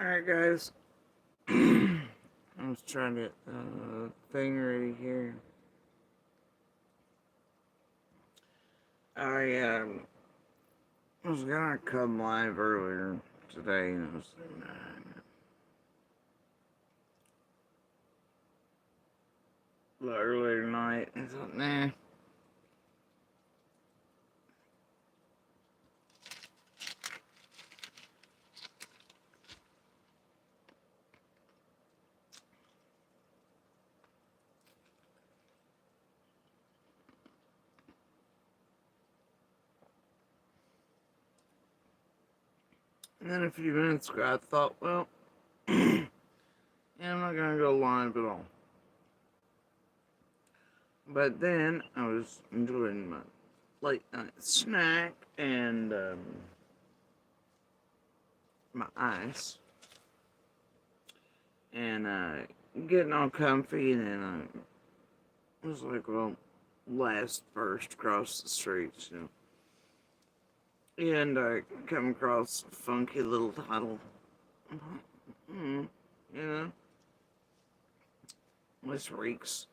Alright, guys. I was trying to get the thing ready here. I was gonna come live earlier today, and it was earlier tonight. I thought, nah. And then a few minutes ago, I thought, well, yeah, I'm not gonna go live at all. But then I was enjoying my late night snack and my ice, and getting all comfy, and then I was like, well, last burst across the street, and I come across a funky little title. You know, this reeks.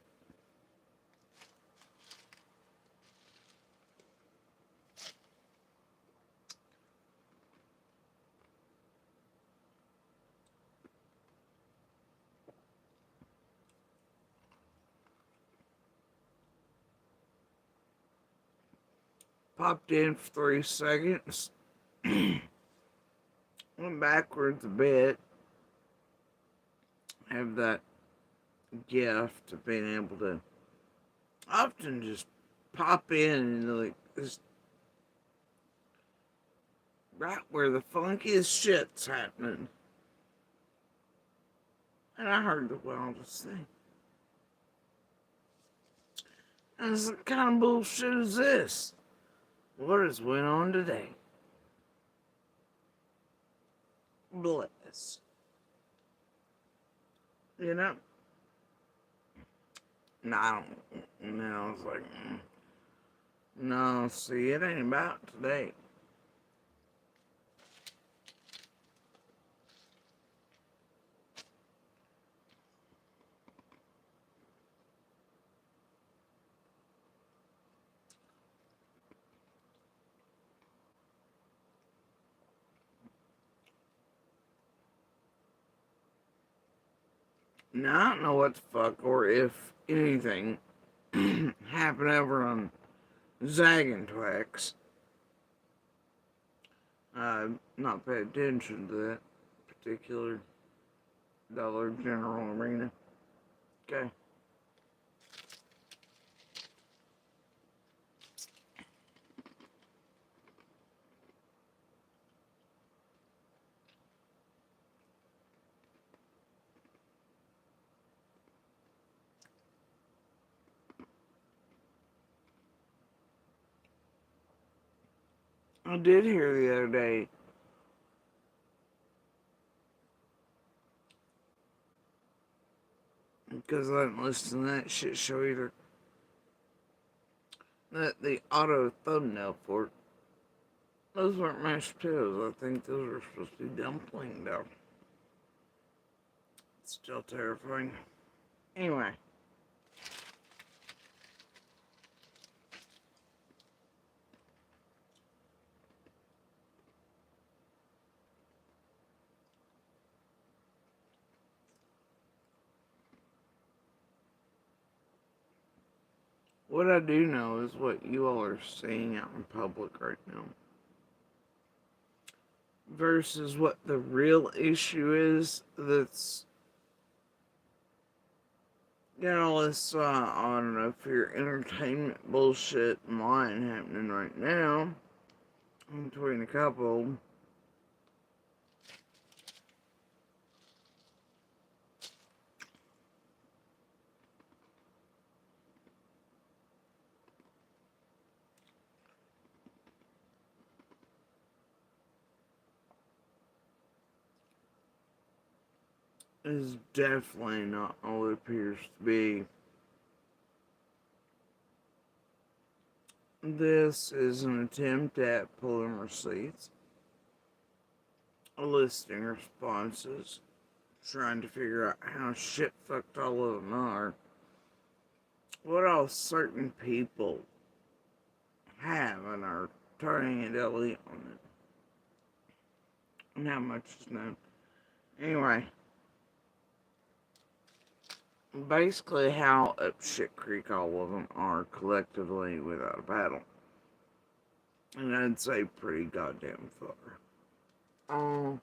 Popped in for 3 seconds, went backwards a bit, have that gift of being able to often just pop in and like just right where the funkiest shit's happening. And I heard the wildest thing. I was like, what kind of bullshit is this? What has went on today? Bless. You know? No, I don't. No, I was like, no, see, it ain't about today. Now, I don't know what the fuck or if anything happened over on Zagantwax. I've not paid attention to that particular Dollar General arena. Okay. I did hear the other day because I didn't listen to that shit show either. That the auto thumbnail for it, those weren't mashed potatoes. I think those were supposed to be dumpling dough. It's still terrifying. Anyway. What I do know is what you all are seeing out in public right now versus what the real issue is that's, this, I don't know, for your entertainment bullshit mine happening right now between a couple. Is definitely not all it appears to be. This is an attempt at pulling receipts listing responses, trying to figure out how shit fucked all of them are, what all certain people have and are turning it elite on it, and how much is known. Anyway, basically how up shit creek all of them are collectively without a battle. And I'd say pretty goddamn far. Um,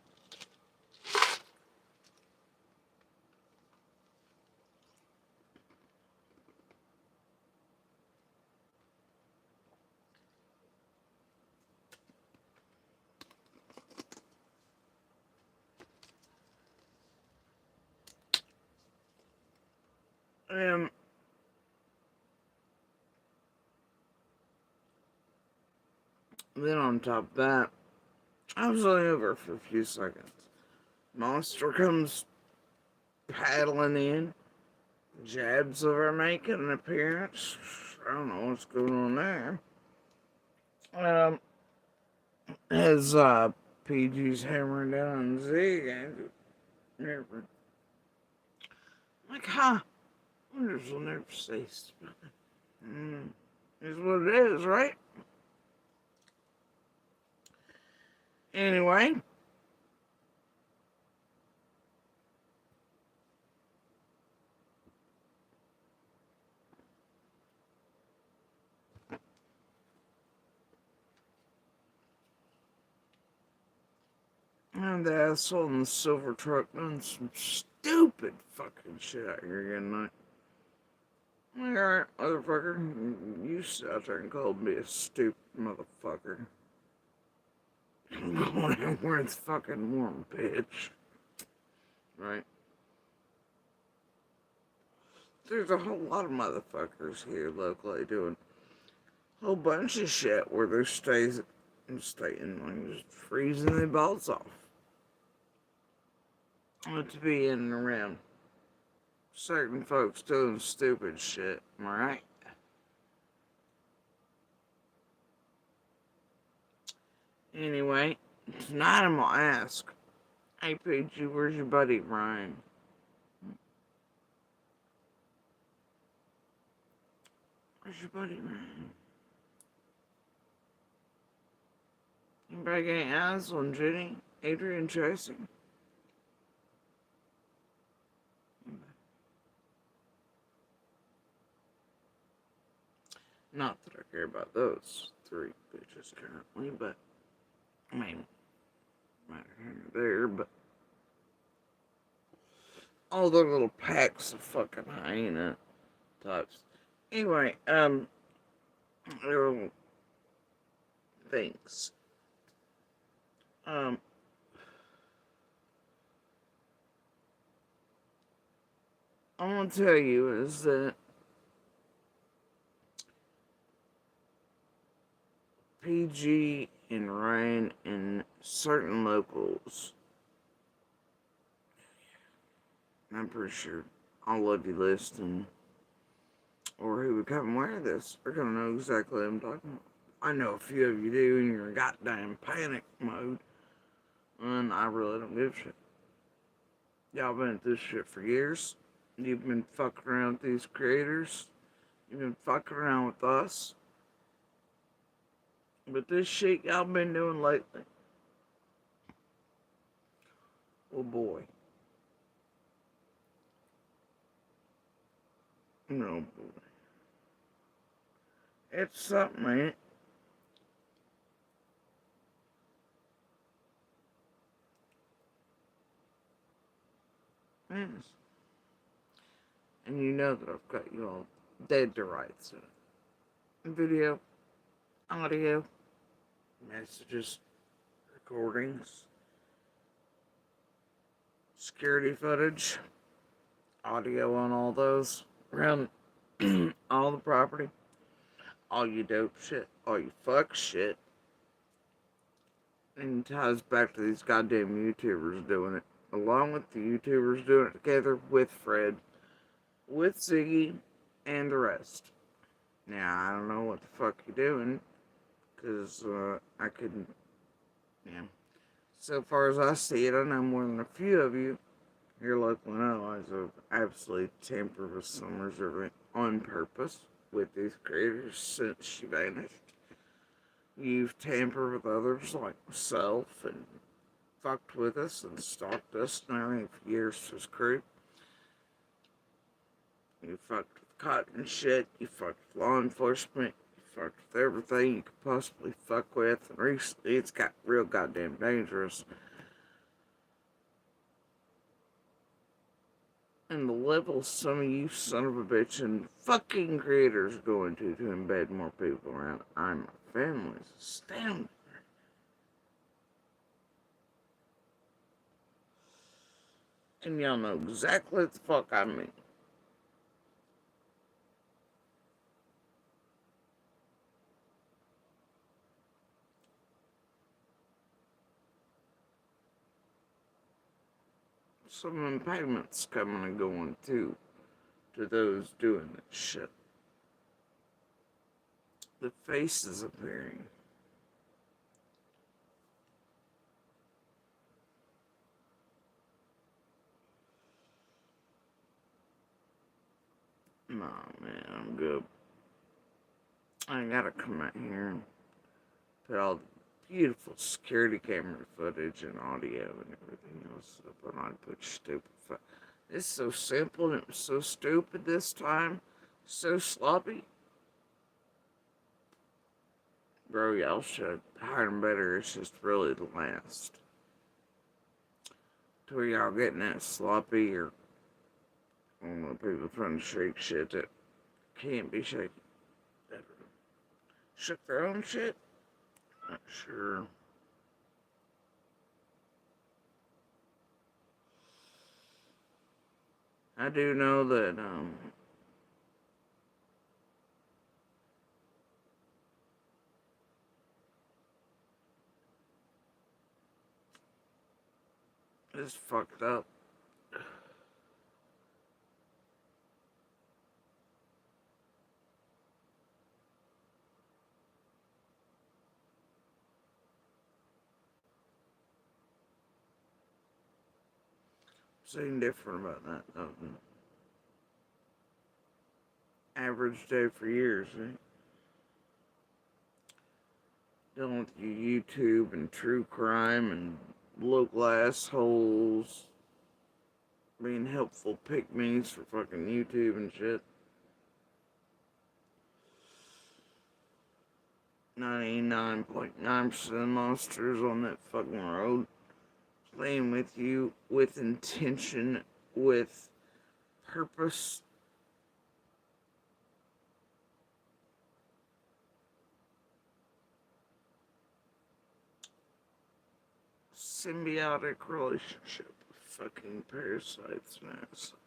and then on top of that, I was only over for a few seconds. Monster comes paddling in. Jabs of her making an appearance. I don't know what's going on there. As PG's hammering down on Zig, and never. Like, huh? Wonders will never cease. Is what it is, right? Anyway. And the asshole in the silver truck doing some stupid fucking shit out here again tonight. Like, alright, motherfucker. You sit out there and called me a stupid motherfucker. I'm going out where it's fucking warm, bitch. Right? There's a whole lot of motherfuckers here locally doing a whole bunch of shit where they're staying like just freezing their balls off. To be in and around certain folks doing stupid shit, am I right? Anyway, tonight I'm gonna ask, hey PG, where's your buddy Ryan? Where's your buddy Ryan? Anybody got any eyes on Jenny, Adrian, Tracy? Not that I care about those three bitches currently, but I mean, matter here or there, but all their little packs of fucking hyena types. Anyway, little things. I want to tell you is that PG and Ryan and certain locals, I'm pretty sure all of you listening or who become aware of this are gonna know exactly what I'm talking about. I know a few of you do, and you're in goddamn panic mode, and I really don't give a shit. Y'all been at this shit for years. You've been fucking around with these creators. You've been fucking around with us. But this shit y'all been doing lately, oh boy. No boy. It's something, ain't it? Yes. And you know that I've got you all dead to rights in it. Video, audio, messages, recordings, security footage, audio on all those, around all the property, all you dope shit, all you fuck shit. And it ties back to these goddamn YouTubers doing it, along with the YouTubers doing it together with Fred, with Ziggy, and the rest. Now, I don't know what the fuck you're doing, because I couldn't, yeah. So far as I see it, I know more than a few of you here locally know have absolutely tampered with Summer's event on purpose with these creators since she vanished. You've tampered with others like myself and fucked with us and stalked us and everything for years to his crew. You fucked with cotton shit, you fucked with law enforcement, you fucked with everything you could possibly fuck with, and recently it's got real goddamn dangerous. And the level some of you son of a bitch and fucking creators are going to embed more people around my family is astounding. And y'all know exactly what the fuck I mean. Some payments coming and going too to those doing that shit. The faces appearing. Nah, man, I'm good. I gotta come out here and put all the beautiful security camera footage and audio and everything else up, and I'd put stupid. It's so simple and it was so stupid this time, so sloppy. Bro, y'all should hire them better. It's just really the last. To where y'all getting that sloppy or I don't know, people trying to shake shit that can't be shaken. That shook their own shit? Not sure. I do know that, it's fucked up. Something different about that, though. Average day for years, eh? Dealing with your YouTube and true crime and local assholes being helpful pick-me's for fucking YouTube and shit. 99.9% of monsters on that fucking road playing with you with intention, with purpose. Symbiotic relationship with fucking parasites and assholes.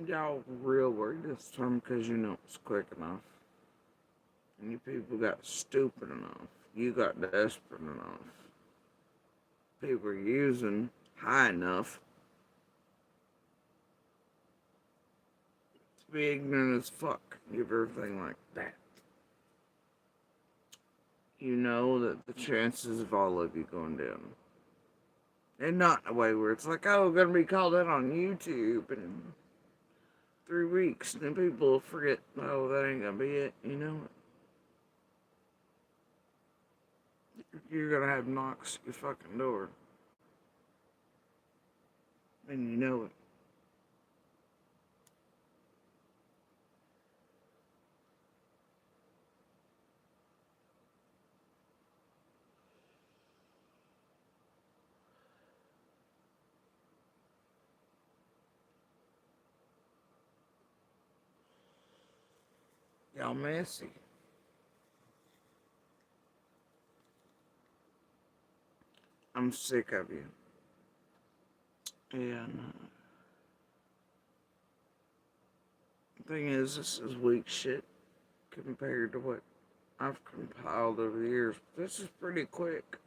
Y'all real worried this time because you know it's quick enough. And you people got stupid enough. You got desperate enough. People are using high enough to be ignorant as fuck. Give everything like that. You know that the chances of all of you going down. And not in a way where it's like, oh, gonna be called out on YouTube in 3 weeks. And then people will forget, oh, that ain't gonna be it, you know? You're gonna have knocks at your fucking door. And you know it. Y'all messy. I'm sick of you. And the thing is, this is weak shit compared to what I've compiled over the years. This is pretty quick.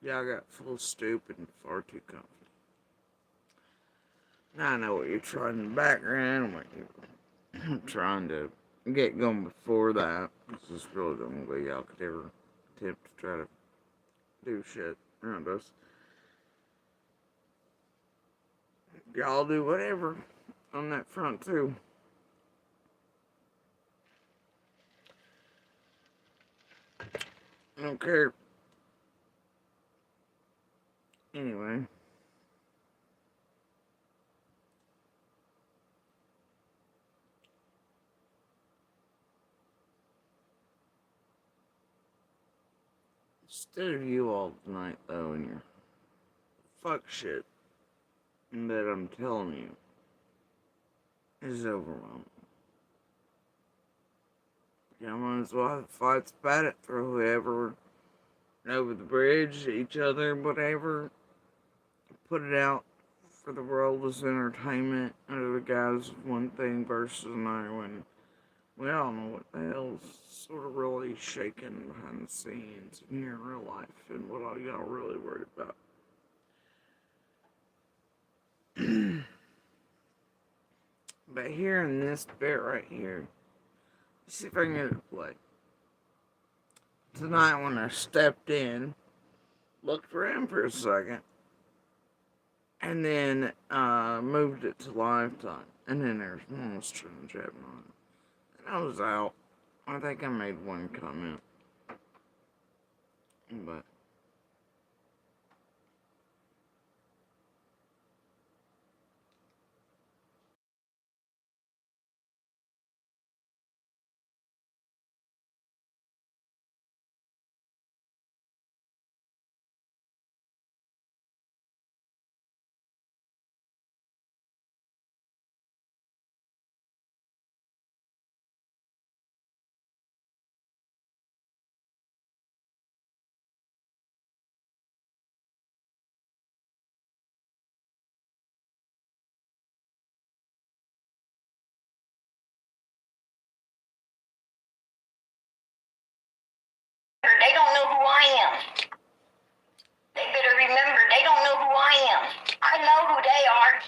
Y'all got full stupid and far too confident. Now I know what you're trying in the background, what you're trying to get going before that. This is really the only way y'all could ever attempt to try to do shit around us. Y'all do whatever on that front too. I don't care. Anyway. Instead of you all tonight though and your fuck shit that I'm telling you is overwhelming. You might as well have fights about it, throw whoever over the bridge, each other, whatever. Put it out for the world as entertainment under the guise of one thing versus another when we all know what the hell's sort of really shaking behind the scenes in here in real life and what all y'all really worried about. But here in this bit right here, see if I can get it to play. Tonight when I stepped in, looked around for a second, and then moved it to Lifetime, and then there's Monster and Jet on it. And I was out. I think I made one comment. But they don't know who I am. They better remember they don't know who I am. I know who they are.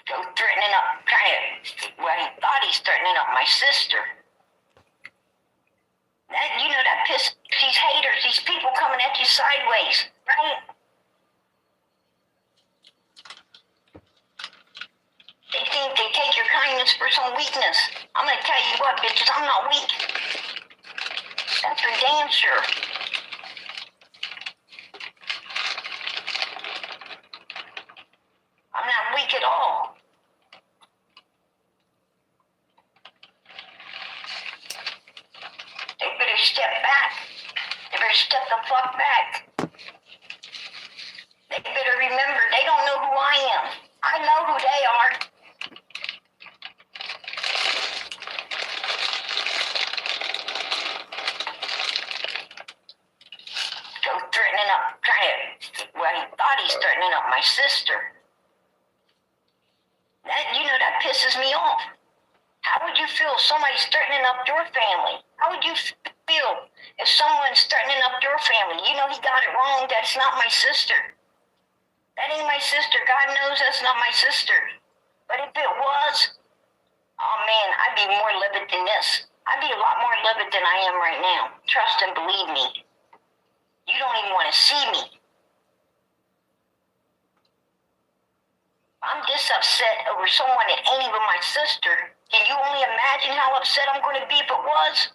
Go threatening up, well, he thought he's threatening up my sister. That piss, these haters, these people coming at you sideways, right? They think they take your kindness for some weakness. I'm gonna tell you what, bitches, I'm not weak. That's for damn sure. I'm not weak at all. They better step back. They better step the fuck back. They better remember they don't know who I am. I know who they are. Go threatening up, well, he thought he's threatening up my sister. That pisses me off. How would you feel if somebody's threatening up your family? How would you feel if someone's threatening up your family? You know he got it wrong. That's not my sister. That ain't my sister. God knows that's not my sister. But if it was, oh man, I'd be more livid than this. I'd be a lot more livid than I am right now. Trust and believe me. You don't even want to see me. I'm this upset over someone that ain't even my sister. Can you only imagine how upset I'm going to be if it was?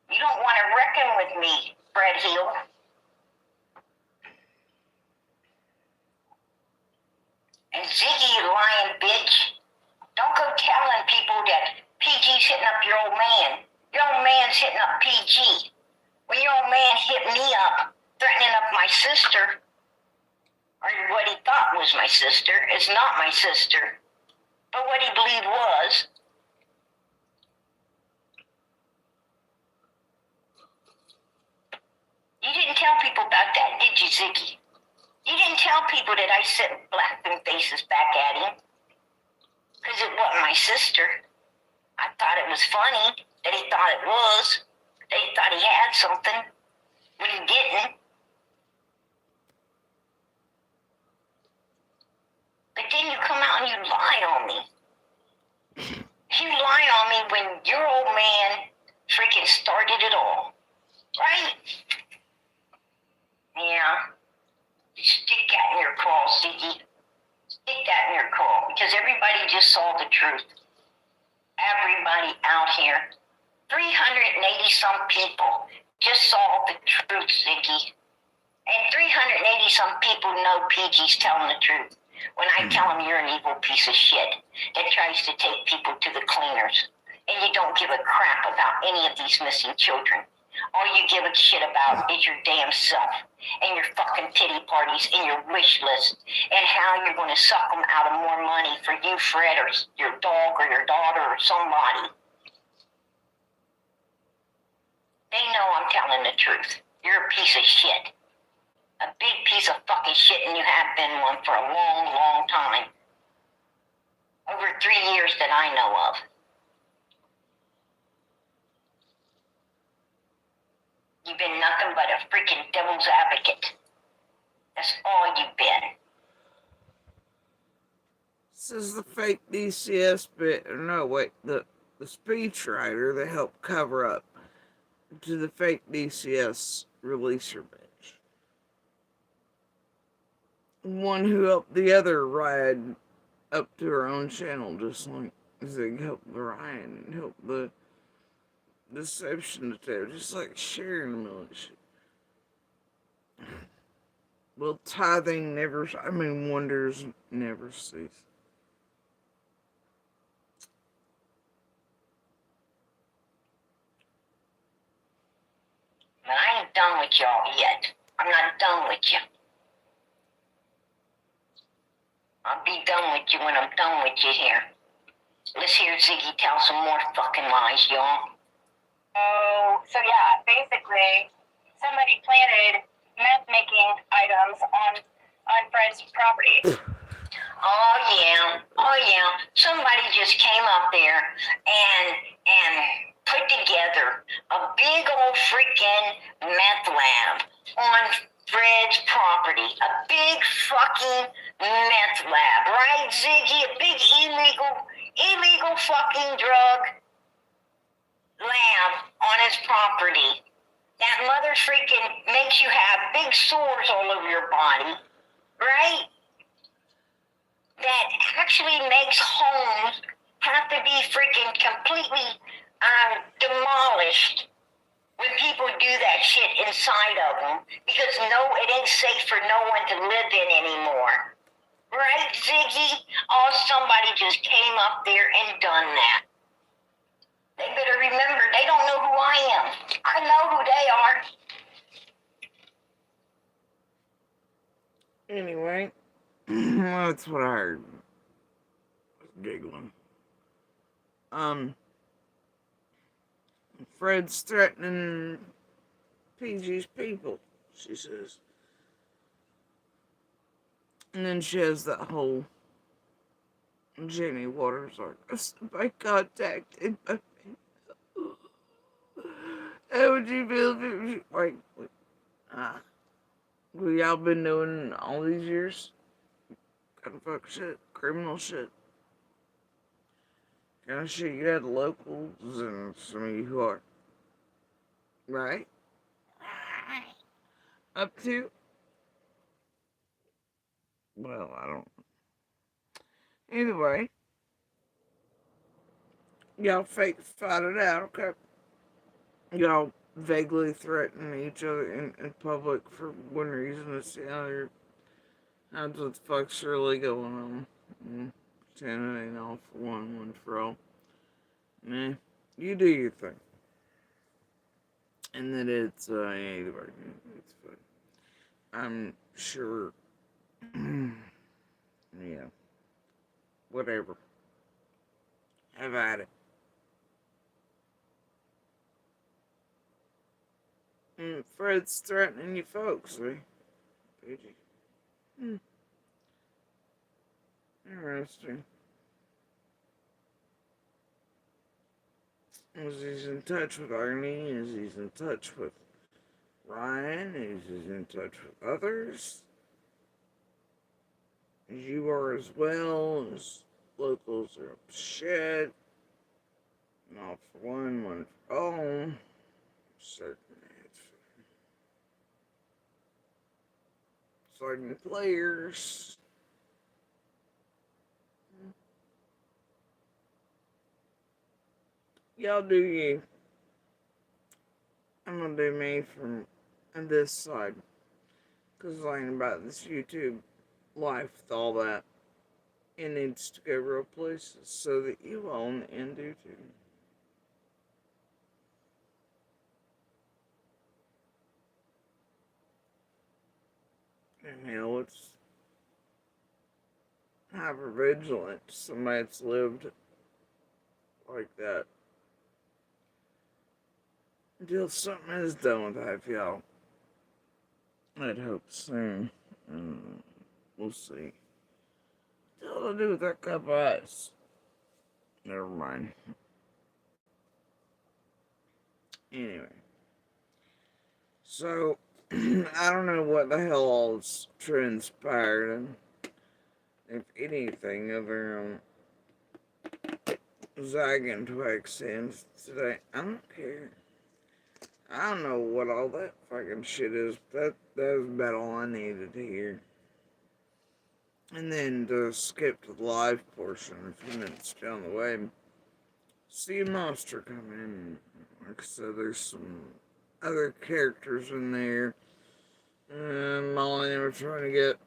You don't want to reckon with me, Fred Hill. And Ziggy, you lying bitch. Don't go telling people that PG's hitting up your old man. Your old man's hitting not my sister, but what he believed was. You didn't tell people about that, did you, Ziggy? You didn't tell people that I sent black faces back at him. Because it wasn't my sister. I thought it was funny that he thought it was. That he thought he had something when he didn't. But then you come out and you lie on me. You lie on me when your old man freaking started it all. Right? Yeah. Stick that in your craw, Ziggy. Stick that in your craw. Because everybody just saw the truth. Everybody out here. 380-some people just saw the truth, Ziggy. And 380-some people know PG's telling the truth. When I tell them you're an evil piece of shit that tries to take people to the cleaners. And you don't give a crap about any of these missing children. All you give a shit about is your damn self and your fucking pity parties and your wish list and how you're going to suck them out of more money for you, Fred, or your dog or your daughter or somebody. They know I'm telling the truth. You're a piece of shit. A big piece of fucking shit, and you have been one for a long, long time. Over 3 years that I know of. You've been nothing but a freaking devil's advocate. That's all you've been. This is the fake DCS bit. No, wait. The speechwriter that helped cover up to the fake DCS releaser bitch. One who helped the other ride up to her own channel, just like Zig helped Ryan and helped the deception detective, just like sharing the militia. Well, tithing never, wonders never cease. But I ain't done with y'all yet. I'm not done with you. I'll be done with you when I'm done with you here. Let's hear Ziggy tell some more fucking lies, y'all. Oh, so yeah, basically, somebody planted meth-making items on Fred's property. Oh yeah. Somebody just came up there and put together a big old freaking meth lab on Fred's property. A big fucking meth lab, right, Ziggy? A big illegal fucking drug lab on his property. That mother freaking makes you have big sores all over your body, right? That actually makes homes have to be freaking completely demolished when people do that shit inside of them because it ain't safe for no one to live in anymore. Right, Ziggy? Oh, somebody just came up there and done that. They better remember, they don't know who I am. I know who they are. Anyway, that's what I heard. I was giggling. Fred's threatening PG's people, she says. And then she has that whole Jenny Waters like, by contacting my people. How would you feel if it was like, what y'all been doing all these years? Kind of fuck shit, criminal shit. Kind of shit you had locals and some of you who are. Right? Up to? Well, I don't. Either way, y'all fake fight it out, okay? Y'all vaguely threaten each other in public for one reason to see how the fuck's really going on. Pretend it ain't all for one for all. Nah, you do your thing. And that it's, either way, it's fun. I'm sure, yeah. whatever. Have at it. Fred's threatening you folks, eh? PG. Interesting. Is he's in touch with Arnie? Is he's in touch with Ryan? Is he's in touch with others? As you are as well, as locals are up shit. Not for one for all. Certain players. Y'all do you. I'm gonna do me from this side. Cause I ain't about this YouTube life with all that. It needs to go real places so that you all in the end do too. And hell, it's hyper vigilant. Somebody that's lived like that. Until something is done with that, y'all. I'd hope soon. We'll see. What to do with that cup of ice? Never mind. Anyway. So, I don't know what the hell all's transpired, and if anything, other Zygon vaccines today. I don't care. I don't know what all that fucking shit is. That was about all I needed to hear. And then to skip to the live portion a few minutes down the way, see a monster come in. Like I said, there's some other characters in there. And Molly and them are trying to get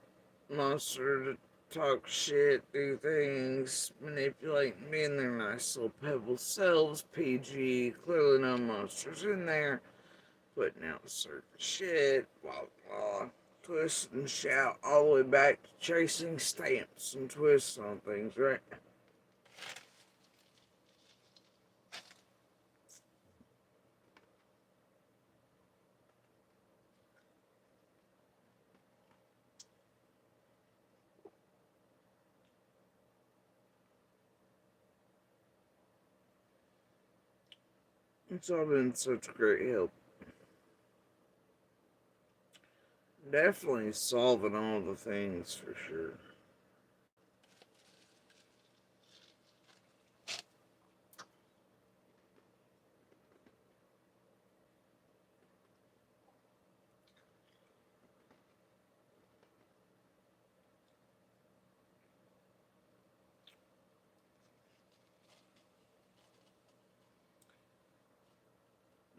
Monster to talk shit, do things, manipulate, being their nice little pebble selves, PG, clearly no monsters in there, putting out certain shit, blah blah, twist and shout, all the way back to chasing stamps and twists on things, right? It's all been such great help. Definitely solving all the things for sure.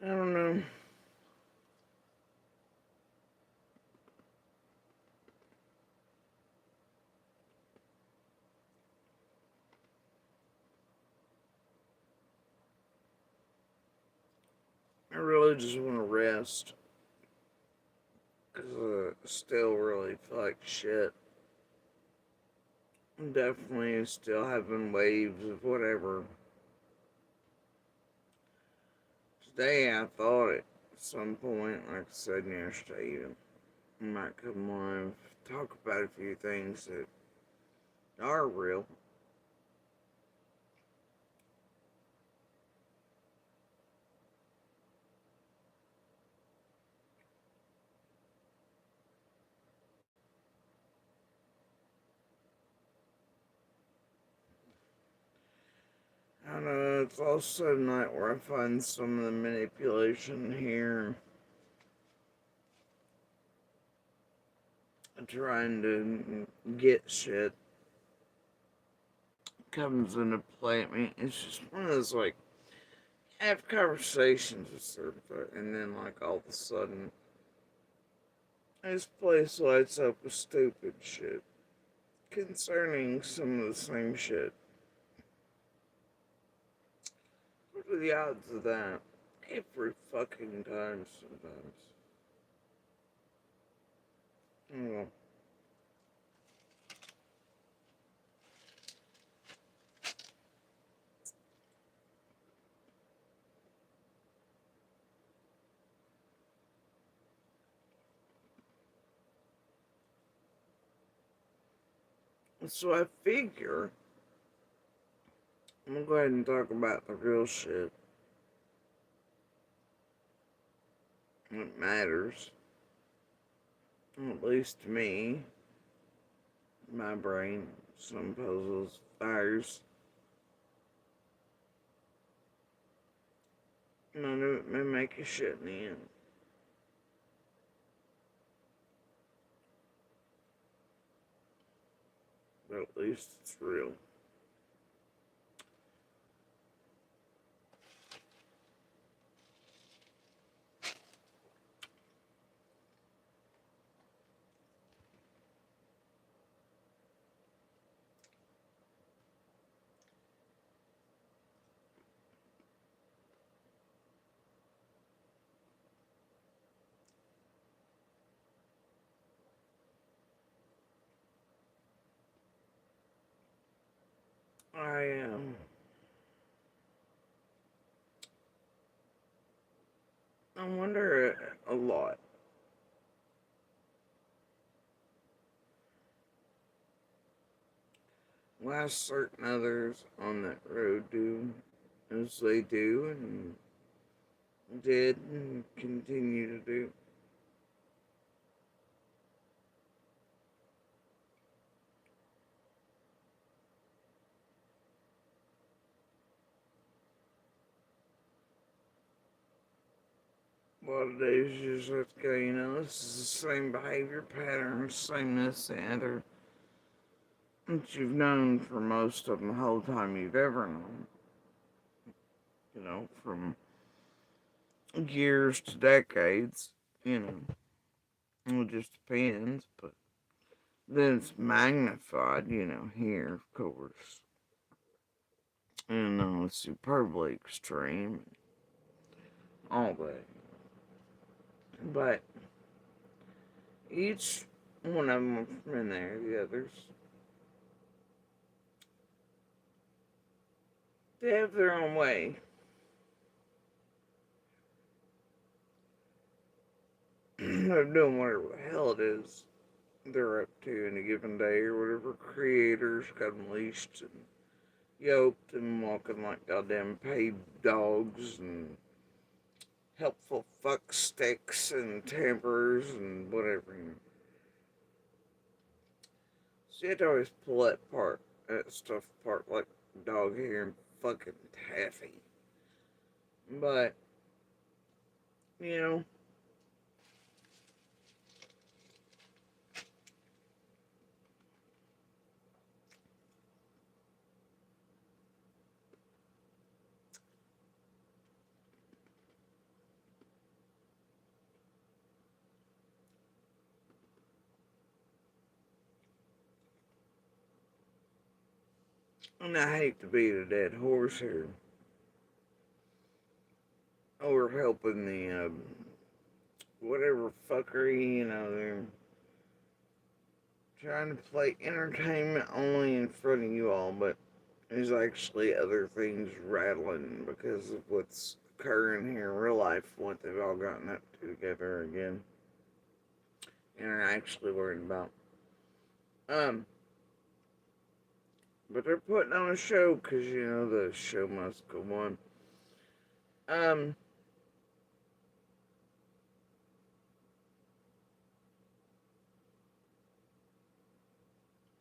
I don't know. I really just want to rest. Because I still really feel like shit. I'm definitely still having waves of whatever. Today I thought at some point, like I said yesterday even, I might come live, talk about a few things that are real. I don't know, it's also a night where I find some of the manipulation here. Trying to get shit comes into play. I mean, it's just one of those, like, have conversations with certain folk, and then, like, all of a sudden, this place lights up with stupid shit concerning some of the same shit. What are the odds of that? Every fucking time, sometimes. Oh. So I figure I'm gonna go ahead and talk about the real shit. What matters. At least to me. My brain. Some puzzles fires. None of it may make you shit in the end. But at least it's real. I I wonder a lot why certain others on that road do as they do and did and continue to do. A lot of days you just have to go, this is the same behavior pattern, same this and other that you've known for most of them the whole time you've ever known. From years to decades, It just depends, but then it's magnified, here, of course. And it's superbly extreme, all that. But each one of them from in there, the others, they have their own way. Of doing whatever the hell it is they're up to in a given day or whatever. Creators got them leashed and yoked and walking like goddamn paid dogs and helpful fuck sticks and tampers and whatever. So you have to always pull that stuff apart like dog hair and fucking taffy. But, you know, and I hate to beat a dead horse here. Or helping the, whatever fuckery, they're trying to play entertainment only in front of you all, but there's actually other things rattling because of what's occurring here in real life, what they've all gotten up to together again, and are actually worried about. But they're putting on a show because, the show must go on.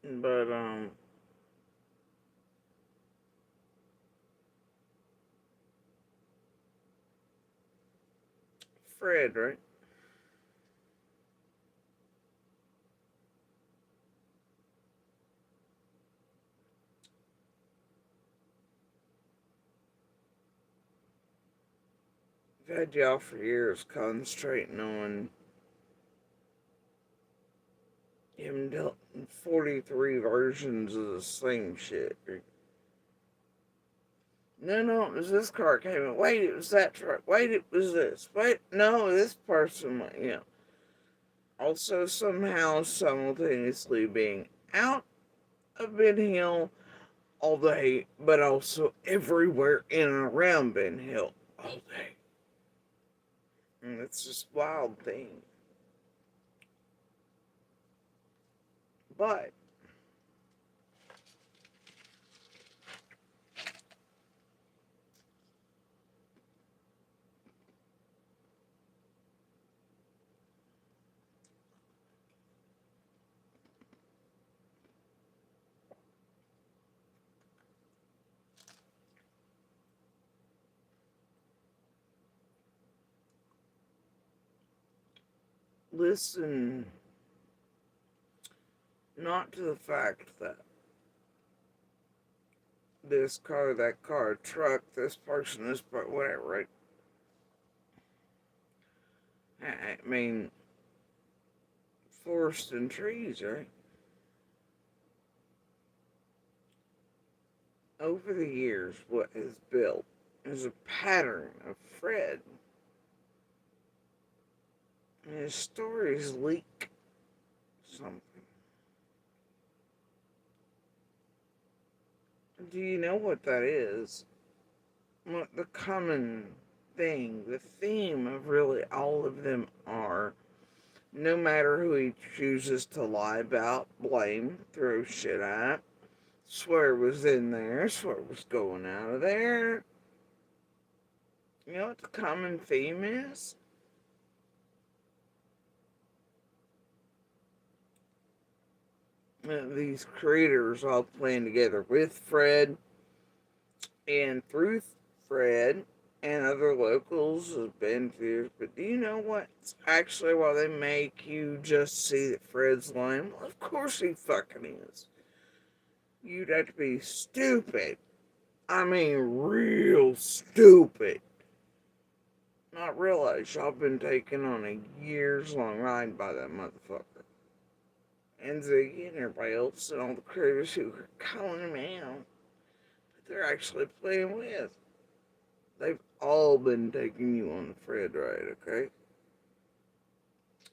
But, Fred, right? I've had y'all for years concentrating on him telling 43 versions of the same shit. No, it was this car came in. Wait, it was that truck. Wait, it was this. Wait, no, this person went, Also, somehow, simultaneously being out of Ben Hill all day, but also everywhere in and around Ben Hill all day. And it's just a wild thing. But listen not to the fact that this car, that car, truck, this person, this part, whatever, right? I mean, forest and trees, right? Over the years, what is built is a pattern of Fred. And his stories leak something. Do you know what that is? What the common thing, the theme of really all of them are, no matter who he chooses to lie about, blame, throw shit at, swear was in there, swear was going out of there. You know what the common theme is? These creators all playing together with Fred and through Fred and other locals have been through. But do you know what's actually why they make you just see that Fred's lying? Well, of course he fucking is. You'd have to be stupid. I mean, real stupid. Not realize y'all been taken on a years long ride by that motherfucker. And Ziggy and everybody else and all the creators who are calling him out. But they're actually playing with. They've all been taking you on the Fred ride, okay?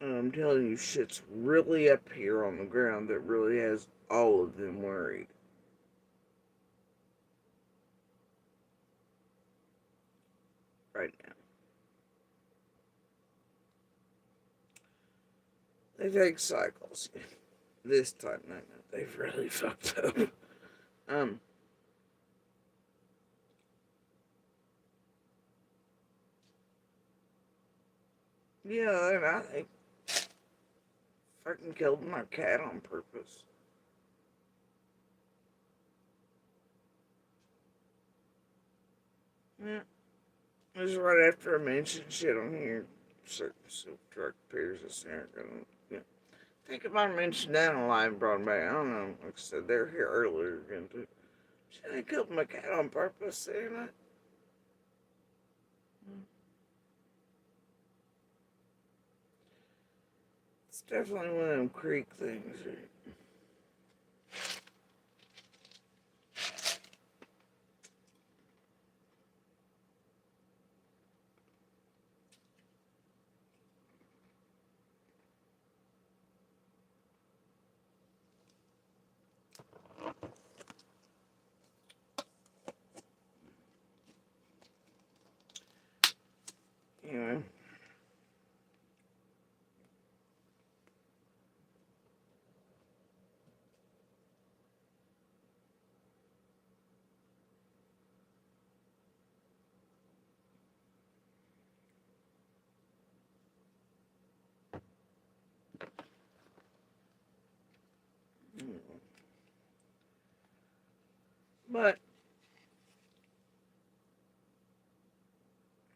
And I'm telling you, shit's really up here on the ground that really has all of them worried. Right now. They take cycles. This time, no, they've really fucked up. Yeah, and I think fucking killed my cat on purpose. Yeah. It was right after I mentioned shit on here. Certain drug peers this year. Yeah. I think if I mentioned that on live broadband, I don't know. Like I said, they were here earlier again too. Shit, I killed my cat on purpose, didn't I? It's definitely one of them creek things. Anyway. But,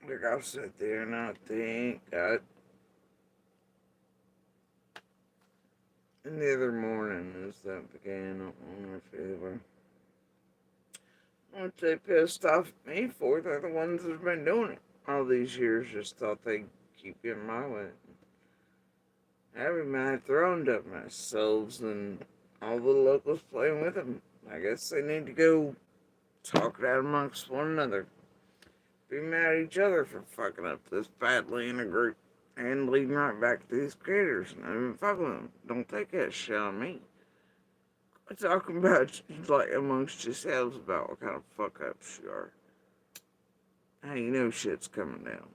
like I said there, and I think that and the other morning as that began on my favor. What they pissed off at me for, they're the ones that have been doing it all these years. Just thought they'd keep getting my way. Having my thrown up themselves and all the locals playing with them. I guess they need to go talk it out amongst one another. Be mad at each other for fucking up this badly in a group. And leading right back to these critters and not even fucking with them. Don't take that shit on me. Quit talking about, like, amongst yourselves about what kind of fuck ups you are. Hey, you know shit's coming down.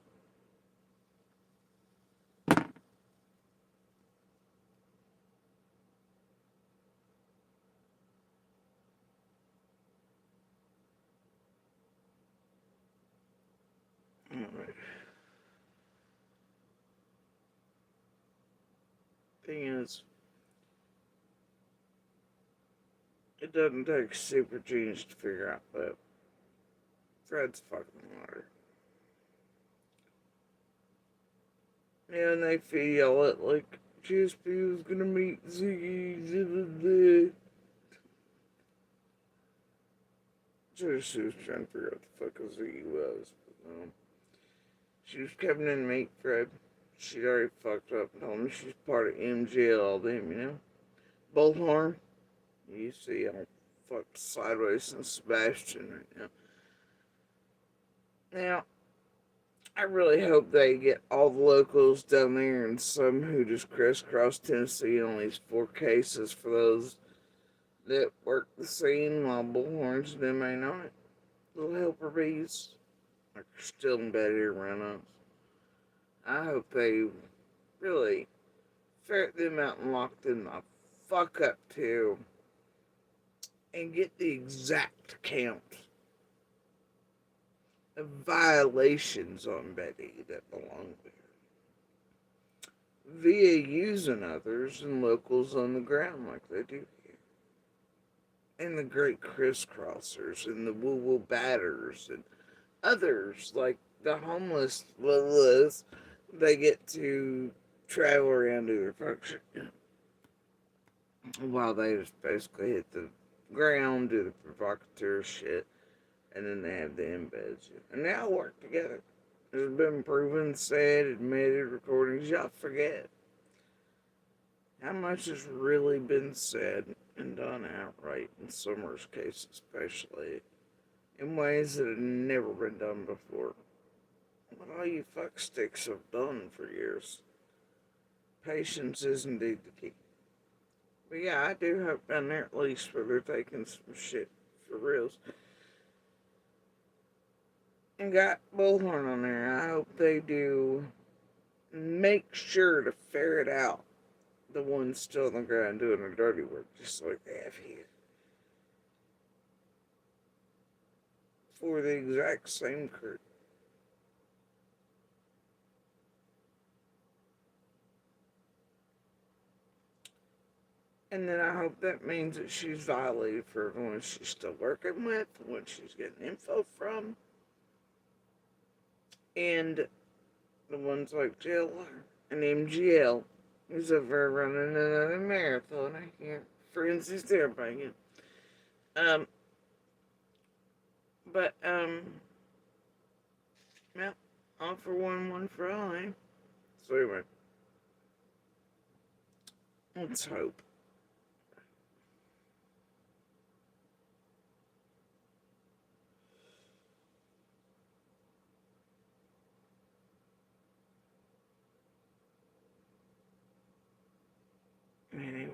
Alright. Thing is, it doesn't take super genius to figure out that Fred's fucking water. Yeah, and they feel it like GSP was gonna meet Ziggy. Just she was trying to figure out what the fuck a Ziggy was. But no. She was Kevin and mate Fred. She'd already fucked up and told me she's part of MGL, all them, you know? Bullhorn. You see, I'm fucked sideways since Sebastian right now. Now, I really hope they get all the locals down there and some who just crisscross Tennessee on these 4 cases for those that work the scene while Bullhorns and them ain't on it. Little helper bees are still embedded around us. I hope they really ferret them out and lock them the fuck up too and get the exact count of violations on Betty that belong there via using others and locals on the ground like they do here. And the great crisscrossers and the woo-woo batters and others like the homeless Liliths, they get to travel around to their function while they just basically hit the ground, do the provocateur shit, and then they have the embeds. And they all work together. It's been proven, said, admitted, recordings. Y'all forget how much has really been said and done outright in Summer's case, especially in ways that have never been done before. What all you fucksticks have done for years. Patience is indeed the key. But yeah, I do hope down there at least where they're taking some shit for reals. And got Bullhorn on there. I hope they do make sure to ferret out the ones still on the ground doing their dirty work, just like they have here. For the exact same crew. And then I hope that means that she's violated for everyone she's still working with, the ones she's getting info from, and the ones like Jill and MGL, who's over running another marathon. I hear Frenzy's there banging. Um, but, well, all for one for all, eh? So anyway, let's hope. Anyway,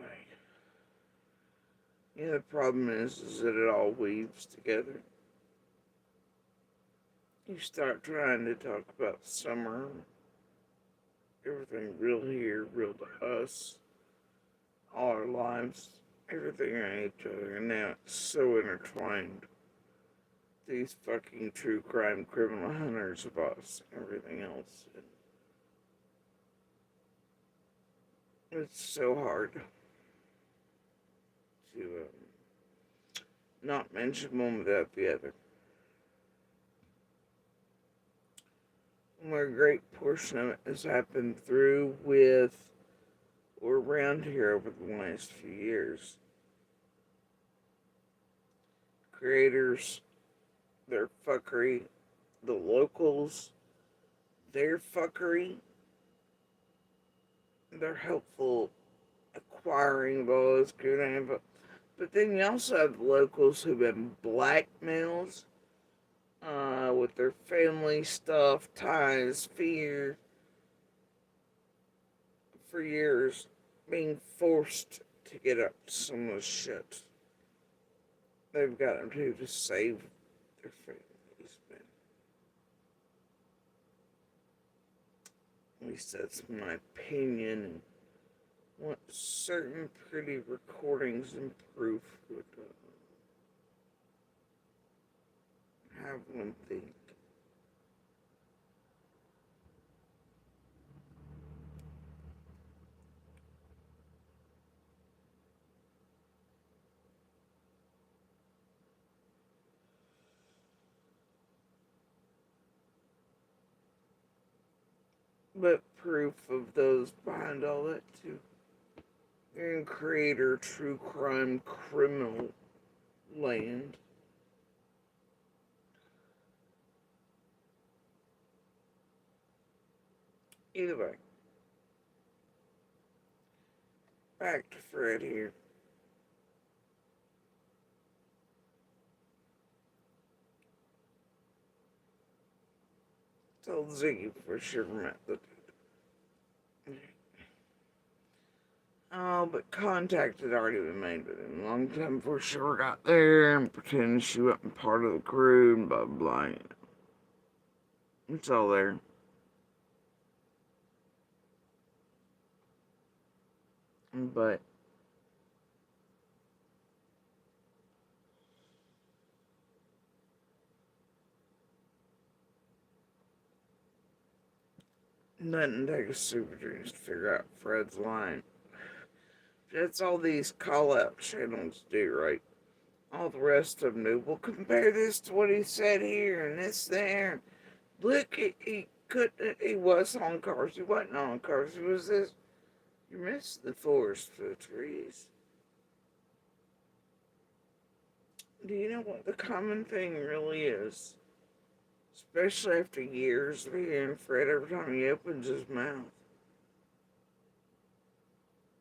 yeah, the problem is that it all weaves together. You start trying to talk about summer, everything real here, real to us, all our lives, everything on each other, and now it's so intertwined. These fucking true crime criminal hunters of us, everything else. It's so hard to not mention one without the other. Where a great portion of it has happened through, with, or around here over the last few years. Creators, their fuckery, the locals, their fuckery, their helpful acquiring of all this good info. But then you also have locals who've been blackmailed with their family stuff, ties, fear, for years, being forced to get up to some of the shit they've gotten to save their families. But at least that's my opinion, and what certain pretty recordings and proof would have one think. but proof of those behind all that too. You're in creator, true crime, criminal land. Either way, back to Fred here. Told Ziggy before she ever met the dude. Oh, but contact had already been made with him a long time before she ever got there, and pretended she wasn't part of the crew, and blah, blah, you know. It's all there. But nothing take a super genius to figure out Fred's line. That's all these call-out channels do, right? All the rest of them do. Well, compare this to what he said here and this there. Look, he was on cars. He wasn't on cars. He was this. You missed the forest for the trees. Do you know what the common thing really is? Especially after years of hearing Fred every time he opens his mouth.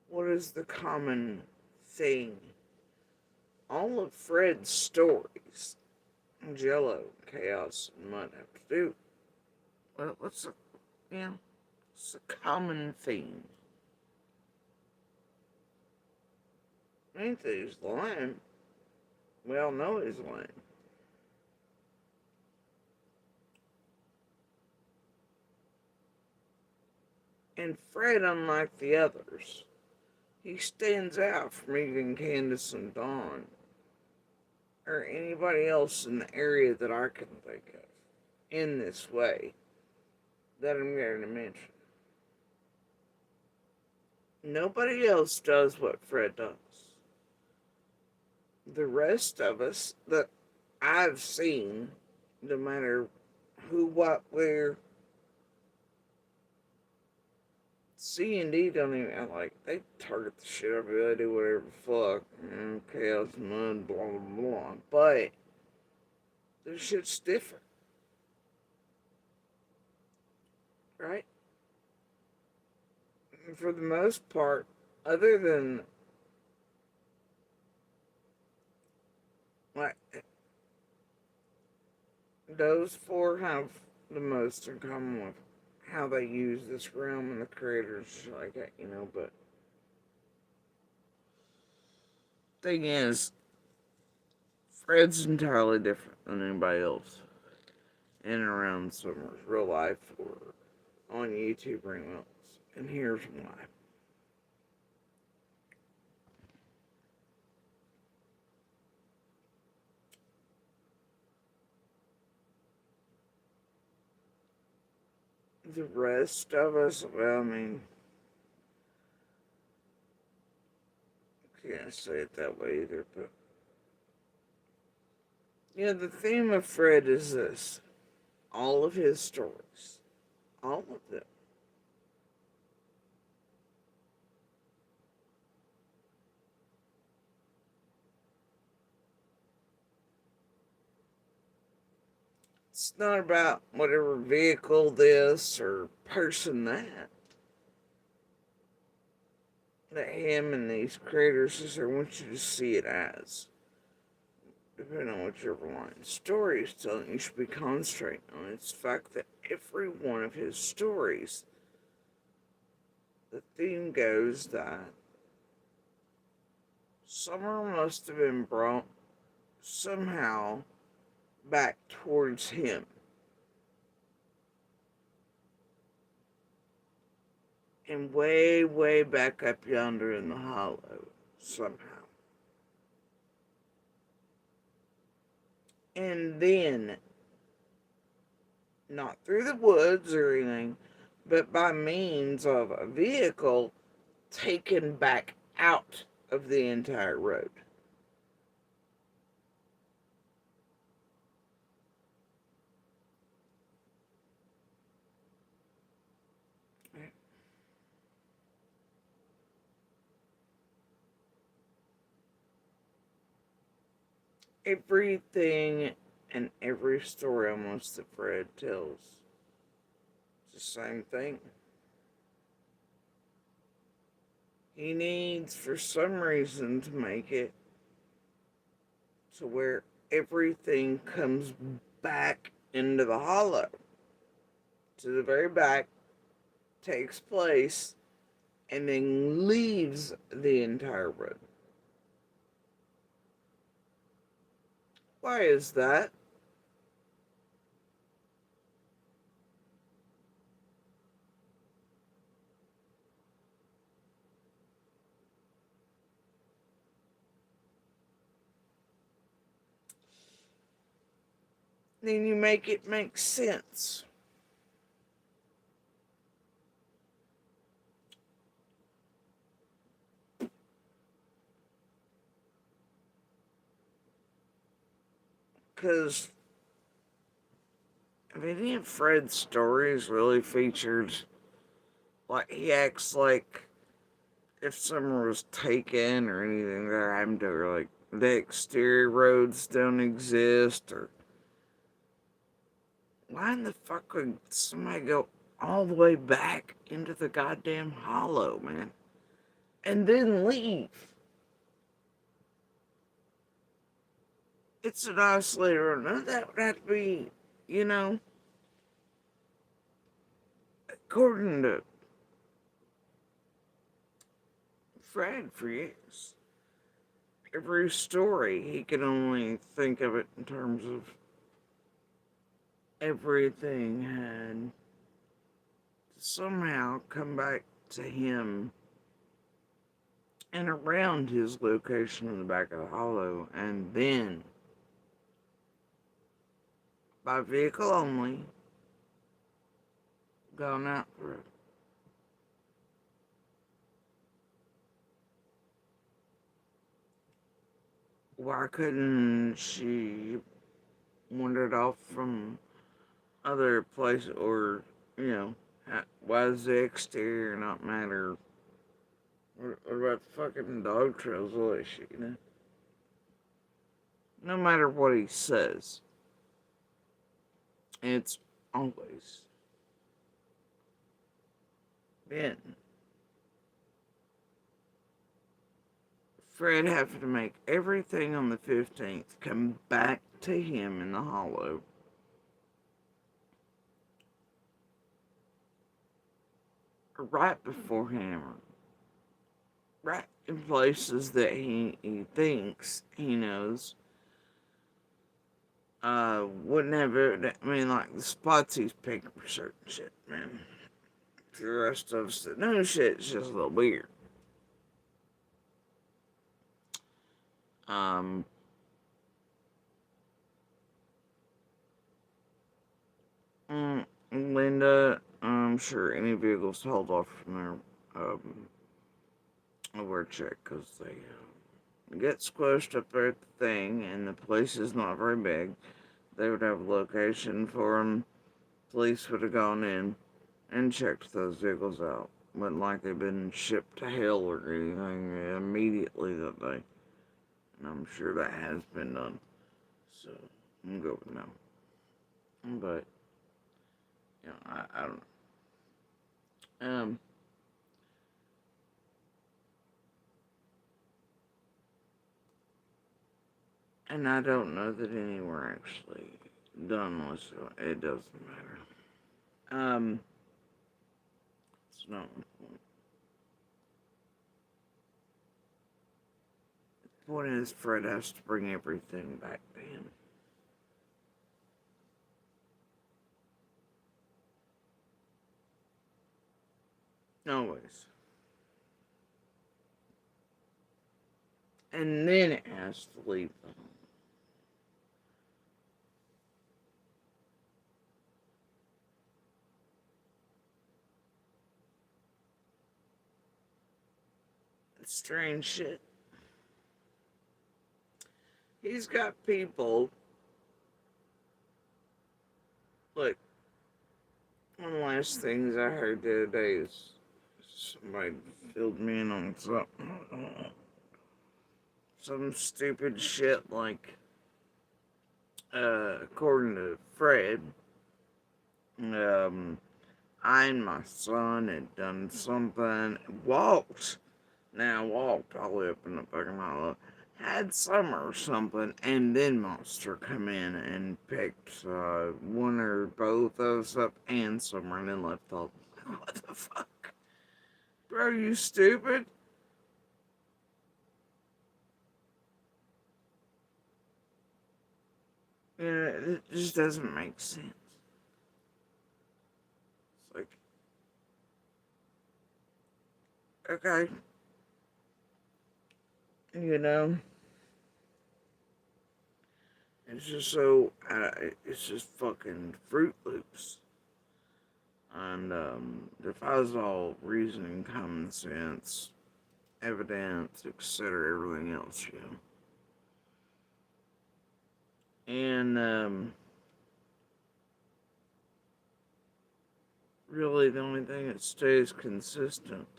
What is the common thing? All of Fred's stories, Jello, chaos, and mud have to do. Well, what's it's a common theme. Ain't that he's lying? We all know he's lying. And Fred, unlike the others, he stands out from even Candace and Dawn, or anybody else in the area that I can think of, in this way that I'm going to mention. Nobody else does what Fred does. The rest of us that I've seen, no matter who, what, where, C&D don't even, like, they target the shit out of it, they do whatever the fuck, chaos, mud, blah, blah, blah, but this shit's different, right? And for the most part, other than, like, those four have the most in common with how they use this realm and the creators like that, you know, but thing is, Fred's entirely different than anybody else in and around Summer's real life or on YouTube or anything else. And here's why. The rest of us, well, I mean, I can't say it that way either, but yeah, the theme of Fred is this. All of his stories. All of them. It's not about whatever vehicle this or person that. That him and these creators just want you to see it as. Depending on whichever line story is telling you should be concentrating on. It's the fact that every one of his stories, the theme goes that Summer must have been brought somehow back towards him. And way, way back up yonder in the hollow, somehow. And then, not through the woods or anything, but by means of a vehicle taken back out of the entire road. Everything and every story almost that Fred tells, it's the same thing. He needs, for some reason, to make it to where everything comes back into the hollow, to the very back, takes place, and then leaves the entire road. Why is that? Then you make it make sense. Because if any of Fred's stories really featured, like, he acts like if summer was taken or anything that happened to her, like the exterior roads don't exist, or why in the fuck would somebody go all the way back into the goddamn hollow, man, and then leave? It's an isolated road. None of that would have to be, you know, according to Fred for years. Every story, he could only think of it in terms of everything had to somehow come back to him and around his location in the back of the hollow, and then, by vehicle only, gone out through. Why couldn't she wander off from other places, or, you know, why does the exterior not matter? What about fucking dog trails, all that shit, you know? No matter what he says, it's always been Fred having to make everything on the 15th come back to him in the hollow. Right before him, right in places that he thinks he knows. Wouldn't have it. I mean, like the spots he's picking for certain shit, man. For the rest of us that know shit, it's just a little weird. Um, Linda, I'm sure any vehicles held off from their over check because they get squished up there at the thing, and the place is not very big. They would have a location for them. Police would have gone in and checked those vehicles out. Wasn't like they'd been shipped to hell or anything immediately that day. And I'm sure that has been done. So, I'm good with no. But, you know, I don't know. And I don't know that any were actually done with, so it doesn't matter. It's not important. The point is, Fred has to bring everything back to him. Always. And then it has to leave the home. It's strange shit. He's got people, look, One of the last things I heard the other day is somebody filled me in on something. Some stupid shit like, according to Fred, I and my son had done something, walked all the way up in the fucking hollow, had Summer or something, and then Monster come in and picked one or both of us up and Summer and then left off. What the fuck? Bro, you stupid? You know, it just doesn't make sense. It's like, okay, you know, it's just so, it's just fucking Fruit Loops. And defies all reasoning, common sense, evidence, etc., everything else, you know. And really, the only thing that stays consistent,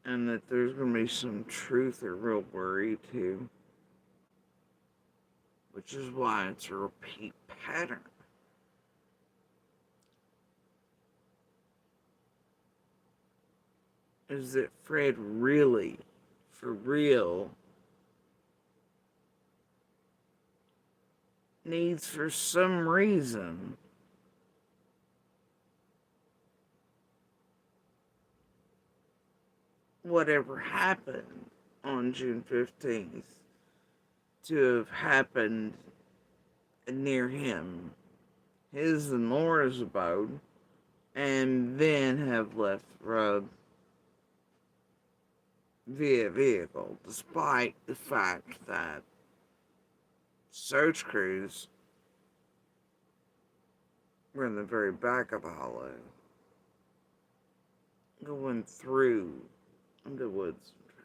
and that there's going to be some truth or real worry to, which is why it's a repeat pattern. Is that Fred really, for real, needs for some reason whatever happened on June 15th to have happened near him, his and Laura's abode, and then have left the road via vehicle, despite the fact that search crews were in the very back of the hollow, going through the woods and trails.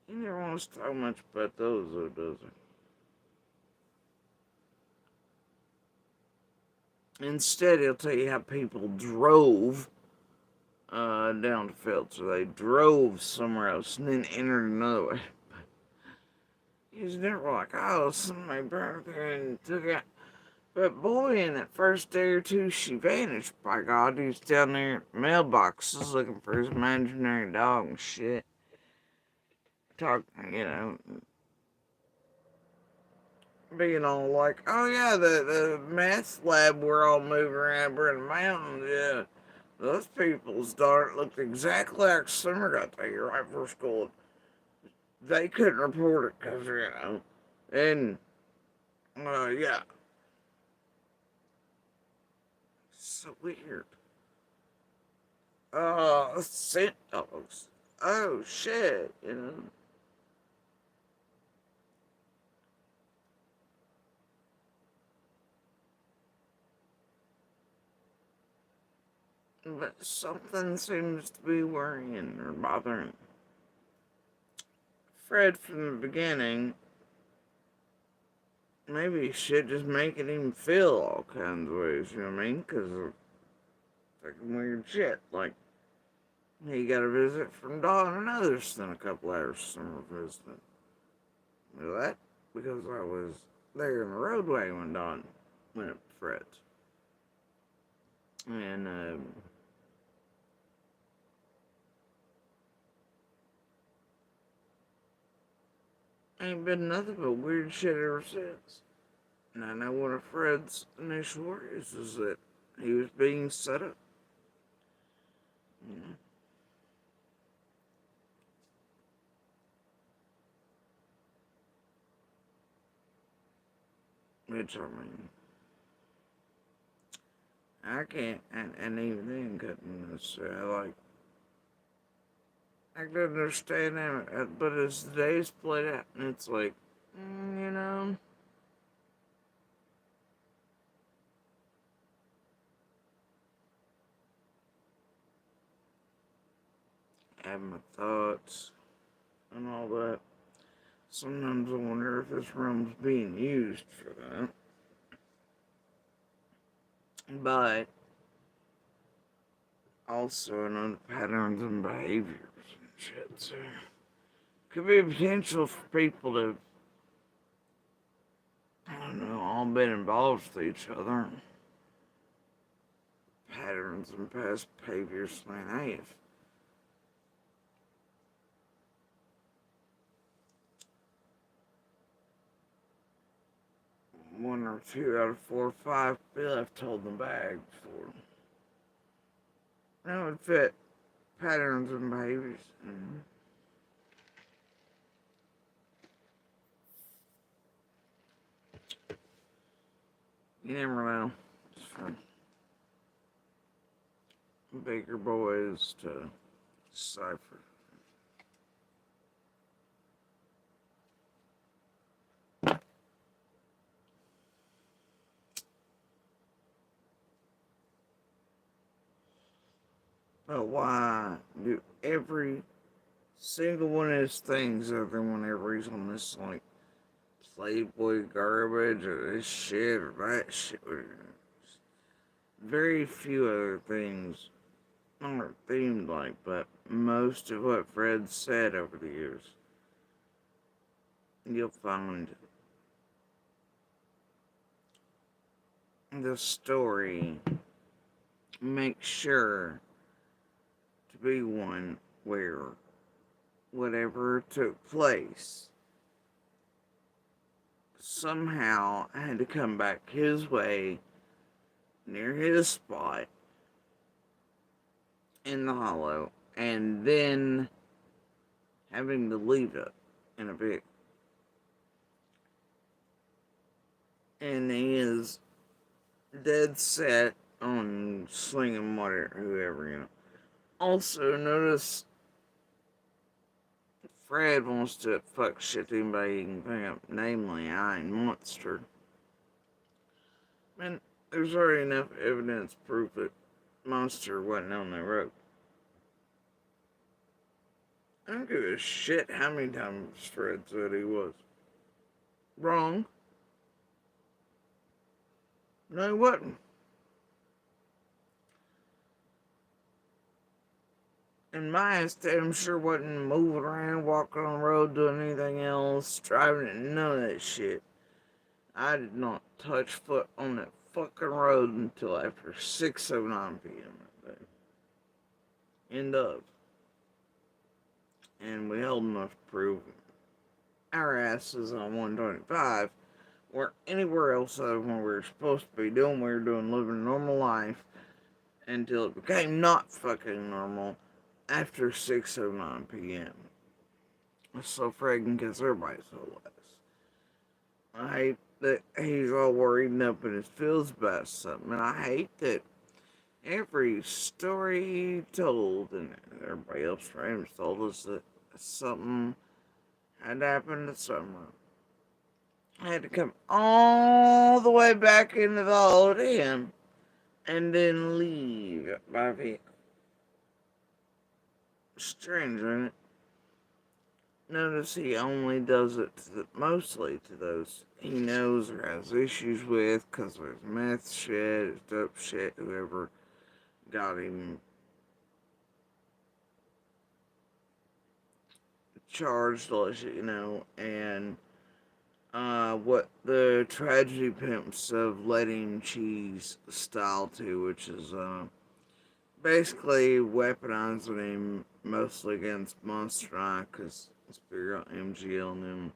He never wants to talk much about those, though, does he? Instead, he'll tell you how people drove down the field. So they drove somewhere else and then entered another way. He's never like, oh, somebody brought her and took it. But boy, in that first day or two, she vanished. By God, he was down there at mailboxes looking for his imaginary dog and shit. Talk, you know, being all like, oh yeah, the meth lab we're all moving around, we're in the mountains, yeah. Those people's daughter looked exactly like Summer got there right before school. They couldn't report it because, you know, and, yeah. So weird. Scent dogs. Oh, shit, you know. But something seems to be worrying or bothering Fred from the beginning. Maybe shit just making him feel all kinds of ways, you know what I mean? Because of fucking weird shit. Like, he got a visit from Dawn and others than a couple hours summer visiting. You know that? Because I was there in the roadway when Dawn went up to Fred's. And, ain't been nothing but weird shit ever since. And I know one of Fred's initial worries is that he was being set up. You know? Which, I mean, I can't, and even then couldn't necessarily, like, I could understand that, but as the days played out, and it's like, you know, have my thoughts and all that. Sometimes I wonder if this room's being used for that. But also I know the patterns and behaviors and shit, so could be a potential for people to, I don't know, all been involved with each other. Patterns and past behaviors, man, hey, if one or two out of 4 or 5 be left holding the bag before. That would fit patterns and behaviors. You never know. Just for bigger boys to decipher. But why do every single one of his things other than whenever he's on this, like, Playboy garbage or this shit or that shit? Very few other things aren't themed like, but most of what Fred said over the years, you'll find the story makes sure to be one where whatever took place somehow had to come back his way near his spot in the hollow and then having to leave it in a bit. And he is dead set on slinging whatever, whoever. Also, notice Fred wants to fuck shit to anybody he can pick up, namely Iron Monster. Man, there's already enough evidence to prove that Monster wasn't on that road. I don't give a shit how many times Fred said he was. Wrong. No, he wasn't. And my I'm sure wasn't moving around, walking on the road, doing anything else, driving it, none of that shit. I did not touch foot on that fucking road until after 6:09 p.m. that day. End of. And we held enough to prove our asses on 125 weren't anywhere else other than what we were supposed to be doing. We were doing living a normal life until it became not fucking normal after 6:09 p.m. So Fred can kiss everybody's whole ass. I hate that he's all worried up in his feels about something, and I hate that every story he told and everybody else around him told us that something had happened to Summer. I had to come all the way back into the hole to him and then leave by vehicle. Strange, isn't it? Notice he only does it mostly to those he knows or has issues with because of his meth shit, his dope shit, whoever got him charged, and what the tragedy pimps of letting cheese style to, which is basically weaponizing him mostly against Monster Eye because let's figure out MGL and them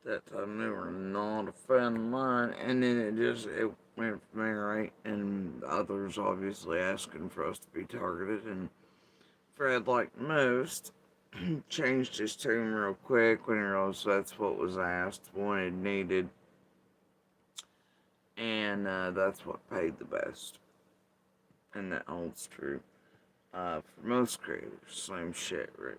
that time they were not a fan of mine, and then it went from there, right? And others obviously asking for us to be targeted, and Fred, like most, changed his tune real quick when he realized that's what was asked, wanted, needed, and that's what paid the best. And that holds true for most creators, same shit, right?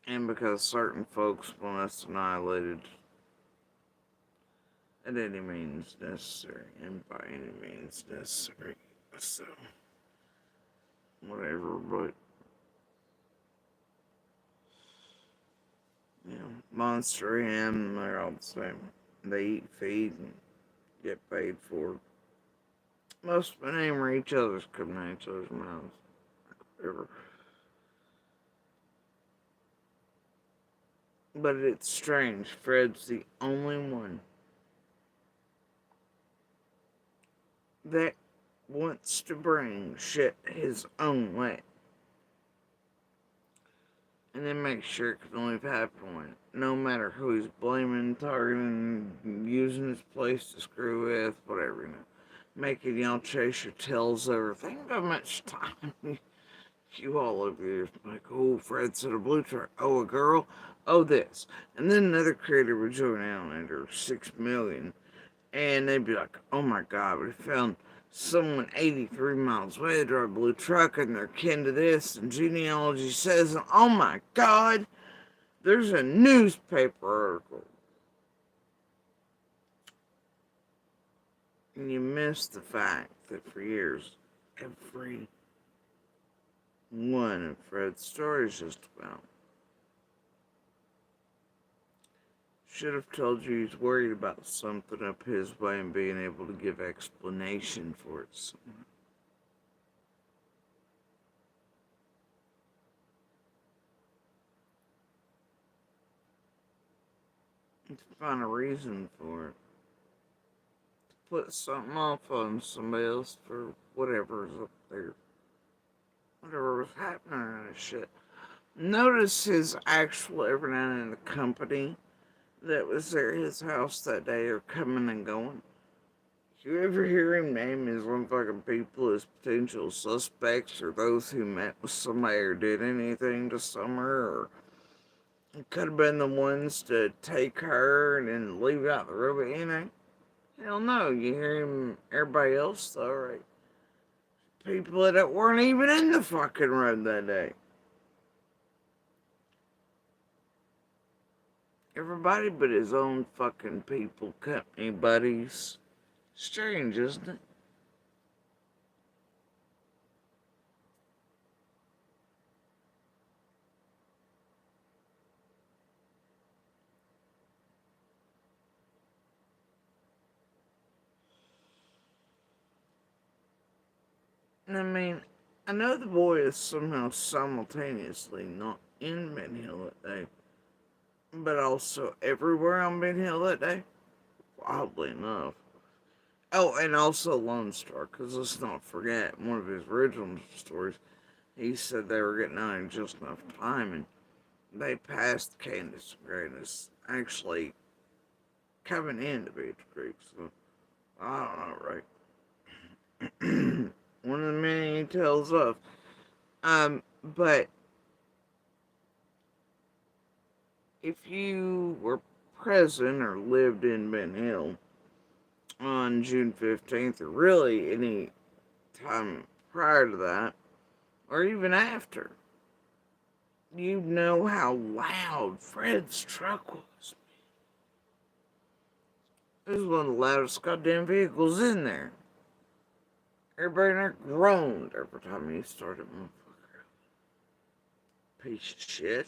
And because certain folks want us annihilated at any means necessary, and by any means necessary, so whatever, but Monster Ham, they're all the same. They eat, feed, and get paid for. Most of them are each other's, coming out each other's mouths. Whatever. But it's strange. Fred's the only one that wants to bring shit his own way. And then make sure it can only happen one. No matter who he's blaming, targeting, using his place to screw with, whatever, Making y'all chase your tails over. Think how much time you all over there. Like, oh, Fred said a blue truck. Oh, a girl. Oh, this. And then another creator would join out under 6 million. And they'd be like, oh my God, we found someone 83 miles away. They drive a blue truck and they're kin to this. And genealogy says, oh my God, there's a newspaper article. And you miss the fact that for years, every one of Fred's stories just about should have told you he's worried about something up his way and being able to give explanation for it somewhere. To find a reason for it. To put something off on somebody else for whatever's up there. Whatever was happening and shit. Notice his actual every now and then the company that was there at his house that day are coming and going. You ever hear him name his motherfucking people as potential suspects or those who met with somebody or did anything to Summer, or it could have been the ones to take her and then leave out the room, Hell no, you hear him, everybody else though, right? People that weren't even in the fucking room that day. Everybody but his own fucking people, company buddies. Strange, isn't it? I mean, I know the boy is somehow simultaneously not in Ben Hill that day, but also everywhere on Ben Hill that day. Oddly enough. Oh, and also Lone Star, because let's not forget, one of his original stories, he said they were getting out in just enough time, and they passed Candace and Greatness, actually coming into Beach Creek, so I don't know, right? One of the many tales of. But if you were present or lived in Ben Hill on June 15th, or really any time prior to that, or even after, you know how loud Fred's truck was. It was one of the loudest goddamn vehicles in there. Everybody in there groaned every time he started, motherfucker. Piece of shit.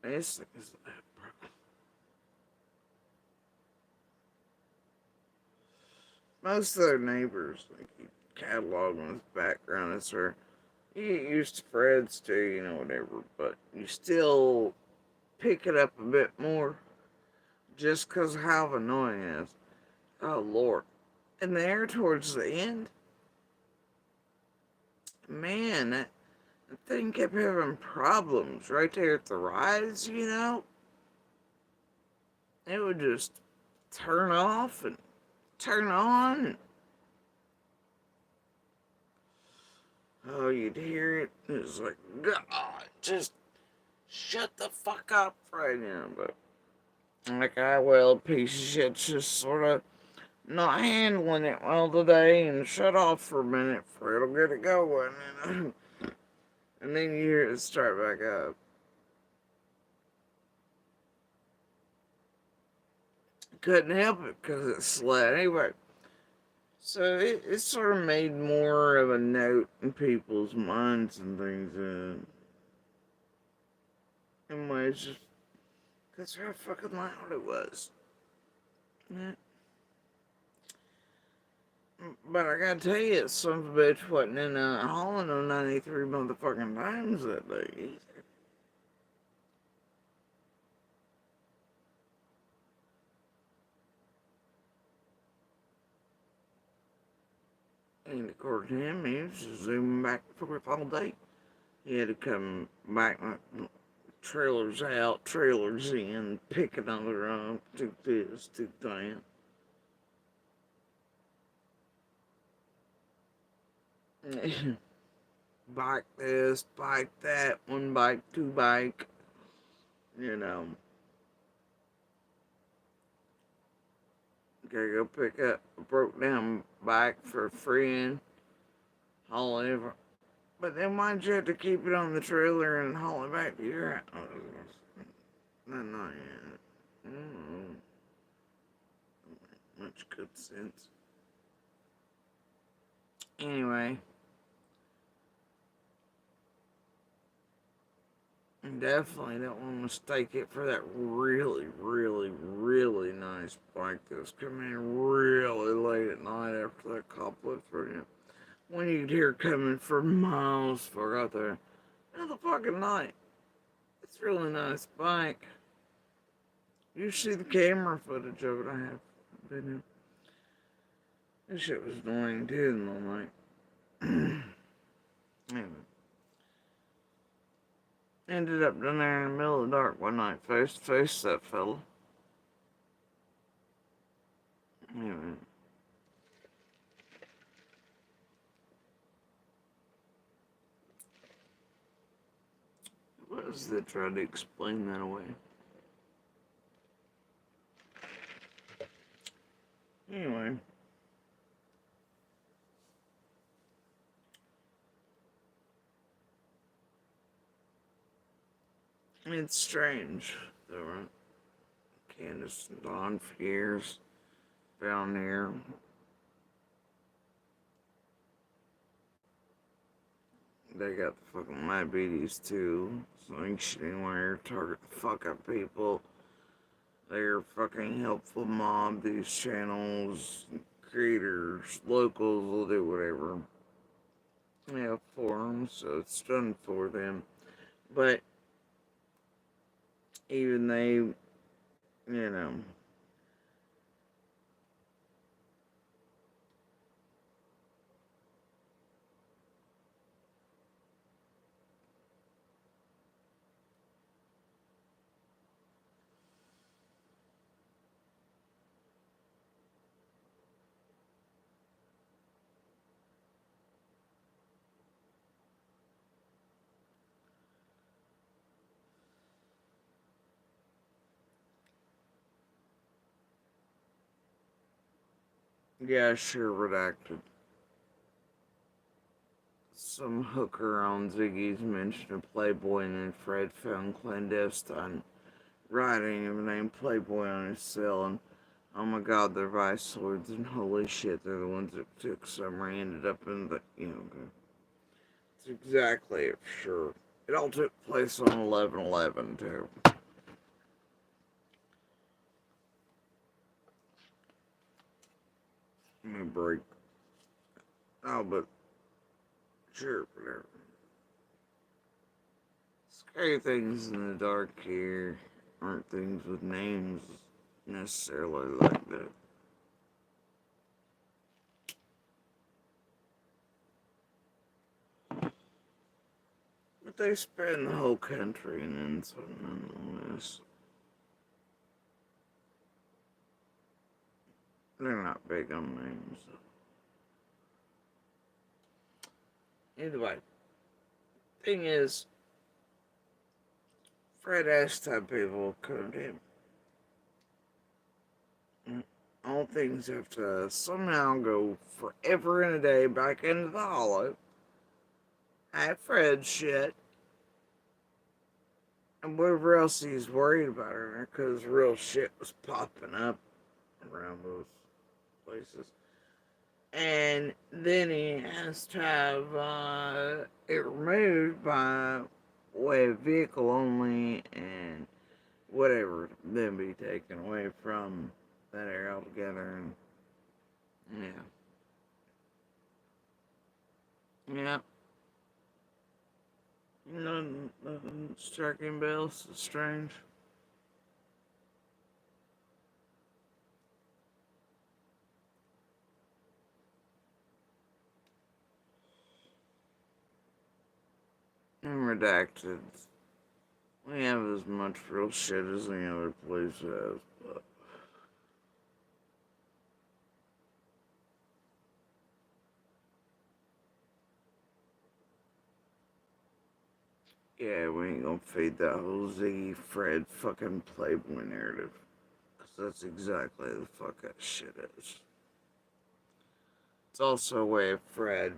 This thing is loud, bro. Most of their neighbors, like, you catalog on his background, it's her. You get used to Fred's too, whatever, but you still pick it up a bit more just because of how annoying it is. Oh, Lord. And there, towards the end, man, that thing kept having problems right there at the rise. It would just turn off and turn on. And, oh, you'd hear it. It was like, God, just shut the fuck up right now. But, like, piece of shit's just sort of not handling it well today and shut off for a minute for it'll get it going. And then you hear it start back up. Couldn't help it because it slid. Anyway, so it sort of made more of a note in people's minds and things. Anyway, it's just because how fucking loud it was. Yeah. But I gotta tell you, son of a bitch wasn't in Holland no 93 motherfucking times that day either. And according to him, he was just zooming back and forth all day. He had to come back, trailers out, trailers in, pick another up, do this, do that. Bike this, bike that, one bike, two bike, you know. Gotta go pick up a broke down bike for a friend, haul it over. But then why'd you have to keep it on the trailer and haul it back to your house? Not yet. Much good sense. Anyway. Definitely don't want to mistake it for that really, really, really nice bike that was coming in really late at night after that cop left for you. When you could hear coming for miles far out there. Another fucking night. It's a really nice bike. You see the camera footage of it I have video. This shit was annoying too in the night. Anyway. Ended up down there in the middle of the dark one night, face to face that fella. Anyway. What was that trying to explain that away? Anyway. It's strange, though, right? Candace and Dawn for years down here. They got the fucking diabetes too, so she didn't want to target the fuck up people. They're fucking helpful mob, these channels, creators, locals will do whatever. They have forums, so it's done for them. But even they, you know, yeah, sure, redacted. Some hooker on Ziggy's mentioned a Playboy, and then Fred found clandestine writing of the name Playboy on his cell, and oh my god, they're vice swords, and holy shit, they're the ones that took Summary, ended up in the, it's exactly it, for sure. It all took place on 11/11, too. Give me a break. Oh, but, sure, whatever. Scary things in the dark here aren't things with names necessarily like that. But they span the whole country and then so nonetheless. They're not big on names. Anyway, thing is, Fred has to have people come to him. All things have to somehow go forever and a day back into the hollow. At Fred's shit. And whatever else he's worried about her, because real shit was popping up around those places. And then he has to have it removed by way of vehicle only and whatever, then be taken away from that area altogether. And yeah. Yeah. Nothing striking bells. It's strange. And redacted. We have as much real shit as any other place has, but yeah, we ain't gonna feed that whole Ziggy Fred fucking Playboy narrative. Cause that's exactly the fuck that shit is. It's also a way of Fred,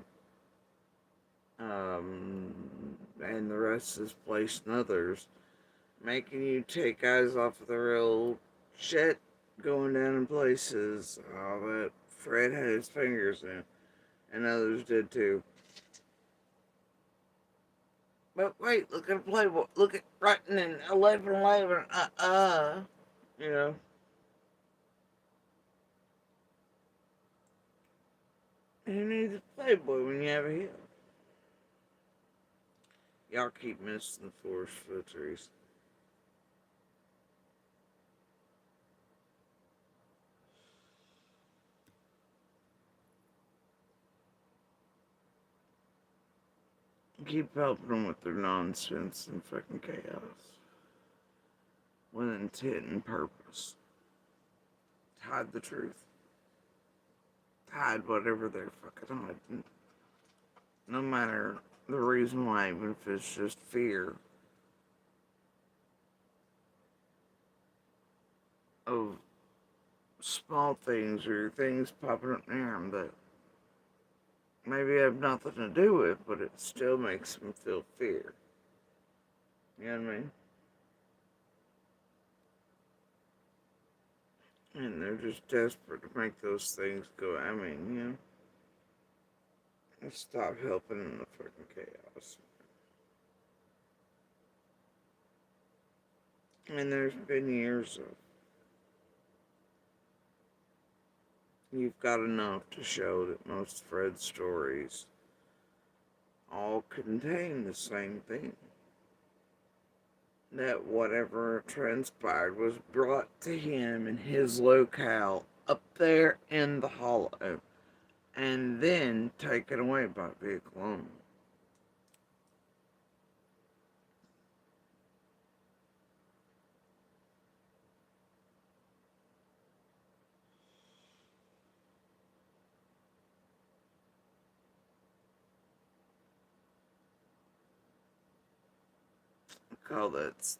and the rest of this place and others, making you take eyes off of the real shit going down in places that Fred had his fingers in, and others did too. But wait, look at a Playboy. Look at writing in 1111. You know. Who needs a Playboy when you have a heel? Y'all keep missing the forest for the trees. Keep helping them with their nonsense and fucking chaos. With intent and purpose. Hide the truth. Hide whatever they're fucking hiding. No matter the reason why, even if it's just fear of small things or things popping up near them that maybe have nothing to do with, but it still makes them feel fear. You know what I mean? And they're just desperate to make those things go. I mean, you know, stop helping in the fucking chaos. And there's been years of you've got enough to show that most Fred's stories all contain the same thing. That whatever transpired was brought to him in his locale up there in the hollow and then taken away by vehicle only. Call that.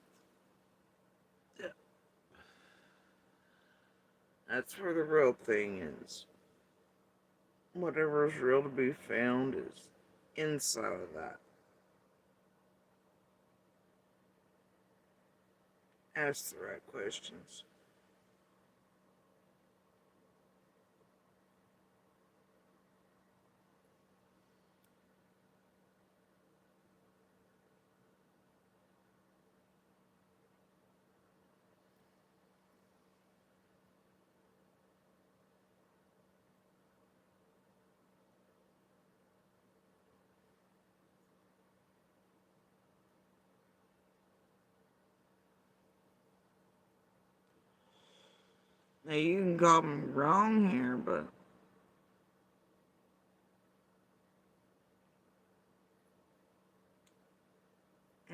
That's where the real thing is. Whatever is real to be found is inside of that. Ask the right questions. Now you can call me wrong here, but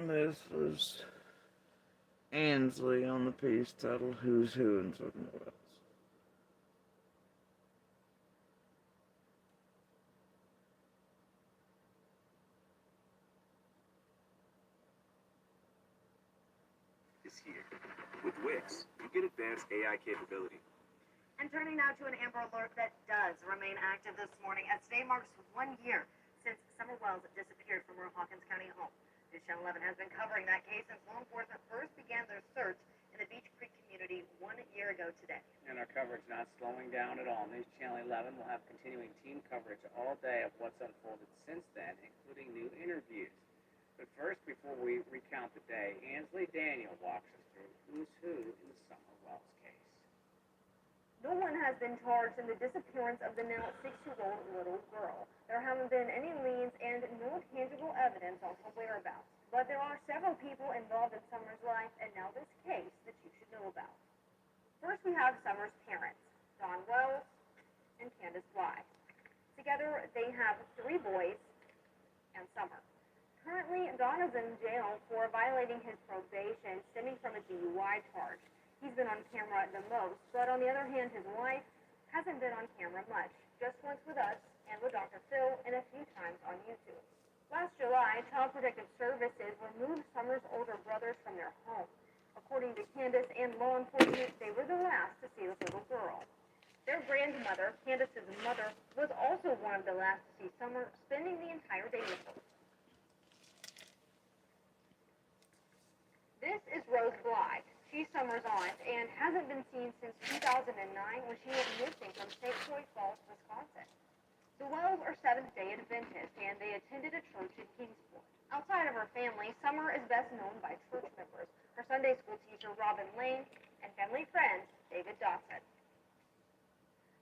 this was Ansley on the piece titled Who's Who and something else. Is here. With Wix, you get advanced AI capability. And turning now to an Amber Alert that does remain active this morning, as today marks 1 year since Summer Wells disappeared from her Hawkins County home. News Channel 11 has been covering that case since law enforcement first began their search in the Beach Creek community 1 year ago today. And our coverage not slowing down at all. News Channel 11 will have continuing team coverage all day of what's unfolded since then, including new interviews. But first, before we recount the day, Ansley Daniel walks us through who's who in the Summer Wells case. No one has been charged in the disappearance of the now 6-year-old little girl. There haven't been any leads and no tangible evidence on her whereabouts. But there are several people involved in Summer's life and now this case that you should know about. First, we have Summer's parents, Don Wells and Candace Bly. Together, they have 3 boys and Summer. Currently, Don is in jail for violating his probation stemming from a DUI charge. He's been on camera the most, but on the other hand, his wife hasn't been on camera much, just once with us and with Dr. Phil and a few times on YouTube. Last July, Child Protective Services removed Summer's older brothers from their home. According to Candace and law enforcement, they were the last to see the little girl. Their grandmother, Candace's mother, was also one of the last to see Summer, spending the entire day with her. This is Rose Bly. She's Summer's aunt and hasn't been seen since 2009 when she went missing from St. Croix Falls, Wisconsin. The Wells are Seventh-day Adventists and they attended a church in Kingsport. Outside of her family, Summer is best known by church members, her Sunday school teacher Robin Lane, and family friend David Dawson.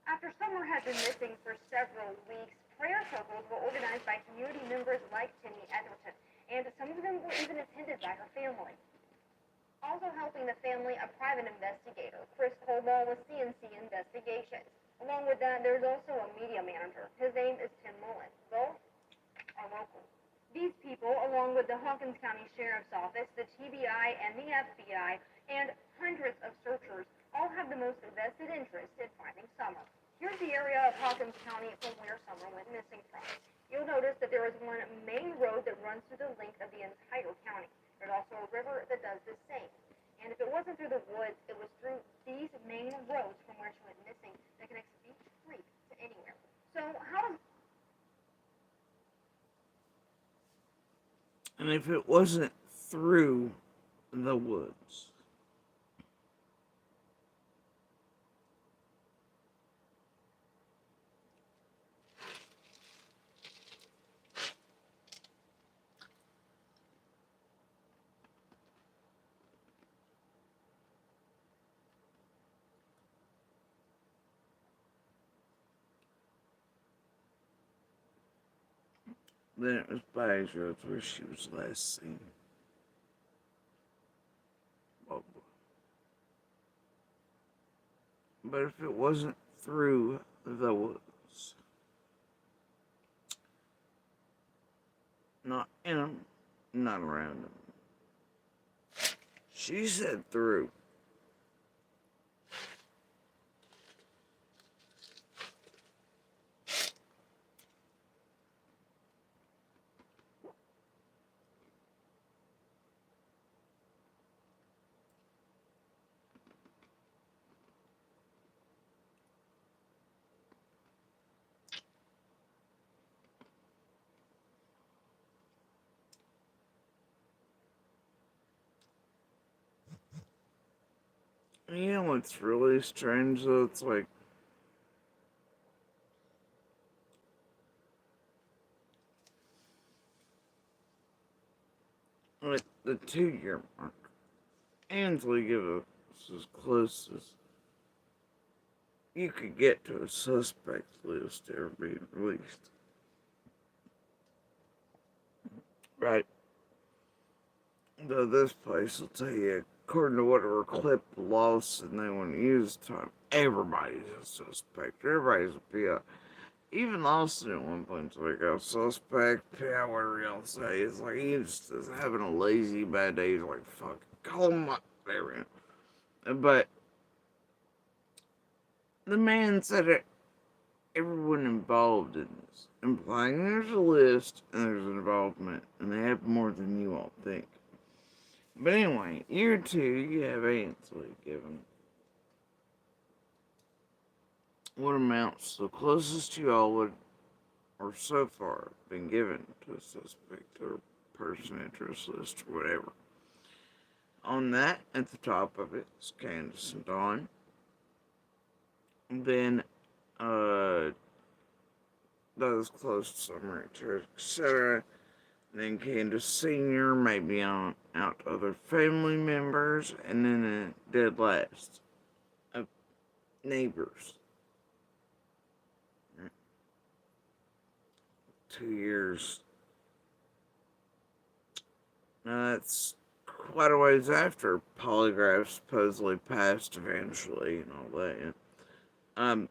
After Summer had been missing for several weeks, prayer circles were organized by community members like Timmy Edgerton, and some of them were even attended by her family. Also helping the family, a private investigator, Chris Colball with CNC Investigations. Along with that, there's also a media manager. His name is Tim Mullen. Both are local. These people, along with the Hawkins County Sheriff's Office, the TBI, and the FBI, and hundreds of searchers, all have the most vested interest in finding Summer. Here's the area of Hawkins County from where Summer went missing from. You'll notice that there is one main road that runs through the length of the entire county. There's also a river that does the same. And if it wasn't through the woods, it was through these main roads from where she went missing that connects Beach Creek to anywhere. So how does... And if it wasn't through the woods, then it was Bags Roads where she was last seen. But if it wasn't through the woods, not in them, not around them. She said through. You know what's really strange though? It's like at the 2-year mark, Ansley gave us as close as you could get to a suspect list ever being released. Right. Though this place will tell you, according to whatever clip lost and they want to use time, everybody's a suspect. Everybody's a PI. Even Austin at one point's like a suspect, PI, whatever y'all say. It's like he just is having a lazy bad day. He's like, fuck, call him up. There we go. But the man said it, everyone involved in this, implying there's a list and there's involvement, and they have more than you all think. But anyway, year 2, you have Ansley given what amounts to the closest you all would, or so far, been given to a suspect or person interest list or whatever. On that, at the top of it, is Candace and Dawn. Then, those close to Summer, etc. then Candace Sr., maybe on out to other family members, and then a dead last of neighbors. 2 years. Now that's quite a ways after polygraph supposedly passed eventually and all that. Um,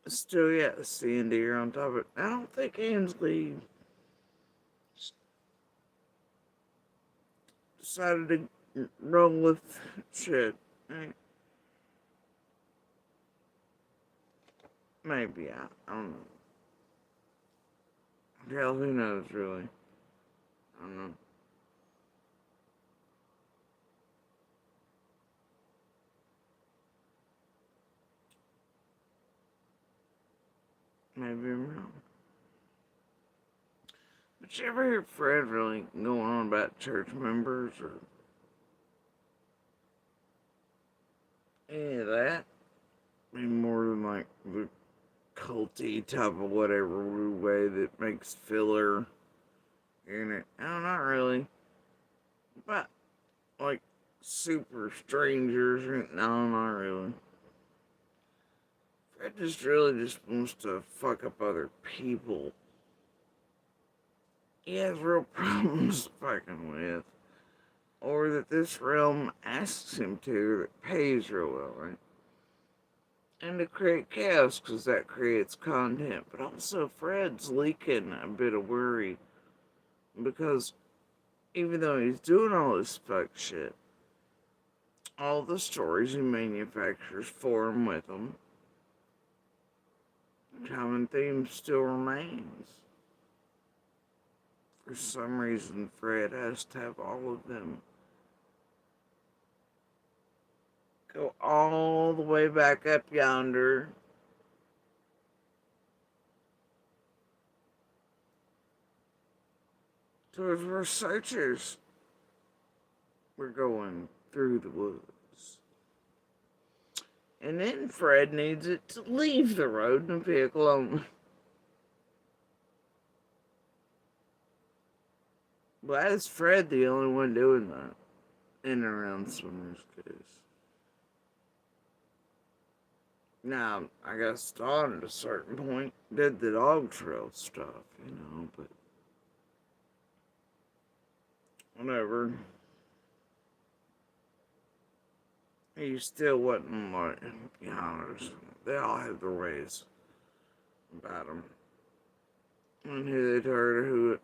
Still, yeah, seeing deer on top of it. I don't think Ainsley decided to roll with shit. Maybe, I don't know. Hell, who knows, really? I don't know. Maybe I'm wrong. But you ever hear Fred really going on about church members or any of that? I mean, more than like the culty type of whatever way that makes filler in it. No, not really. But like super strangers, no, not really. Fred just really just wants to fuck up other people. He has real problems fucking with. Or that this realm asks him to, that pays real well, right? And to create chaos, because that creates content. But also, Fred's leaking a bit of worry. Because even though he's doing all this fuck shit, all the stories he manufactures for him with him, common theme still remains. For some reason, Fred has to have all of them. Go all the way back up yonder. To his researchers were going through the woods. And then Fred needs it to leave the road in a vehicle only. Why is Fred the only one doing that in and around Summer's case? Now, I guess Dawn at a certain point did the dog trail stuff, but whatever. He still wasn't like, they all had their ways about him. And who they'd heard or who it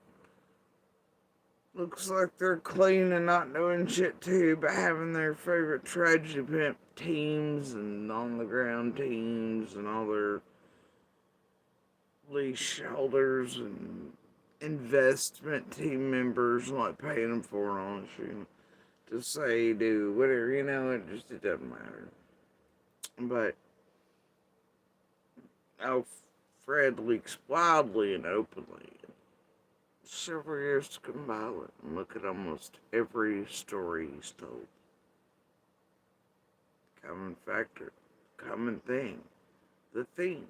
looks like they're clean and not doing shit too, but having their favorite tragedy pimp teams and on the ground teams and all their leash holders and investment team members like paying them for it on shit. To say, do whatever, it doesn't matter. But Fred leaks wildly and openly. Several years to compile it and look at almost every story he's told. Common factor, common thing, the theme.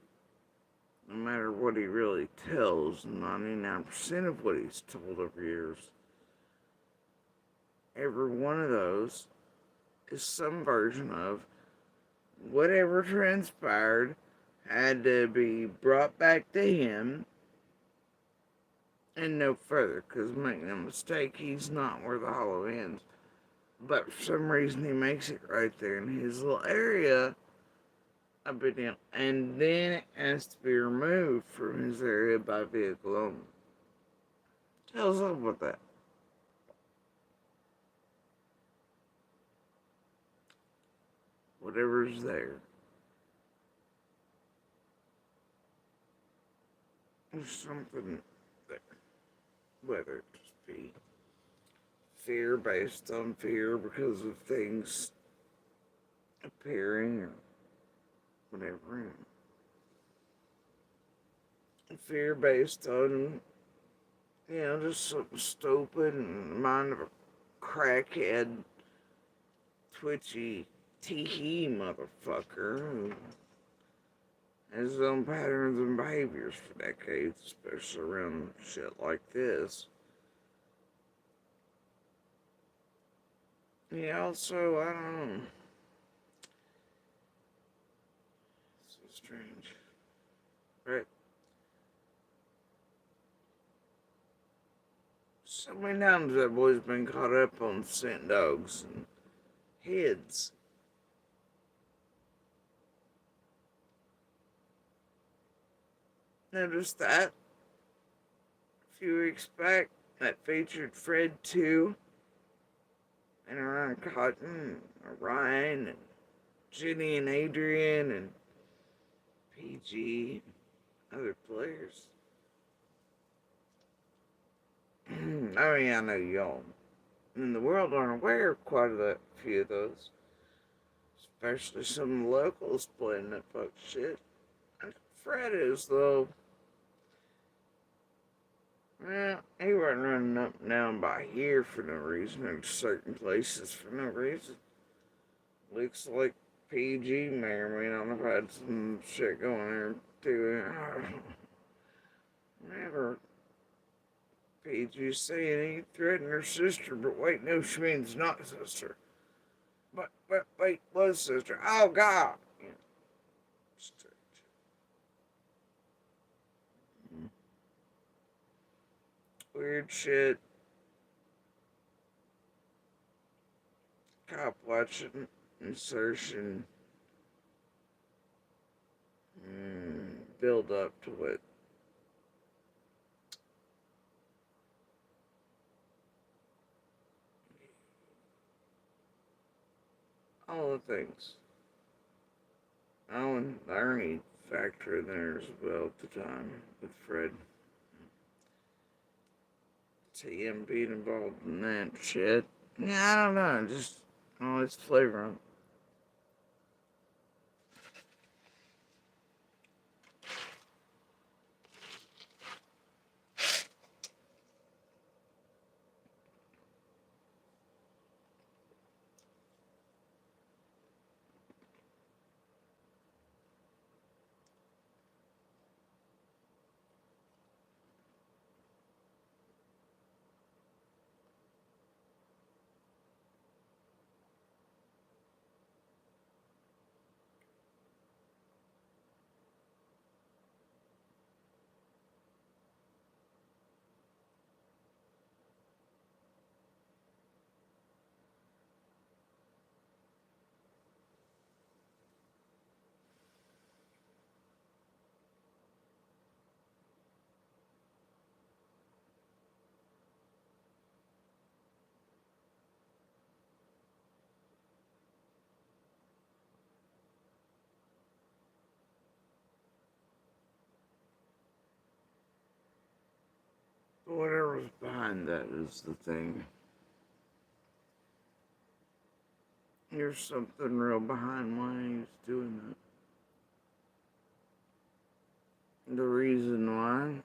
No matter what he really tells, 99% of what he's told over years, every one of those is some version of whatever transpired had to be brought back to him and no further, because make no mistake, he's not where the hollow ends. But for some reason, he makes it right there in his little area a bit down, and then it has to be removed from his area by vehicle only. Tell us all about that. Whatever's there. There's something there. Whether it just be fear based on fear because of things appearing or whatever. Fear based on, just something stupid and the mind of a crackhead, twitchy, tee-hee motherfucker who has his own patterns and behaviors for decades, especially around shit like this. He also, I don't know. So strange. Right? So many times that boy's been caught up on scent dogs and heads. Noticed that a few weeks back that featured Fred 2 and around Cotton, Ryan, and Jenny and Adrian, and PG, other players. I mean, I know y'all in the world aren't aware of quite a few of those, especially some of the locals playing that fuck shit. Fred is, though. Well, he wasn't running up and down by here for no reason, or certain places for no reason. Looks like PG may or may not have had some shit going there too. Whenever PG saying he threatened her sister, but wait, no, she means not sister. But wait, was sister. Oh God. Yeah. Weird shit. Cop watching, insertion, build up to it. All the things. Oh, and the irony factor in there as well at the time with Fred. See him being involved in that shit. Yeah, I don't know. Just all its flavor on it. But whatever's behind that is the thing. There's something real behind why he's doing that. The reason why.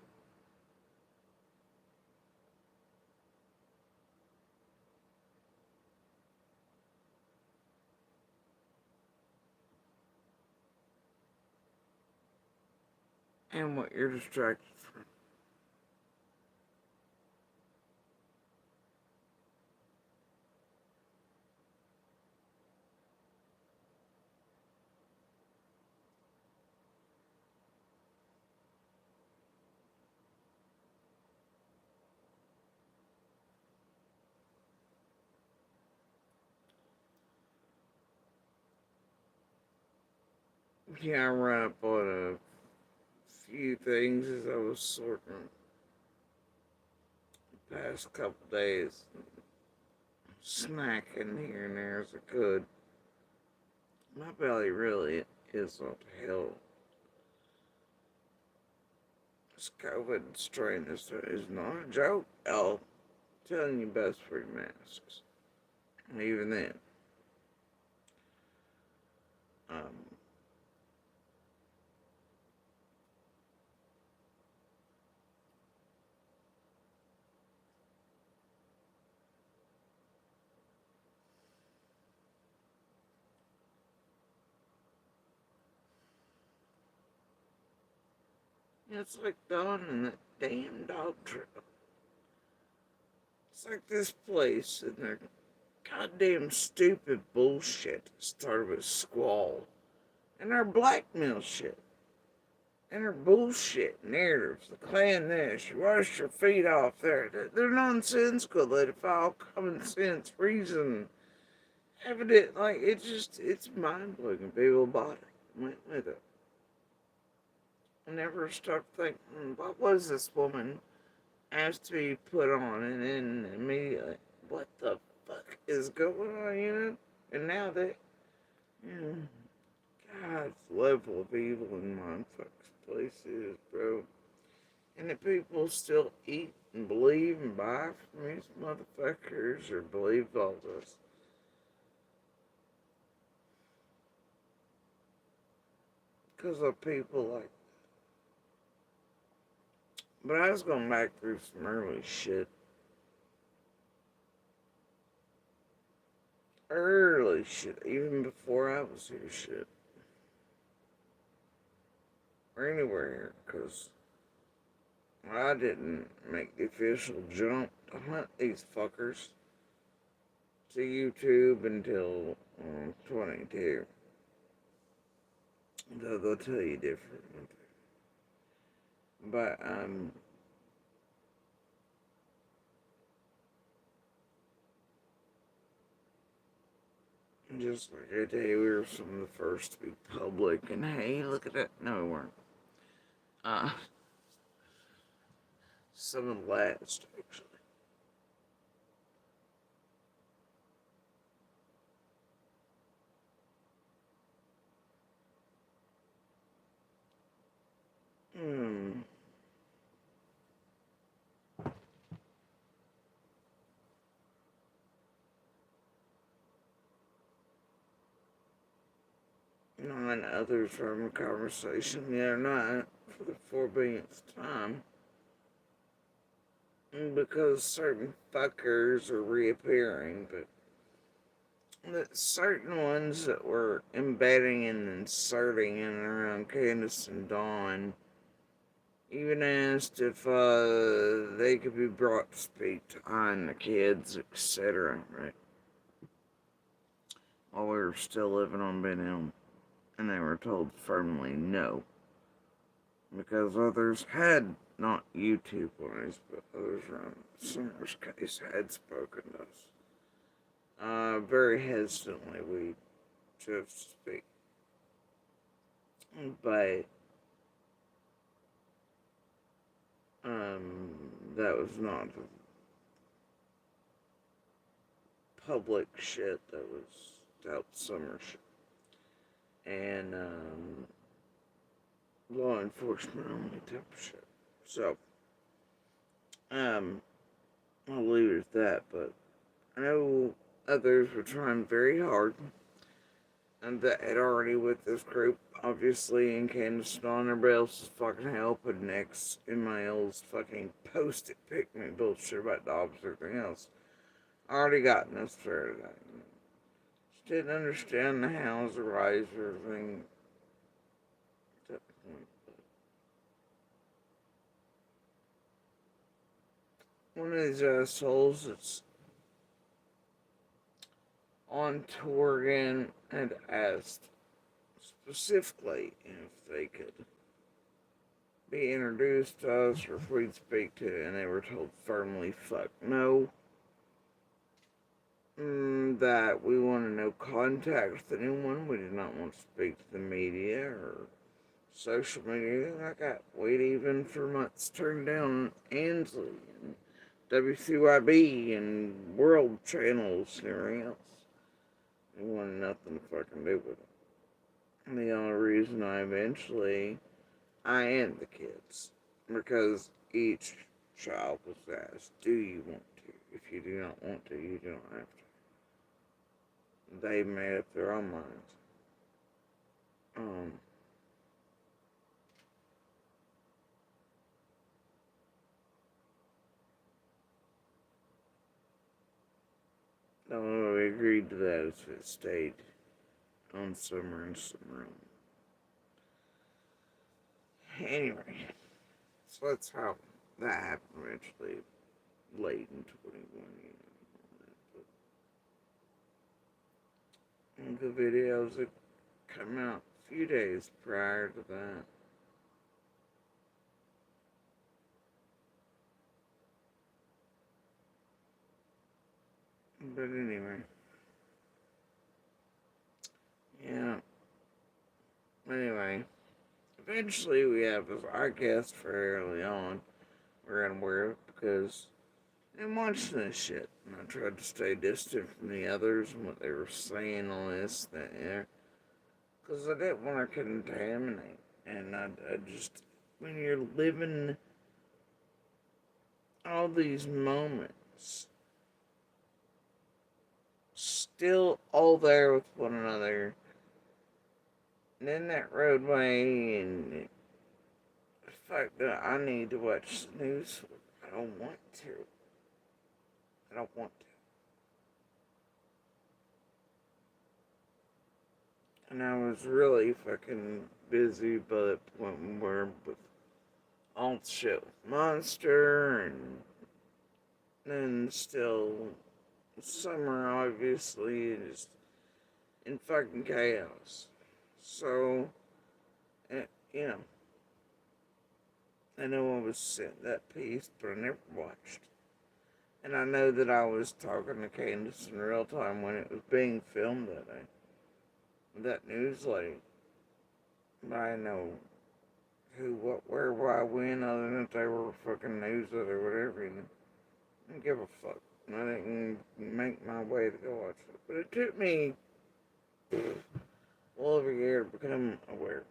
And what you're distracted from. Yeah, I ran up on a few things as I was sorting the past couple days. Snacking here and there as I could. My belly really is on hell. This COVID strain is not a joke. I'm telling you, best wear masks. And even then, um, it's like going in that damn dog trail. It's like this place, and they're goddamn stupid bullshit that started with Squall and our blackmail shit and our bullshit narratives. The Klan this, you wash your feet off there. They're nonsensical. They defy all common sense, reason, evident. Like, it's mind blowing. People bought it, went with it. I never stopped thinking, what was this woman asked to be put on? And then immediately, what the fuck is going on, you know? And now that, you know, God's level of evil in motherfuckers' places, bro. And the people still eat and believe and buy from these motherfuckers or believe all this. Because of people like. But I was going back through some early shit. Early shit, even before I was here shit. Or anywhere here, because I didn't make the official jump to hunt these fuckers to YouTube until 22. Though they'll tell you different. But, just like I tell you, we were some of the first to be public, and hey, look at that. No, we weren't. Some of the last, actually. And others from a conversation the other night for the 4 billionth time. Because certain fuckers are reappearing, but that certain ones that were embedding and inserting in and around Candace and Dawn even asked if they could be brought to speak to Anne, the kids, etc. Right? While we were still living on Ben Elm. And they were told firmly no. Because others had, not YouTube wise, but others around Summer's case had spoken to us. Very hesitantly, we chose to speak. But, that was not public shit, that was out Summer shit. And, law enforcement only type of shit. So, I'll leave it at that, but I know others were trying very hard, and that had already with this group, obviously, in Candace and everybody else's fucking help, and next in my old fucking post-it pick-me bullshit about dogs or everything else. I already gotten this fair today. Just didn't understand the hows or whys or everything. One of these assholes that's on tour again had asked specifically if they could be introduced to us or if we'd speak to it, and they were told firmly, fuck no. That we wanted no contact with anyone. We did not want to speak to the media or social media. We'd even for months turned down Ansley and WCYB and World Channels and everything else. We wanted nothing to fucking do with it. And the only reason I and the kids, because each child was asked, do you want to? If you do not want to, you don't have to. They made up their own minds. No, we agreed to that if it stayed on Summer and Summer. Anyway, so that's how that happened eventually, late in 21, you know. the videos that come out a few days prior to that. But anyway, yeah. Anyway, eventually we have our guest for early on. We're unaware because I'm watching this shit, and I tried to stay distant from the others and what they were saying on this, that, yeah. Because I didn't want to contaminate. And I just, when you're living all these moments, still all there with one another, and in that roadway, and the fact that I need to watch the news, I don't want to. I don't want to. And I was really fucking busy, but when we're with all the shit with Monster, and then still summer, obviously, is in fucking chaos. So, you know, I know I was sent that piece, but I never watched. And I know that I was talking to Candace in real time when it was being filmed that day. That news lady. But I know who, what, where, why, when, other than if they were fucking news or whatever. You know. I didn't give a fuck. I didn't make my way to go watch it. But it took me well over a year to become aware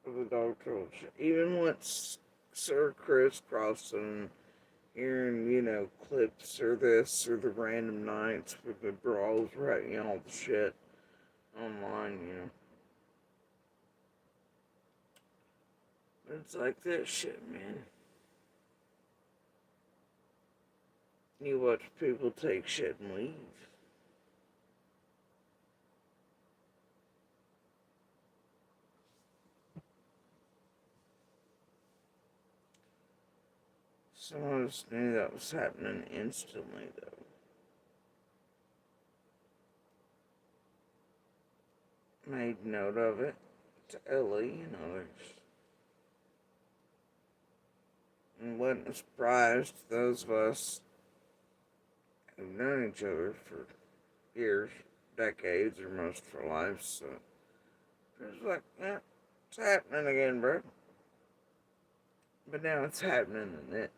of the dog troll shit. Even once Sir Chris Crossan hearing, you know, clips or this or the random nights with the brawls writing all the shit online, you know. It's like that shit, man. You watch people take shit and leave. Some of us knew that was happening instantly, though. Made note of it to Ellie and others. And wasn't surprised to those of us who've known each other for years, decades, or most of our lives. So it was like, yeah, it's happening again, bro. But now it's happening in this.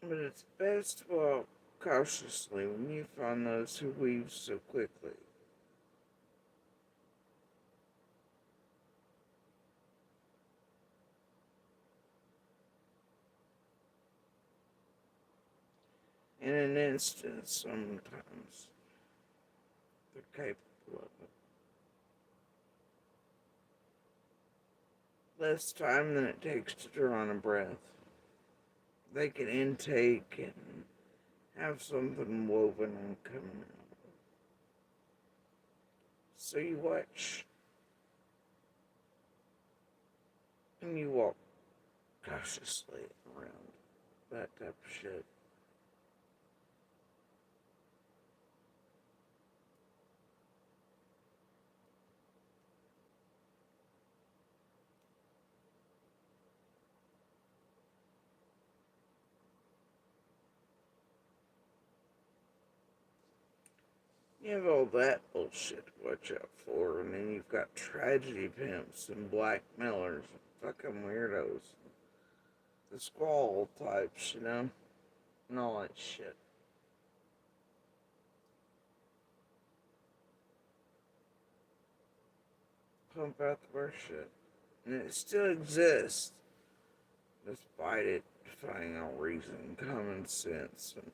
But it's best to walk cautiously when you find those who weave so quickly. In an instant, sometimes they're capable of it. Less time than it takes to draw on a breath. They can intake and have something woven and coming out. So you watch and you walk cautiously around that type of shit. You have all that bullshit to watch out for, and then you've got tragedy pimps and blackmailers and fucking weirdos. The squall types, you know? And all that shit. Pump out the worst shit. And it still exists, despite it defying all reason, common sense, and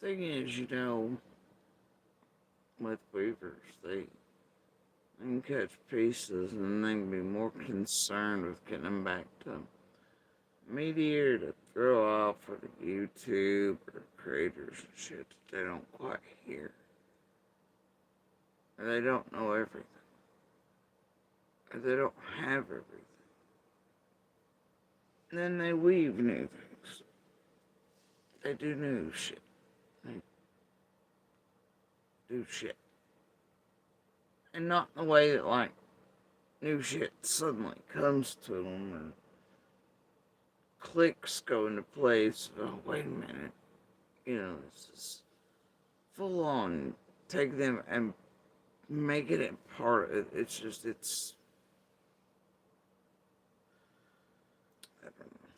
thing is, with beavers, they can catch pieces and they can be more concerned with getting them back to media to throw off for the YouTube or creators and shit that they don't quite hear. Or they don't know everything. Or they don't have everything. And then they weave new things. They do new shit. They do shit. And not in the way that, like, new shit suddenly comes to them and clicks go into place. Oh, wait a minute. It's just full on take them and make it a part of it. It's I don't know.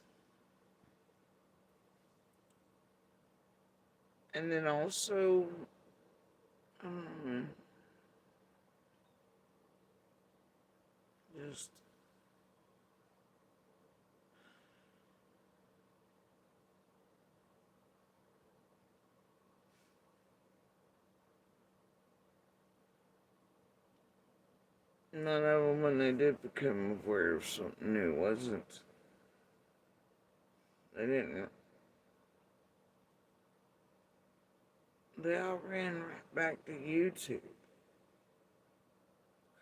And then also, I don't know, man. Just none of them, when they did become aware of something new, wasn't. They didn't. They all ran right back to YouTube.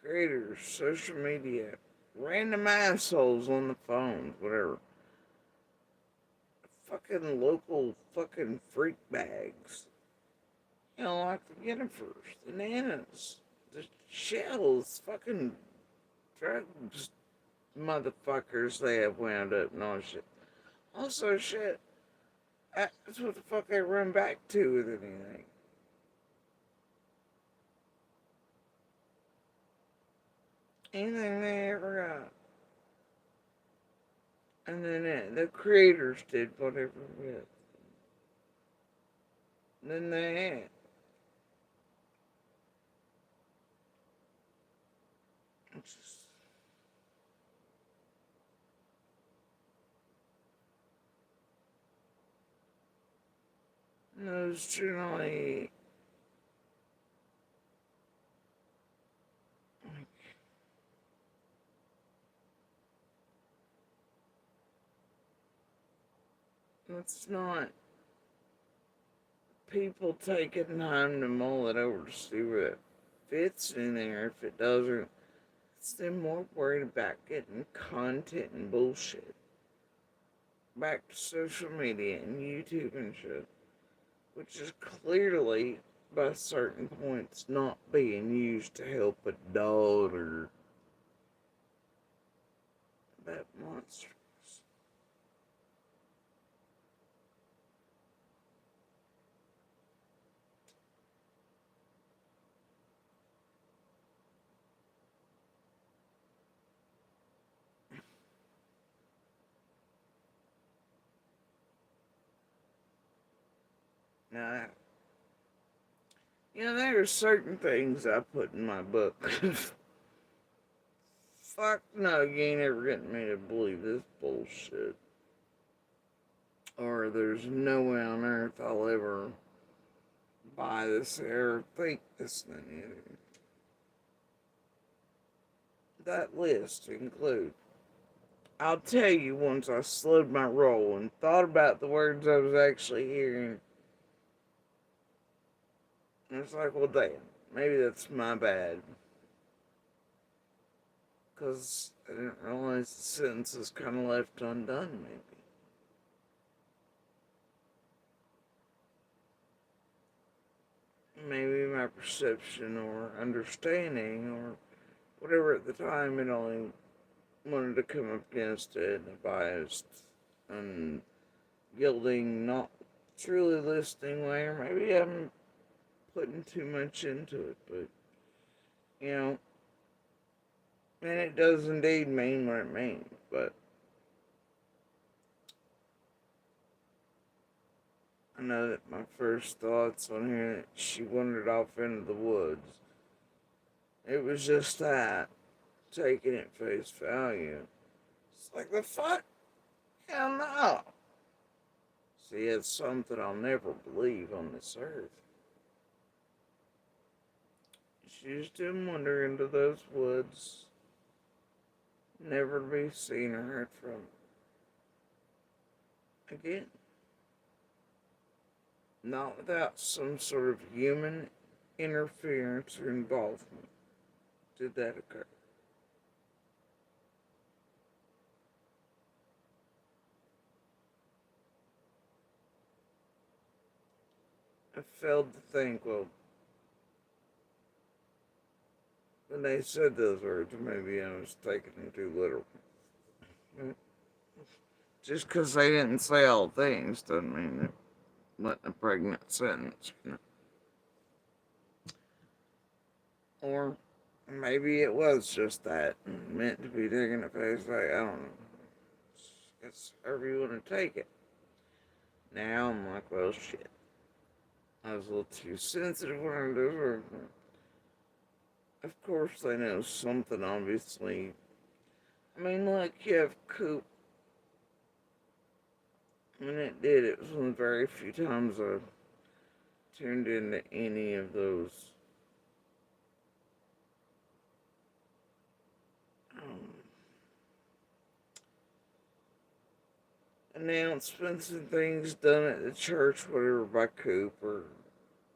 Creators, social media, random assholes on the phones, whatever. Fucking local fucking freak bags. Like the Jennifers, the Nanas, the Shells, fucking drugs motherfuckers they have wound up and all shit. Also, shit, that's what the fuck they run back to with anything. Anything they ever got. And then the creators did whatever with. Then they had. It's just. No, it's generally. It's not people taking time to mull it over to see where it fits in there. If it doesn't, it's them more worried about getting content and bullshit back to social media and YouTube and shit, which is clearly, by certain points, not being used to help a dog or that monster. Now, there are certain things I put in my book. Fuck no, you ain't ever getting me to believe this bullshit. Or there's no way on earth I'll ever buy this or think this thing either. That list includes. I'll tell you once I slowed my roll and thought about the words I was actually hearing. And it's like, well, damn, maybe that's my bad. Because I didn't realize the sentence was kind of left undone, maybe. Maybe my perception or understanding or whatever at the time, it only wanted to come up against it in a biased and gilding, not truly listening way, or maybe I'm putting too much into it, but, and it does indeed mean what it means, but I know that my first thoughts on hearing that she wandered off into the woods, it was just that, taking it face value. It's like, the fuck? Hell no. See, it's something I'll never believe on this earth. She used to wander into those woods, never to be seen or heard from again. Not without some sort of human interference or involvement did that occur. I failed to think, well, when they said those words, maybe I was taking them too literal. Just because they didn't say all things doesn't mean it wasn't a pregnant sentence, you know. Or maybe it was just that, meant to be taken at face value. I don't know. It's however you want to take it. Now I'm like, well, shit. I was a little too sensitive when I did it. Of course, they know something, obviously. I mean, like, you have Coop. When it did, it was one of the very few times I tuned into any of those announcements and things done at the church, whatever, by Coop or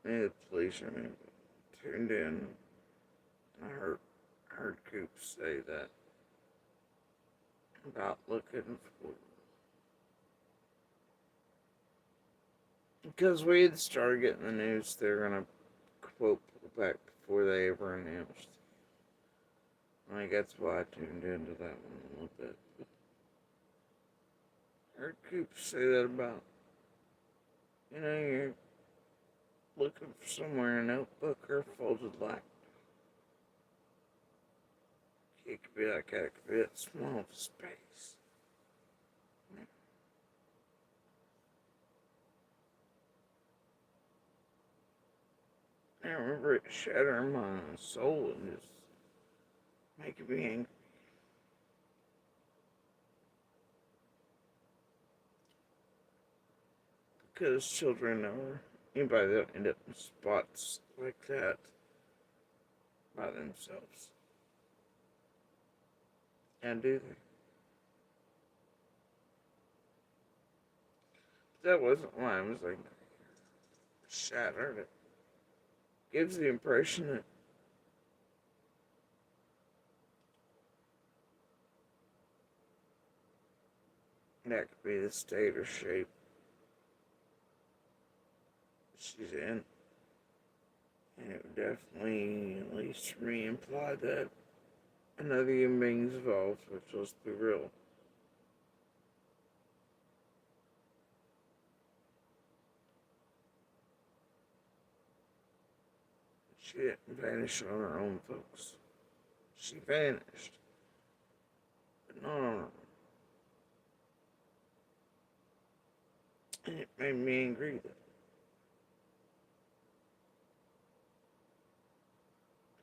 any of the police. I mean, tuned in. I heard Coop say that about looking for. Because we had started getting the news, they're gonna quote pull back before they ever announced. I think that's why I tuned into that one a little bit. I heard Coop say that about, you're looking for somewhere in a notebook or a folded light. It could be like that, it could be that small of space. I remember it shattering my soul and just making me angry. Because children or anybody that end up in spots like that by themselves. And do they? That wasn't why I was like shattered. It gives the impression that could be the state or shape she's in. And it would definitely, at least for me, imply that another human being's involved, which let's be real. She didn't vanish on her own, folks. She vanished, but not on her own. And it made me angry that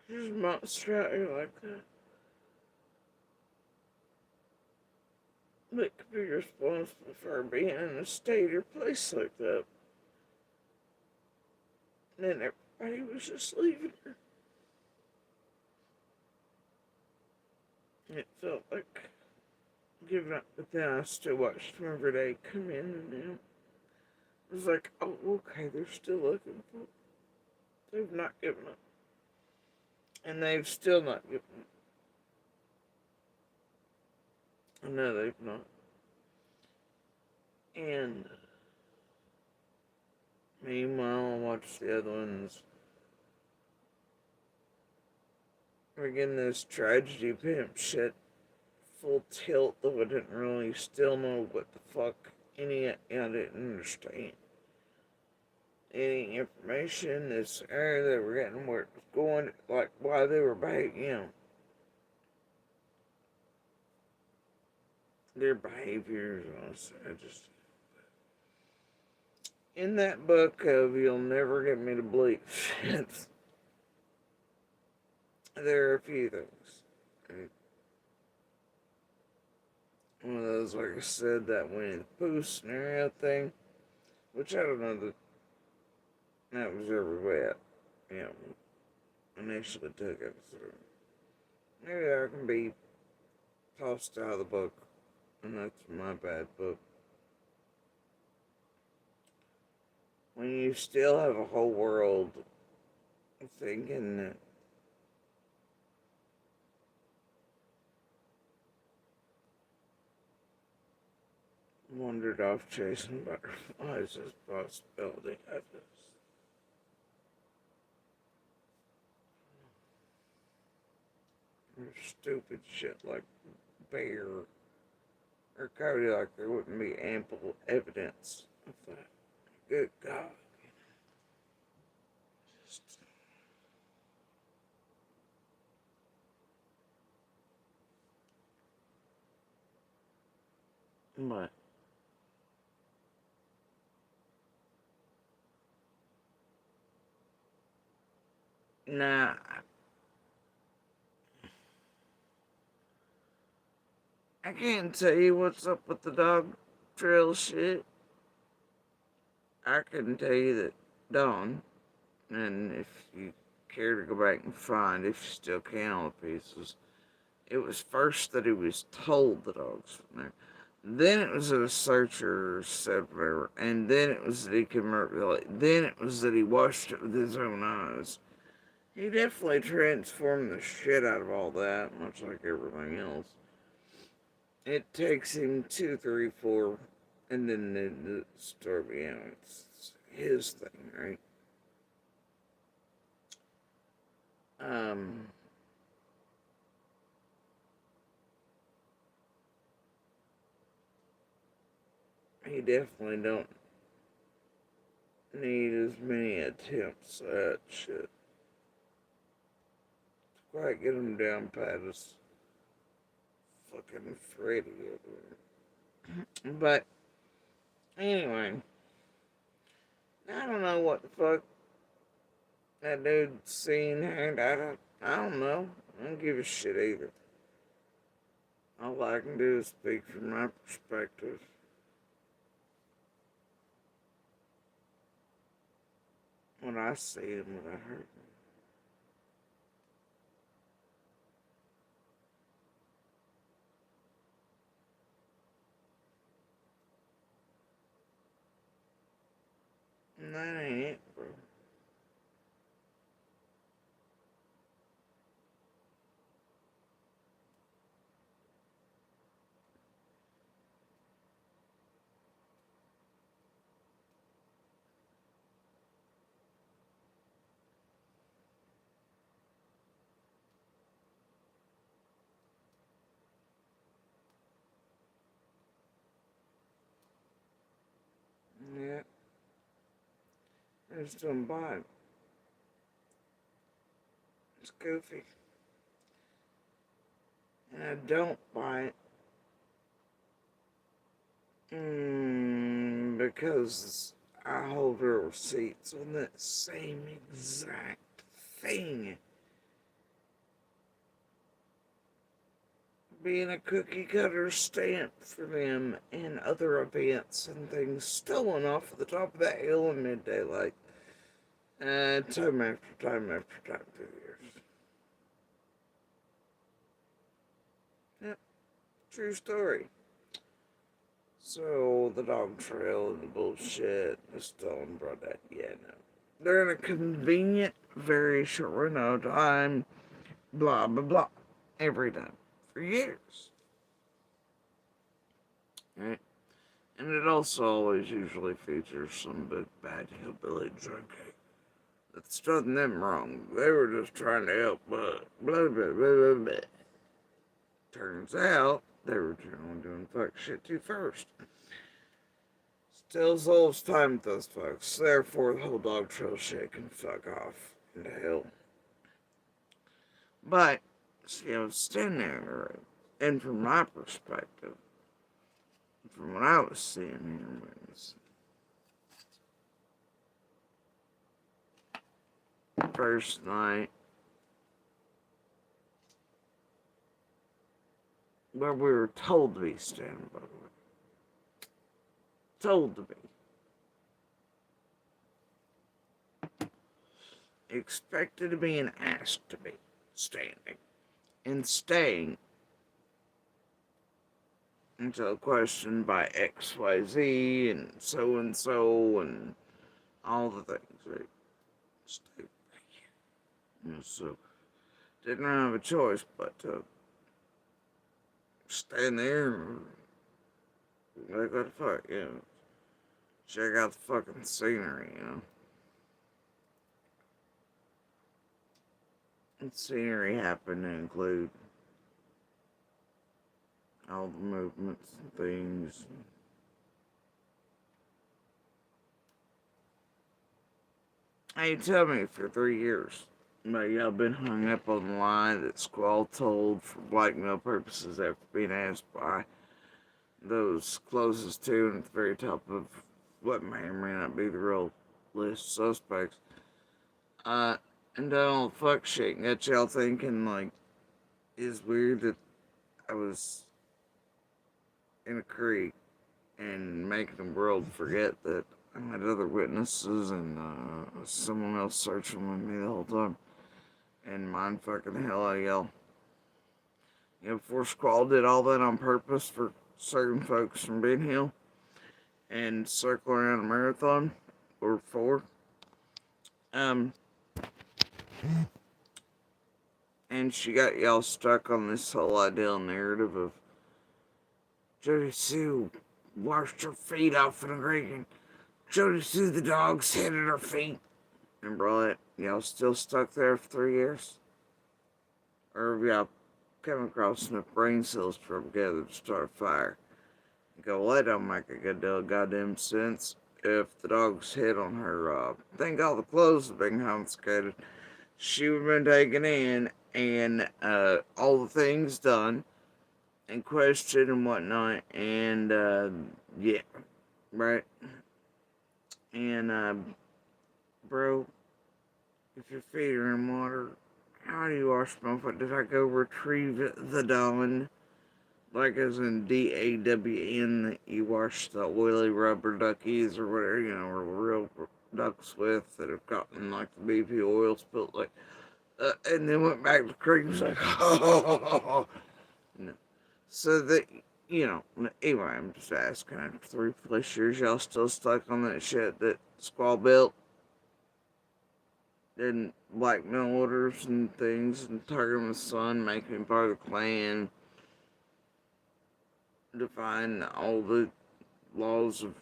there's a monster out here like that. That could be responsible for her being in a state or place like that. And then everybody was just leaving her. It felt like giving up, but then I still watched them every day come in and out. It was like, oh, okay, they're still looking for it. They've not given up. And they've still not given up. No, they've not. And meanwhile, I watched the other ones. Again, this tragedy pimp shit, full tilt, though I didn't really still know what the fuck I didn't understand any information, this area they were getting, where it was going, like why they were behaving, their behaviors. I just, in that book of You'll Never Get Me to Believe Shit, there are a few things. One of those, like I said, that Winnie the Pooh scenario thing. Which I don't know that was ever what, you know, initially took it. So maybe that can be tossed out of the book, and that's my bad book. When you still have a whole world thinking that wandered off chasing butterflies as possibility, I just or stupid shit like Bear or Cody, like there wouldn't be ample evidence of that. Good God. Just, but, nah, I can't tell you what's up with the dog trail shit. I can tell you that Dawn, and if you care to go back and find, if you still can, all the pieces, it was first that he was told the dogs from there. Then it was that a searcher said whatever. And then it was that he converted. Then it was that he watched it with his own eyes. He definitely transformed the shit out of all that, much like everything else. It takes him 2, 3, 4, and then the story, you know, it's his thing, right? He definitely don't need as many attempts at that shit to quite get him down pat as fucking Freddy over there. But anyway, I don't know what the fuck that dude's seen, and I don't know. I don't give a shit either. All I can do is speak from my perspective. When I see him, when I heard him. And that ain't it, bro. Yeah, I just don't buy it. It's goofy. And I don't buy it because I hold her receipts on that same exact thing. Being a cookie cutter stamp for them and other events and things stolen off of the top of that hill in mid-daylight. Time after time after time through the years. Yep, true story. So, the dog trail and the bullshit, the stolen brought that, yeah, no. They're in a convenient, very short window of time, blah, blah, blah, every time, for years. Right? And it also always usually features some big bad hillbilly junkie. That's done them wrong. They were just trying to help, but blah, blah, blah, blah, blah. Turns out, they were generally doing fuck shit too first. Still souls time with those folks. Therefore, the whole dog trail shit can fuck off into hell. But, see, I was standing there, and from my perspective, from what I was seeing here, was first night where we were told to be standing, by the way. Told to be. expected to be and asked to be standing and staying until questioned by XYZ and so and all the things, right? Stay back here. So didn't have a choice but to stand there and like what the fuck, check out the fucking scenery. And scenery happened to include all the movements and things. Hey, tell me for 3 years, but y'all been hung up on the lie that Squall told for blackmail purposes after being asked by those closest to and at the very top of what may or may not be the real list of suspects. And done all the fuck shit and got y'all thinking, like, it's weird that I was in a creek and making the world forget that I had other witnesses and someone else searching with me the whole time. And mind fucking the hell out of y'all. Before Squall did all that on purpose for certain folks from being here and circle around a marathon or 4. And she got y'all stuck on this whole ideal narrative of Jody Sue washed her feet off in a creek and Jody Sue the dog's head at her feet. Remember all that? Y'all still stuck there for 3 years? Or have y'all come across enough brain cells to rub together to start a fire? You go, well, that don't make a good deal of goddamn sense. If the dog's head on her, I think all the clothes have been confiscated. She would have been taken in and all the things done and questioned and whatnot. And yeah, right. And bro, if your feet are in water, how do you wash my foot? Did I go retrieve the Dawn? Like as in DAWN, that you wash the oily rubber duckies or whatever, or real ducks with that have gotten like the BP oil spilt, like, and then went back to the creek and was like, oh. No. So that, anyway, I'm just asking, after 3+ years, y'all still stuck on that shit that Squall built? Didn't blackmail orders and things and target my son, making him part of the clan, define all the laws of,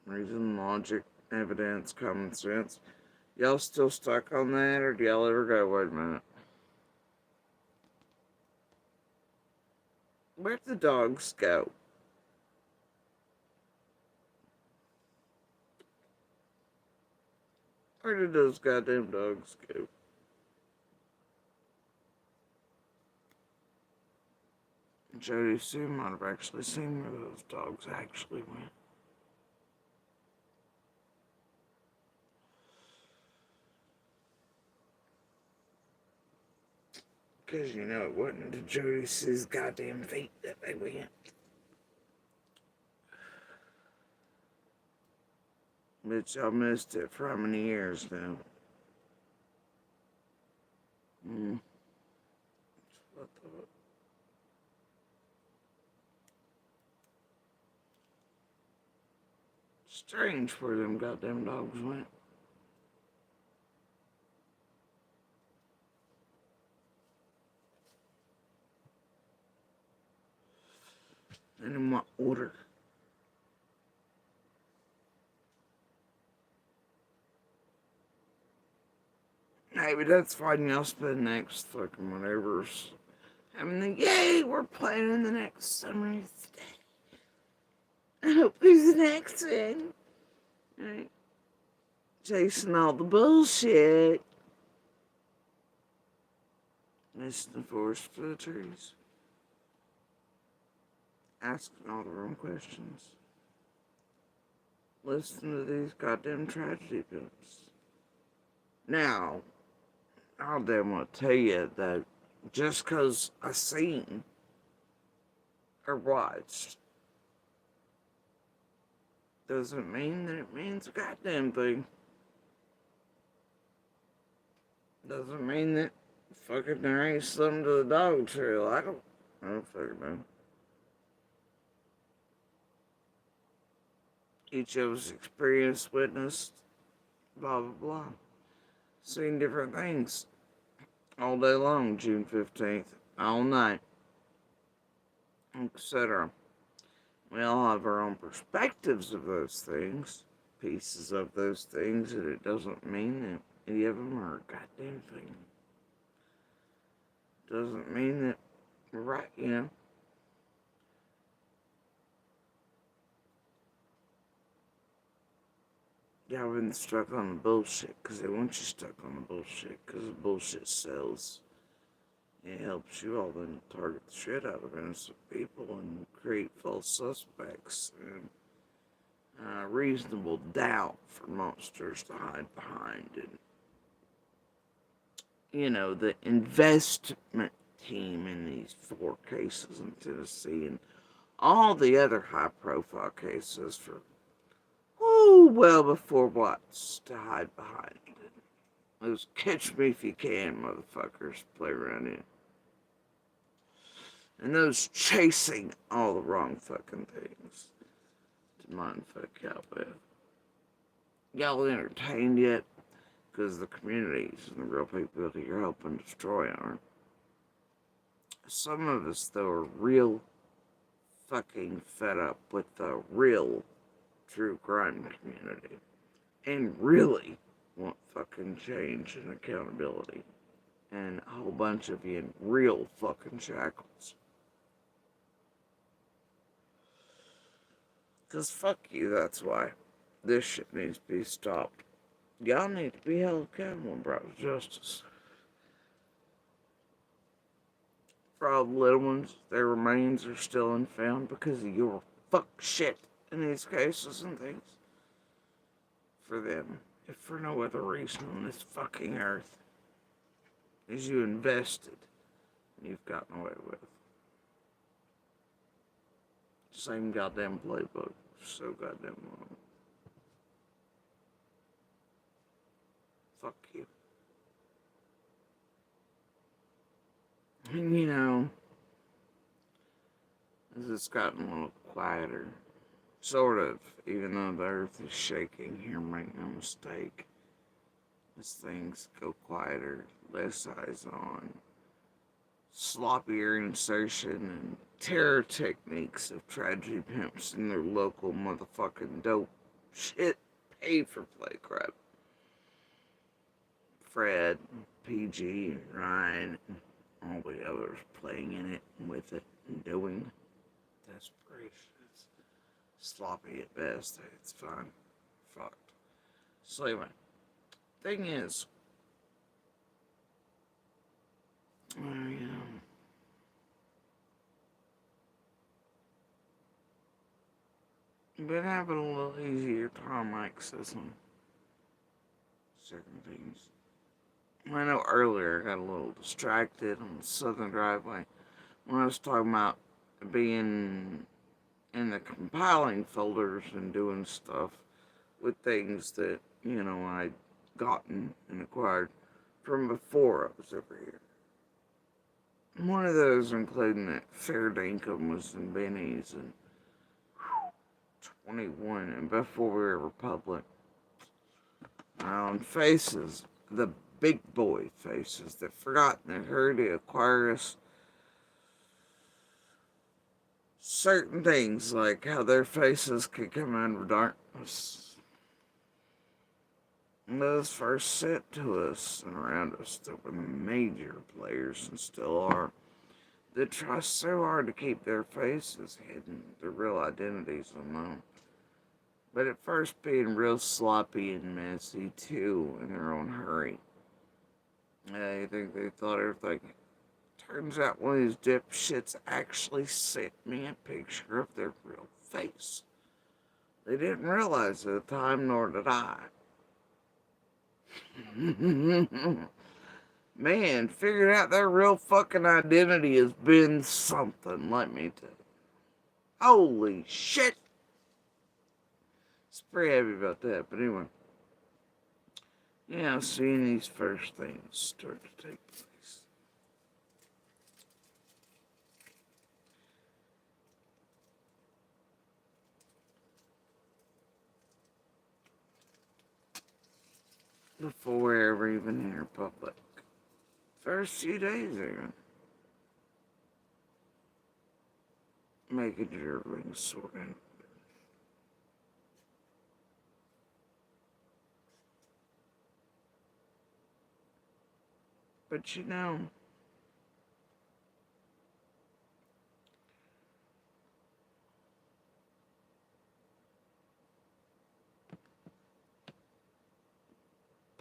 reason, logic, evidence, common sense. Y'all still stuck on that, or do y'all ever go, wait a minute, where'd the dogs go? Where did those goddamn dogs go? Jody Sue might have actually seen where those dogs actually went. Because it wasn't to Jody Sue's goddamn feet that they went. But y'all missed it for how many years now? What the fuck? Strange where them goddamn dogs went. And in what order? Hey, but that's fine. Y'all spend next fucking whatever's. Yay, we're planning the next summer's day. I hope there's an accent. Right? Chasing all the bullshit. Listen to the forest for the trees. Asking all the wrong questions. Listen to these goddamn tragedy films. Now, I'll damn well tell you that just because I seen or watched doesn't mean that it means a goddamn thing. Doesn't mean that fucking there ain't something to the dog trail. I don't fucking know. Each of us experienced, witnessed, blah, blah, blah. Seen different things all day long, June 15th, all night, etc. We all have our own perspectives of those things, pieces of those things, and it doesn't mean that any of them are a goddamn thing. Doesn't mean that we're right, you know? Y'all been stuck on the bullshit because they want you stuck on the bullshit because the bullshit sells. It helps you all then target the shit out of innocent people and create false suspects and reasonable doubt for monsters to hide behind. And, you know, the investment team in these 4 cases in Tennessee and all the other high-profile cases for, well before what's to hide behind. Those catch me if you can motherfuckers play around in. And those chasing all the wrong fucking things to mind fuck y'all with. Y'all entertained yet? Because the communities and the real people that you're helping destroy aren't. Some of us, though, are real fucking fed up with the real true crime community. And really want fucking change and accountability. And a whole bunch of you in real fucking shackles. Because fuck you, that's why. This shit needs to be stopped. Y'all need to be held accountable and brought to justice. For all the little ones, their remains are still unfound because of your fuck shit in these cases and things. For them, if for no other reason on this fucking earth, is you invested and you've gotten away with. Same goddamn playbook. So goddamn long. Fuck you. And you know, as it's gotten a little quieter, sort of, even though the earth is shaking here, make no mistake, as things go quieter, less eyes on, sloppier insertion and terror techniques of tragedy pimps and their local motherfucking dope shit pay for play crap. Fred, PG, and Ryan, and all the others playing in it and with it and doing desperation. It's sloppy at best. It's fine. Fucked. So anyway, thing is, been having a little easier time accessing certain things. I know earlier I got a little distracted on the southern driveway when I was talking about being in the compiling folders and doing stuff with things that, you know, I'd gotten and acquired from before I was over here. One of those including that Fair Dinkum was in Benny's and 21 and before we were Republic. On faces, the big boy faces that forgotten that heard to acquire us certain things like how their faces could come out of darkness. And those first set to us and around us that were the major players and still are, that try so hard to keep their faces hidden, their real identities unknown. But at first being real sloppy and messy too in their own hurry. I think they thought everything. Turns out one of these dipshits actually sent me a picture of their real face. They didn't realize at the time, nor did I. Man, figuring out their real fucking identity has been something, let me tell you. Holy shit! It's pretty happy about that. But anyway, yeah, seeing these first things start to take place. Before we're ever even here public. First few days even. Making sure everything's sorted. But you know,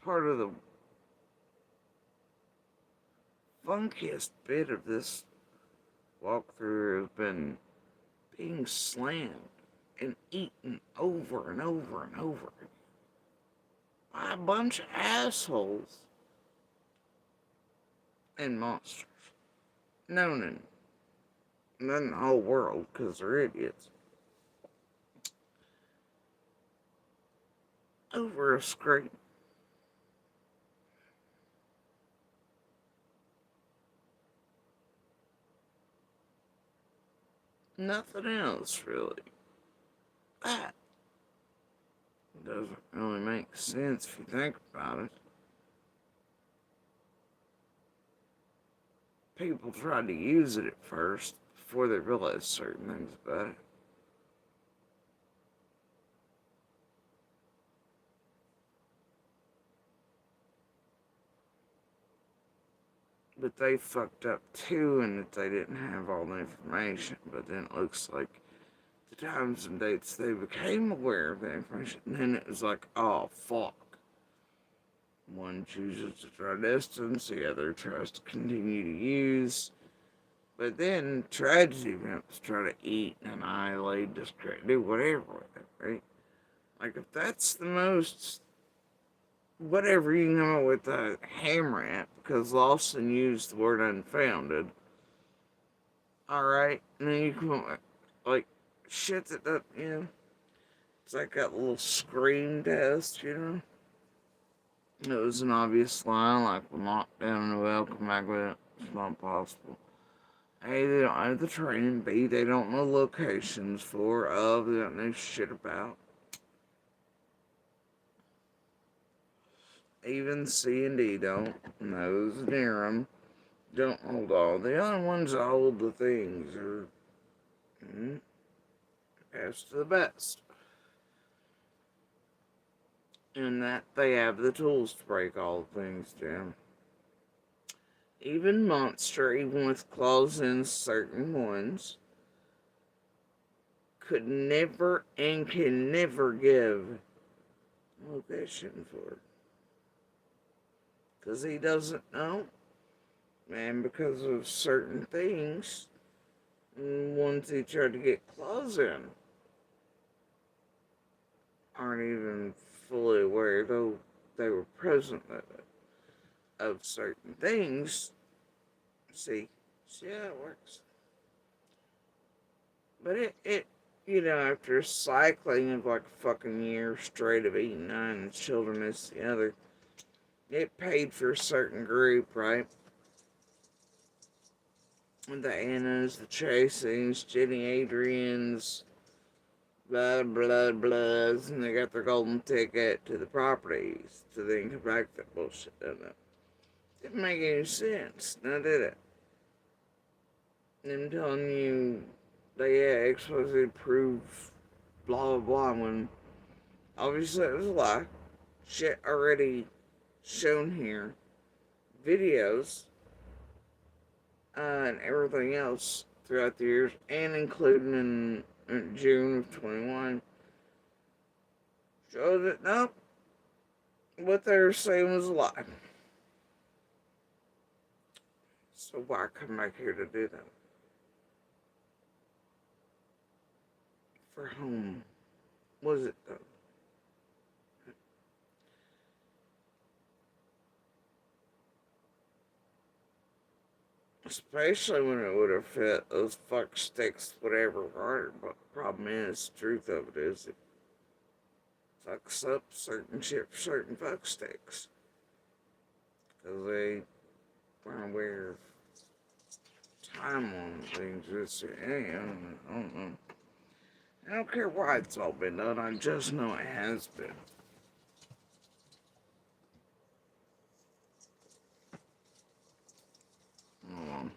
part of the funkiest bit of this walkthrough has been being slammed and eaten over and over and over by a bunch of assholes and monsters. Known in the whole world because they're idiots. Over a screen. Nothing else, really. That doesn't really make sense if you think about it. People tried to use it at first before they realized certain things about it. But they fucked up too, and that they didn't have all the information. But then it looks like the times and dates they became aware of the information, and then it was like, oh fuck. One chooses to try distance, the other tries to continue to use. But then tragedy events try to eat and annihilate, discredit, do whatever with it, right? Like if that's the most, whatever you can come up with a hammer at, because Lawson used the word unfounded. Alright, and then you come up with, like, shit that doesn't, you know, it's like that little screen test, you know? It was an obvious line, like, we'll knock down the well, come back with it. It's not possible. A, they don't have the training. B, they don't know locations. 4, they don't know shit about. Even C and D don't. Those near them don't hold all. The other ones that hold the things are best to the best. In that they have the tools to break all things down. Even Monster, even with claws in certain ones, could never and can never give location for it. Because he doesn't know. And because of certain things, ones he tried to get claws in aren't even fully aware, though they were present of certain things. See how it works. But it you know, after cycling of like a fucking year straight of eating 9 children as the other, it paid for a certain group, right? The Annas, the Chasings, Jenny Adrians, blah, blah, blahs, and they got their golden ticket to the properties to then come back to that bullshit, doesn't it? Didn't make any sense, now did it? Them telling you they explicitly prove blah, blah, blah, when obviously it was a lie. Shit already shown here. Videos, and everything else throughout the years, and including in June of 21, shows that nope, what they were saying was a lie. So why come back here to do that? For whom was it though? Especially when it would have fit those fuck sticks, whatever, harder. But the problem is, the truth of it is, fucks up certain shit for certain fuck sticks. Because they aren't aware of time on things. It's, hey, I don't know. I don't care why it's all been done. I just know it has been. Um,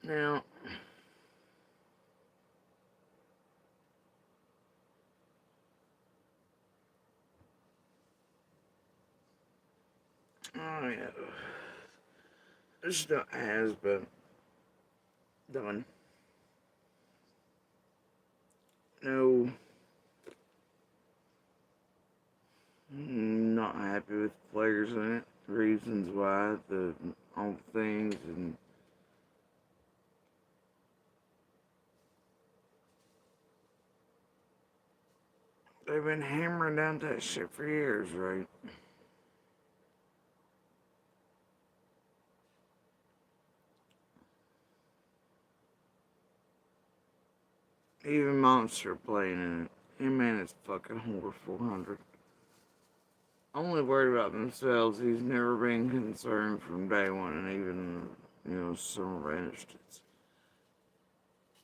now, oh yeah, this stuff has been done. No, not happy with players in it. Reasons why, all the things, and they've been hammering down that shit for years, right? Even Monster playing in it. Hey man, it's fucking horror 400. Only worried about themselves. He's never been concerned from day one, and even, some instances.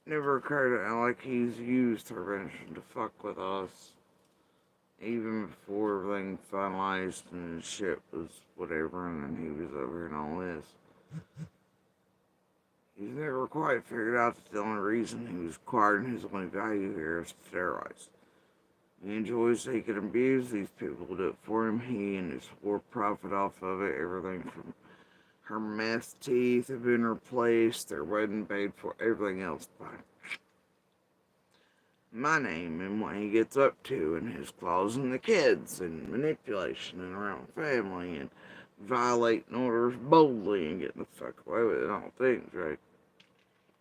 Never occurred to him like he's used intervention to fuck with us. Even before everything finalized and his shit was whatever, and then he was over here and all this. He's never quite figured out that the only reason he was acquiring his only value here is steroids. He enjoys taking abuse. These people do it for him. He and his whore profit off of it. Everything from her meth teeth have been replaced, their wedding paid for, everything else by my name and what he gets up to, and his claws and the kids, and manipulation and around family, and violating orders boldly and getting the fuck away with it. All things, right?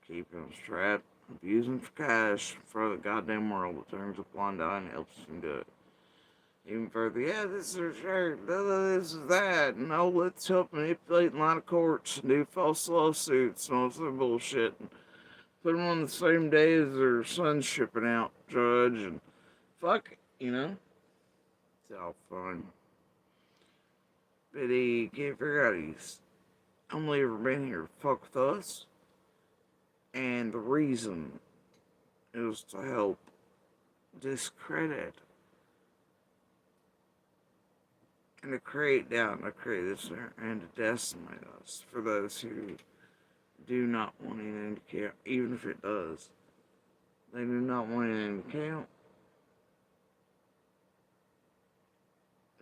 Keeping him strapped, abusing for cash for the goddamn world that turns a blind eye and helps him do it. Even further, yeah, this is sure, this is that, and oh, let's help manipulate in line of courts and do false lawsuits and all this other bullshit. And put them on the same day as their son's shipping out, judge, and fuck it, It's all fun. But he can't figure out he's only ever been here to fuck with us. And the reason is to help discredit and to create doubt, to create this and to decimate us for those who do not want anything to count, even if it does. They do not want anything to count.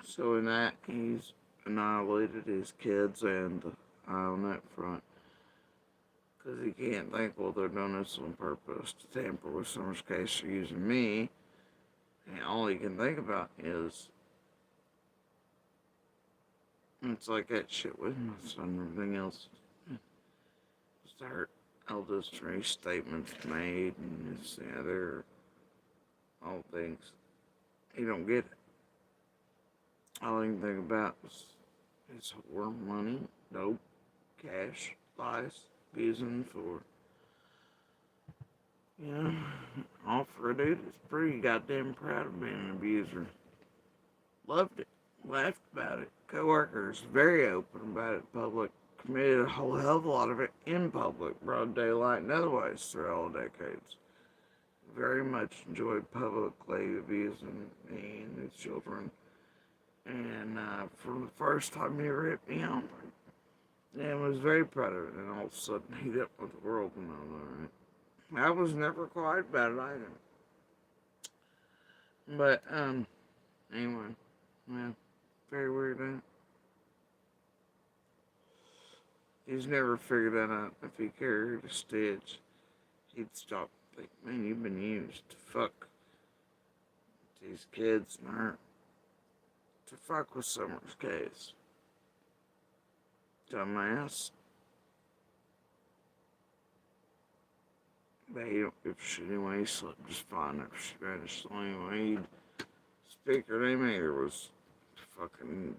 So in that, he's annihilated his kids and the eye on that front. Because he can't think, well, they're doing this on purpose to tamper with Summer's case for using me. And all he can think about is, it's like that shit with my son and everything else. Start eldest race statements made and this and the other, all things. He don't get it. All he can think about is his whore, money, dope, cash, lies, abusing for, all for a dude that's pretty goddamn proud of being an abuser. Loved it, laughed about it. Co-workers, very open about it in public, committed a whole hell of a lot of it in public, broad daylight and otherwise through all decades. Very much enjoyed publicly abusing me and his children. And from the first time he ripped me on, and was very proud of it. And all of a sudden, he didn't want the world to know that, right? I was never quiet about it either. But, anyway, yeah, very weird, huh? He's never figured that out. If he carried a stitch, he'd stop. Think, man, you've been used to fuck these kids and her. To fuck with Summer's case. Dumbass. But he don't give a shit anyway. He slept just fine after she vanished. The only way he'd speak her name either was to fucking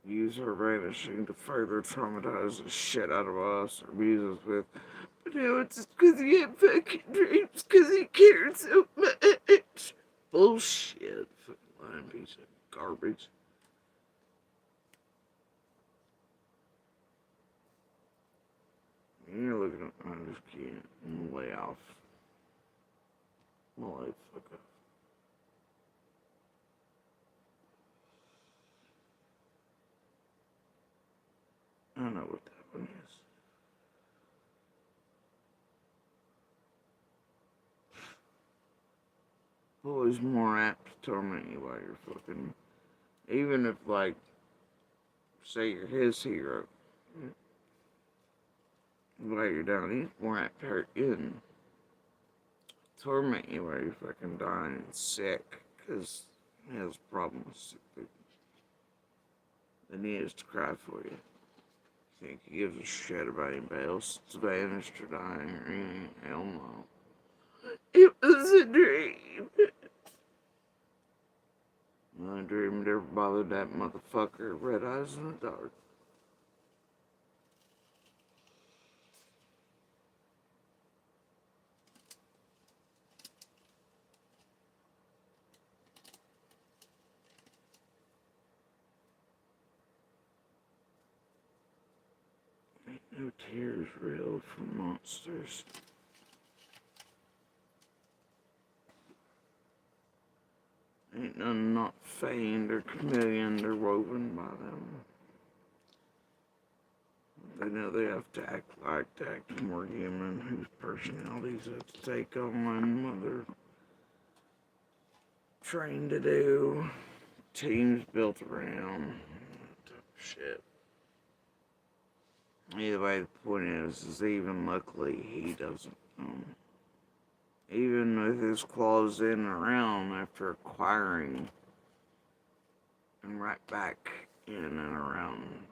use her vanishing to further traumatize the shit out of us or abuse us with. But now it's just because he had fucking dreams because he cared so much. Bullshit. Fucking lying piece of garbage. You're looking at, I just can't. I'm gonna lay off. I'm gonna lay the fuck off. I don't know what that one is. Always more apt to torment you while you're fucking. Even if, like, say you're his hero. While you're down, he's more apt to hurt you and torment you while you're fucking dying and sick. Because he has a problem with sick people. Then he is to cry for you. Think he gives a shit about anybody else that's vanished or dying or anything? Hell no. It was a dream. The only dream that ever bothered that motherfucker, red eyes in the dark. Ain't no tears real for monsters. Ain't none not feigned or chameleoned or woven by them. They know they have to act more human, whose personalities have to take on what they're trained to do. Teams built around. That type of shit. Either way, the point is even luckily he doesn't. Even with his claws in and around after acquiring and right back in and around.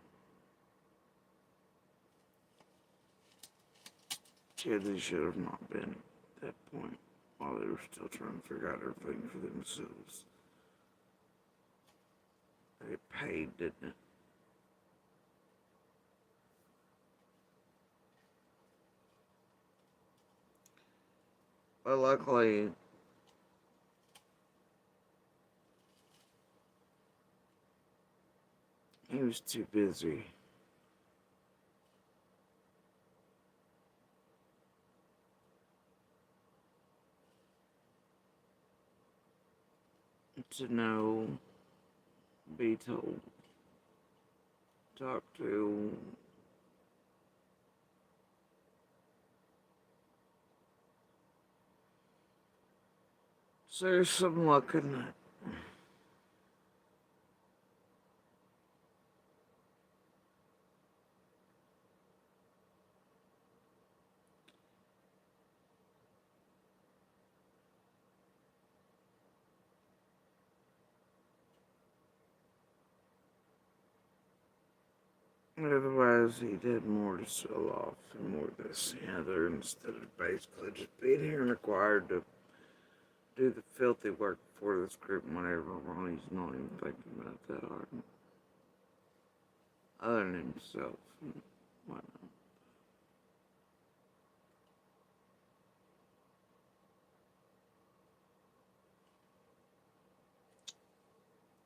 Kids, they should have not been at that point while they were still trying to figure out everything for themselves. They paid, didn't it? But luckily, he was too busy. To know, be told, talk to. So there's some luck in that. Otherwise, he did more to sell off and more this and the other instead of basically just being here and required to do the filthy work for this group and whatever while he's not even thinking about that hard. Other than himself and whatnot.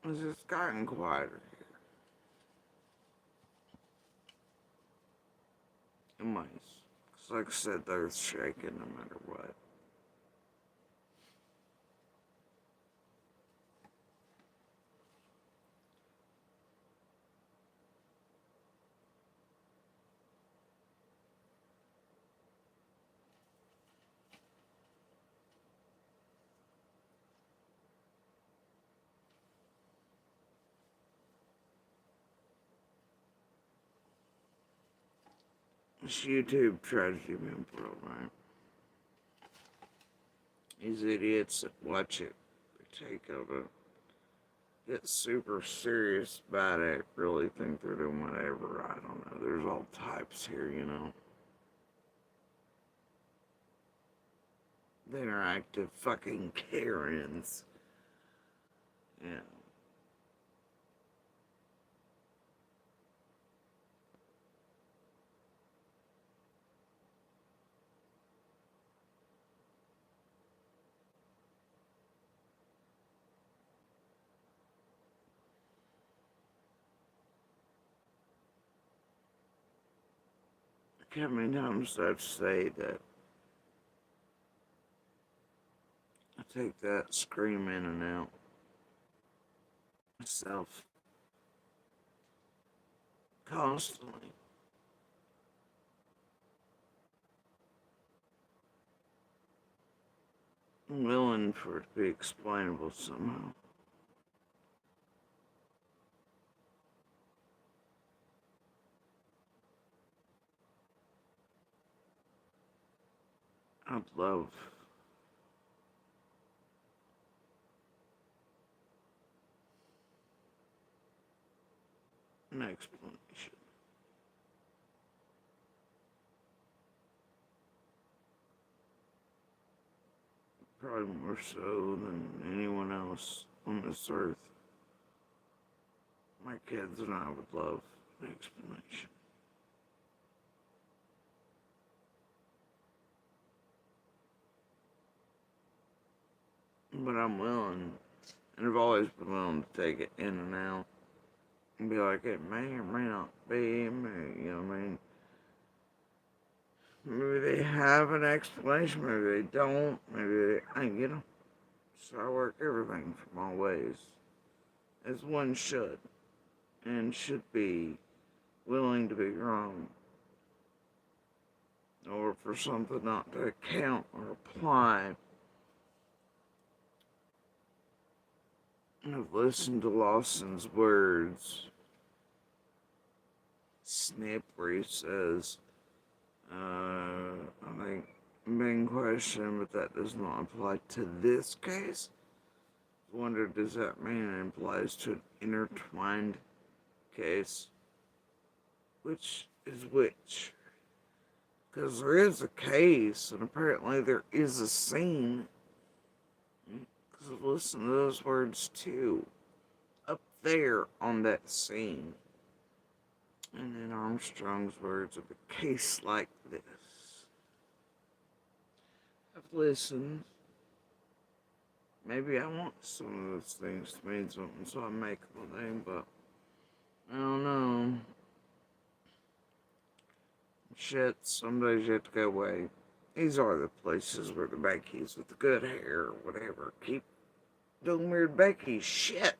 It's just gotten quieter here. In ways. Because like I said, the earth's shaking no matter what. This YouTube tragedy member, right? These idiots that watch it take of it get super serious about it, really think they're doing whatever. I don't know. There's all types here, you know. The interactive fucking Karens. Yeah. How many times I've say that I take that scream in and out myself constantly. I'm willing for it to be explainable somehow. I'd love an explanation. Probably more so than anyone else on this earth. My kids and I would love an explanation. But I'm willing, and I've always been willing to take it in and out and be like, it may or may not be, you know what I mean? Maybe they have an explanation, maybe they don't, maybe they, you know. So I work everything from all ways, as one should, and should be willing to be wrong, or for something not to count or apply. I've listened to Lawson's words, snip, where he says, I think main question, but that does not apply to this case. I wonder, does that mean it implies to an intertwined case? Which is which? Because there is a case, and apparently there is a scene. Because I've listened to those words too. Up there on that scene. And in Armstrong's words of a case like this. I've listened. Maybe I want some of those things to mean something, so I make the name, but I don't know. Shit, some days you have to go away. These are the places where the Beckies with the good hair or whatever keep doing weird Becky shit.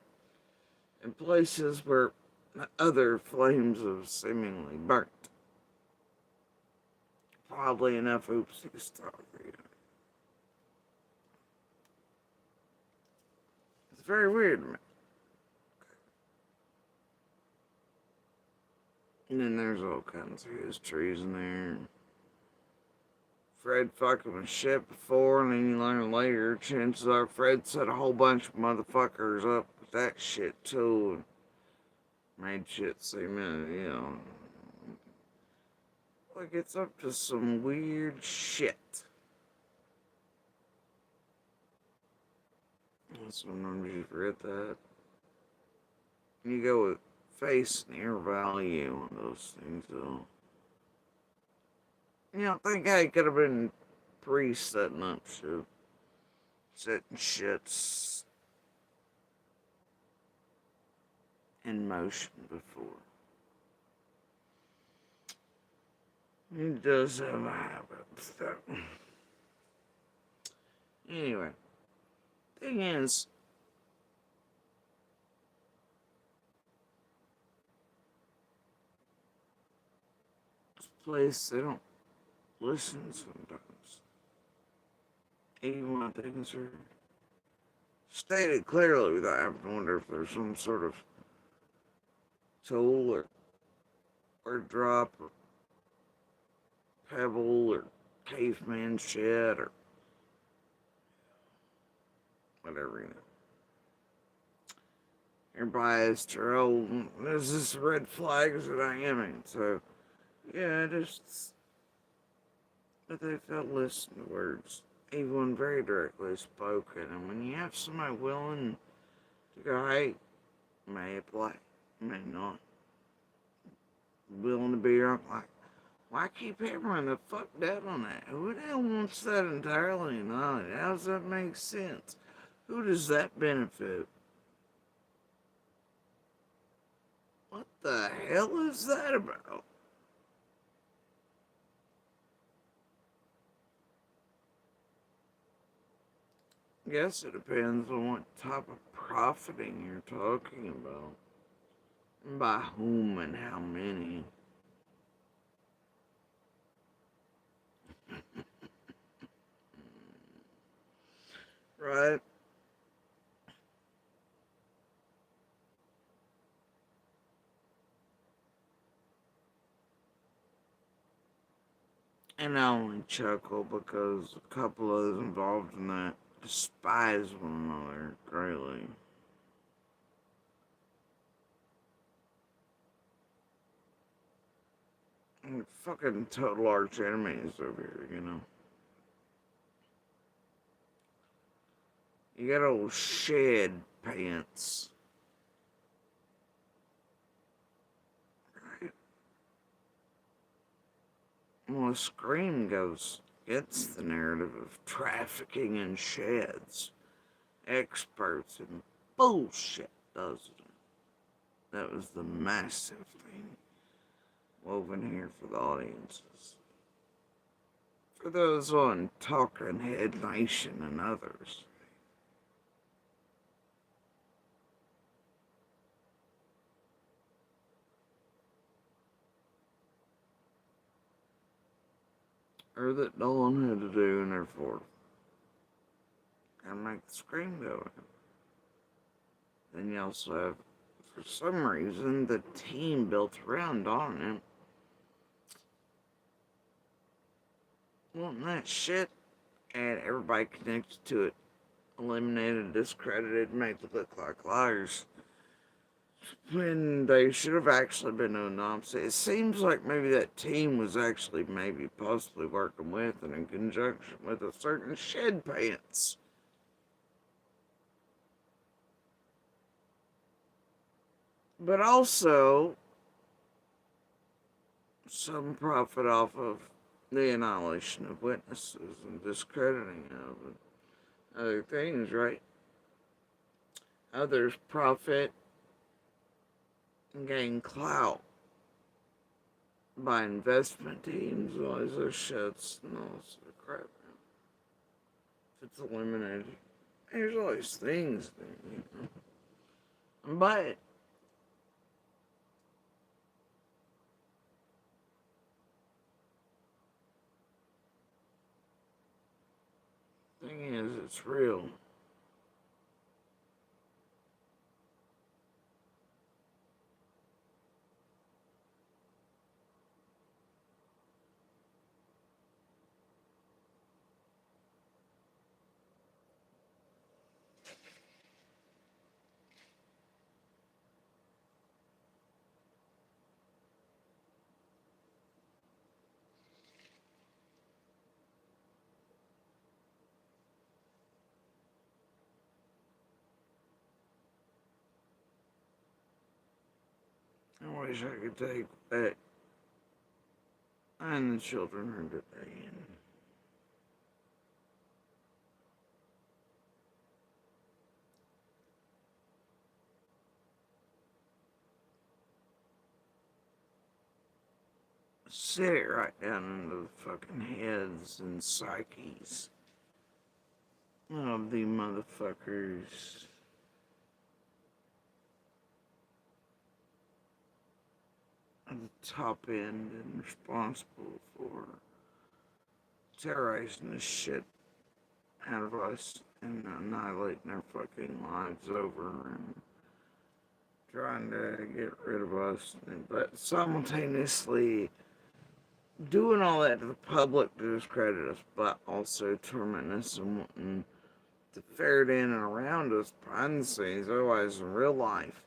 And places where other flames have seemingly burnt. Probably enough oopsies to you. It's very weird, man. And then there's all kinds of histories in there. Fred fucked with shit before, and then you learn later, chances are Fred set a whole bunch of motherfuckers up with that shit too, and made shit seem, you know, like it's up to some weird shit. Sometimes you forget that. You go with face and ear value on those things, though. You don't think, hey, it could have been priests setting up shit. Setting shits in motion before. He does have habits, though. Anyway, thing is, this place, they don't listen sometimes. Even when things are stated clearly without having to wonder if there's some sort of tool or drop or pebble or caveman shit or whatever, you know. Everybody has to roll. There's this red flags that I am in. So, yeah, just. But they failed to listen to words, even when very directly spoken. And when you have somebody willing to go, hey, may apply, may not. Willing to be wrong, like, why keep hammering the fuck down on that? Who the hell wants that entirely not? How does that make sense? Who does that benefit? What the hell is that about? Guess it depends on what type of profiting you're talking about. And by whom and how many. Right? And I only chuckle because a couple of those involved in that despise one another greatly. And fucking total arch enemies over here, you know. You got old shed pants. Right? Well, Scream goes against the narrative of trafficking in sheds. Experts in bullshit, doesn't it? That was the massive thing woven here for the audiences. For those on Talking Head Nation and others. Or that Nolan had to do, and therefore gotta make the Scream go. Then you also have, for some reason, the team built around on him wanting that shit, and everybody connected to it eliminated, discredited, made it look like liars. When they should have actually been doing the opposite. It seems like maybe that team was actually maybe possibly working with and in conjunction with a certain shed pants. But also some profit off of the annihilation of witnesses and discrediting of other things, right? Others profit and gain clout by investment teams, all these other shits and all this sort of crap. If it's eliminated, there's all these things, you know. But the thing is, it's real. I wish I could take that and the children are today and sit it right down into the fucking heads and psyches of the motherfuckers at the top end and responsible for terrorizing the shit out of us and annihilating our fucking lives over and trying to get rid of us, but simultaneously doing all that to the public to discredit us, but also tormenting us and wanting to ferret in and around us behind the scenes, otherwise in real life,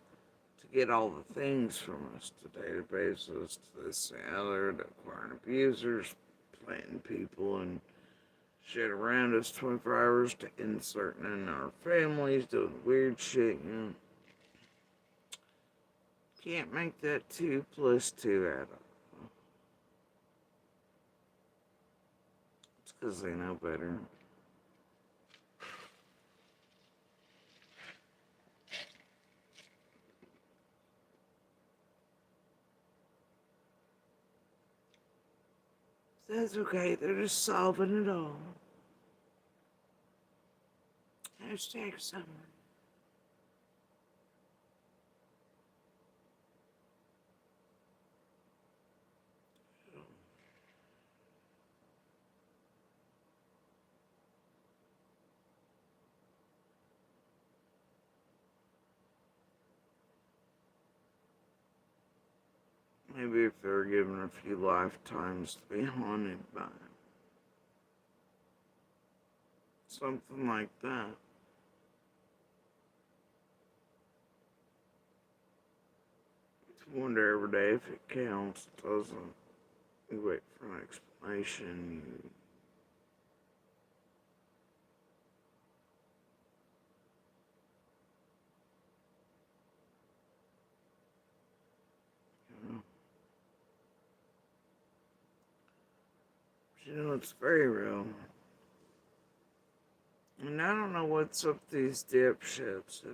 to get all the things from us, to databases, to this and the other, to acquiring abusers, planting people and shit around us 24 hours, to inserting in our families, doing weird shit, you know. Can't make that 2 plus 2 add up. It's because they know better. That's okay, they're just solving it all. Hashtag summer. Maybe if they were given a few lifetimes to be haunted by it. Something like that. To wonder every day if it counts, doesn't. You wait for an explanation. You know, it's very real. And I don't know what's up with these dipshits.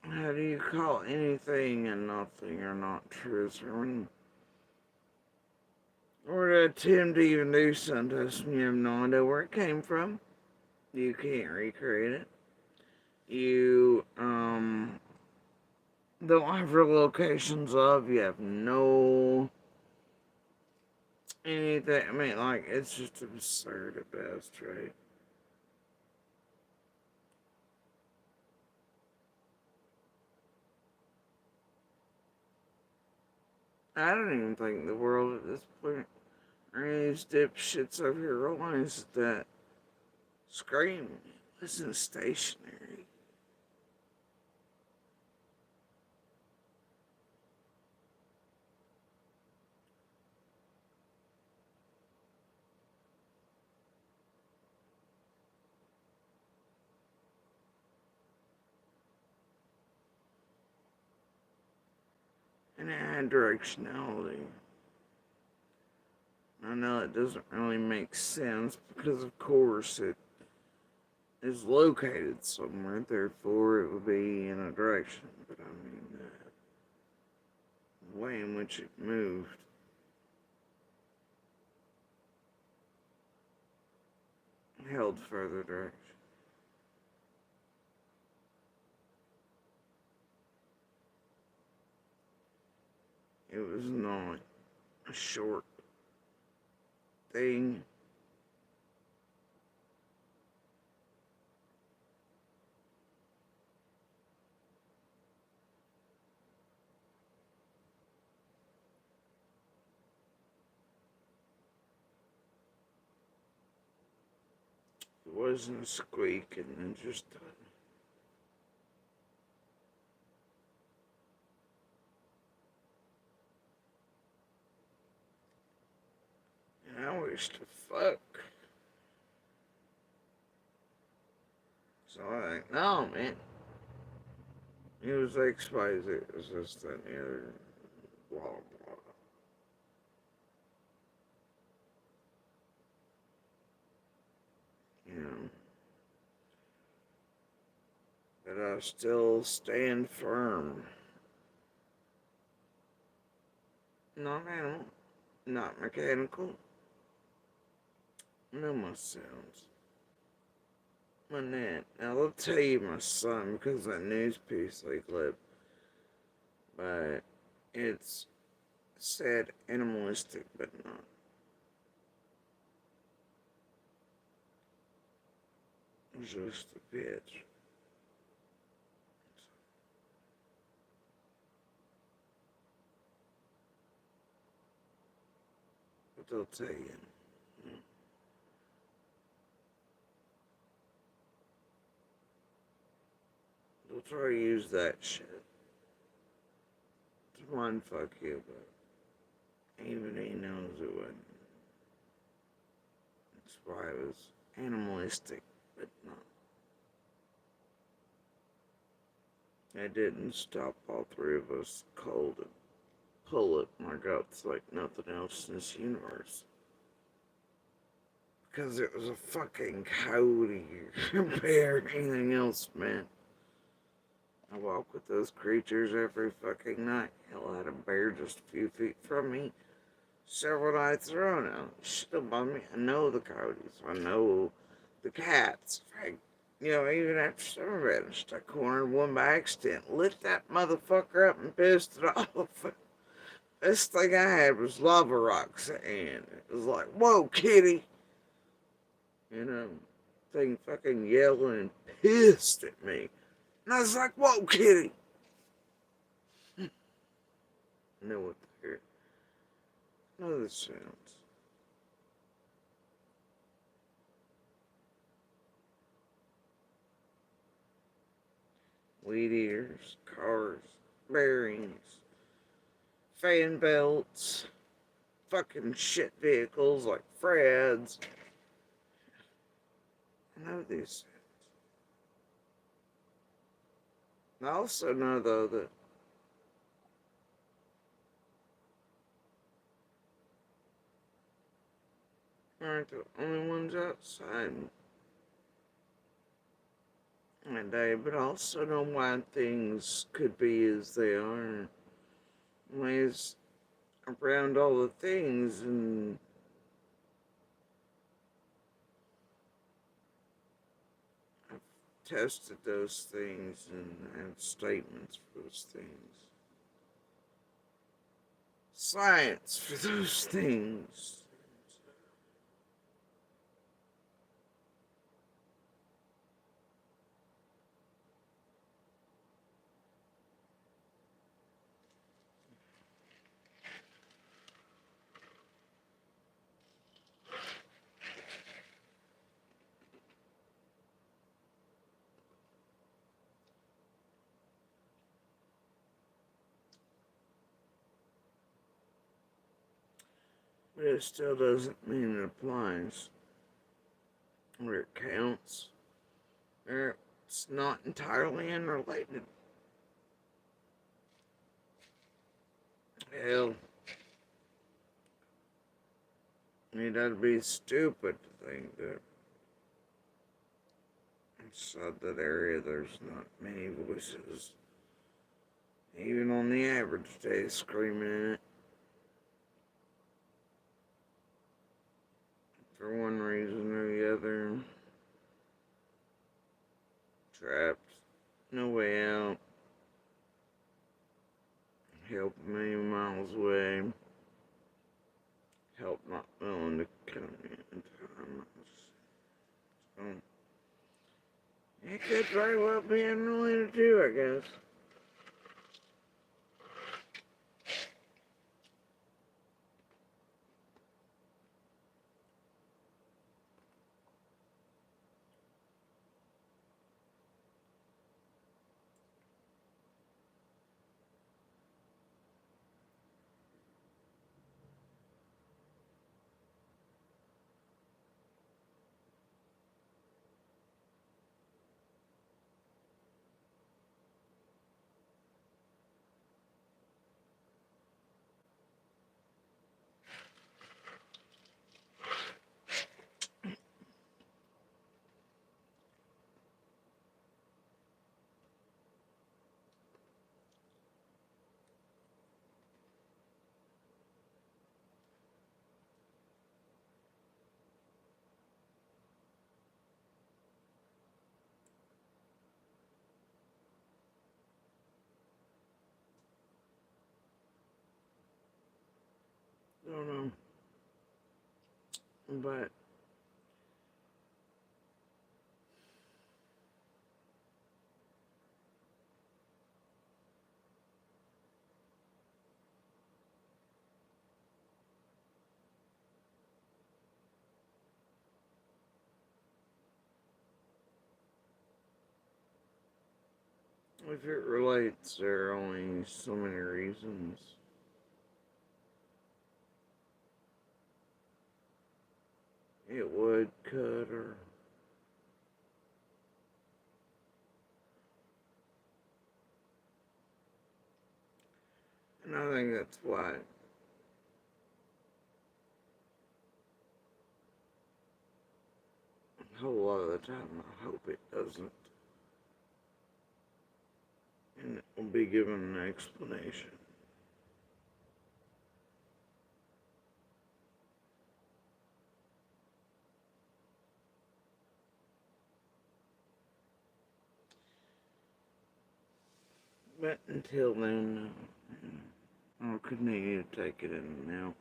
How do you call anything and nothing or not true? Or to attempt to even do something to us and you have no idea where it came from. You can't recreate it. You, don't have real locations of, you have no anything. I mean, like, it's just absurd at best, right? I don't even think the world at this point, or any of these dipshits over here, realize that Scream isn't stationary. And it had directionality. I know it doesn't really make sense because, of course, it is located somewhere, therefore it would be in a direction. But I mean, the way in which it moved held further direction. It was not a short thing. It wasn't a squeak and then just and I wish to fuck. So I think, no, man. It was XYZ. It was this, that, and the other. Blah, blah. You know. But I still stand firm. Not animal. Not mechanical. No more sounds. My net. Now, I'll tell you my son because that news piece they clipped. But it's said animalistic, but not. Just a bitch. they'll tell you. They'll try to use that shit to mind fuck you, but even he knows it wasn't. That's why it was animalistic, but not. It didn't stop all three of us cold and pull at my guts like nothing else in this universe. Because it was a fucking coyote compared to anything else, man. I walk with those creatures every fucking night. Hell, I had a bear just a few feet from me several nights in a row now. Shit about me. I know the coyotes. I know the cats. Even after summer vanished, I cornered one by accident, lit that motherfucker up and pissed it off. Best thing I had was lava rocks, and it was like, whoa, kitty. Thing fucking yelling and pissed at me. And I was like, whoa, kitty. I know what to hear. Know the sounds. Weed eaters, cars, bearings, fan belts, fucking shit vehicles like Fred's. I know these things. I also know, though, that we aren't the only ones outside that day, but I also know why things could be as they are. Ways around all the things, and I've tested those things and have statements for those things. Science for those things. But it still doesn't mean it applies, or it counts, or it's not entirely unrelated. Hell, that'd be stupid to think that inside that area there's not many voices, even on the average day, screaming in it. For one reason or the other. Trapped, no way out, help a million miles away, help not willing to come in time. So, it could very well be unrelated too, I guess. Don't know. But If it relates, there are only so many reasons. It would, could, or and I think that's why a whole lot of the time I hope it doesn't. And it will be given an explanation. But until then, I'll continue to take it in and out,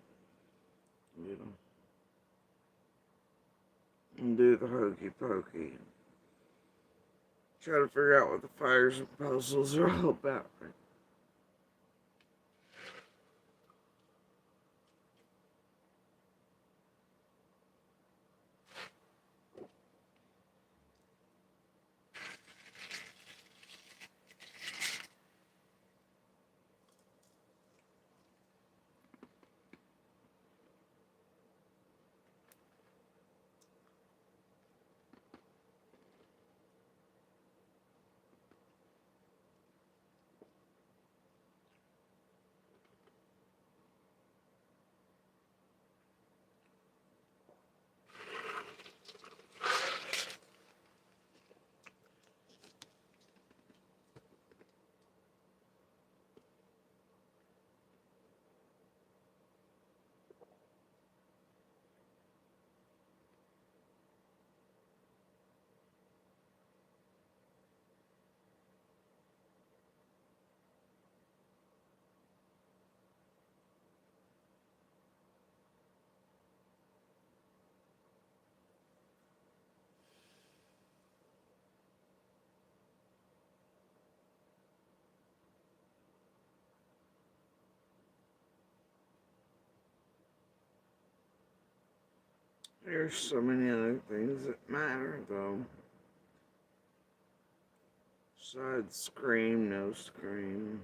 you know, and do the hokey pokey. Try to figure out what the fires and puzzles are all about. Right? There's so many other things that matter, though. Besides scream, no scream.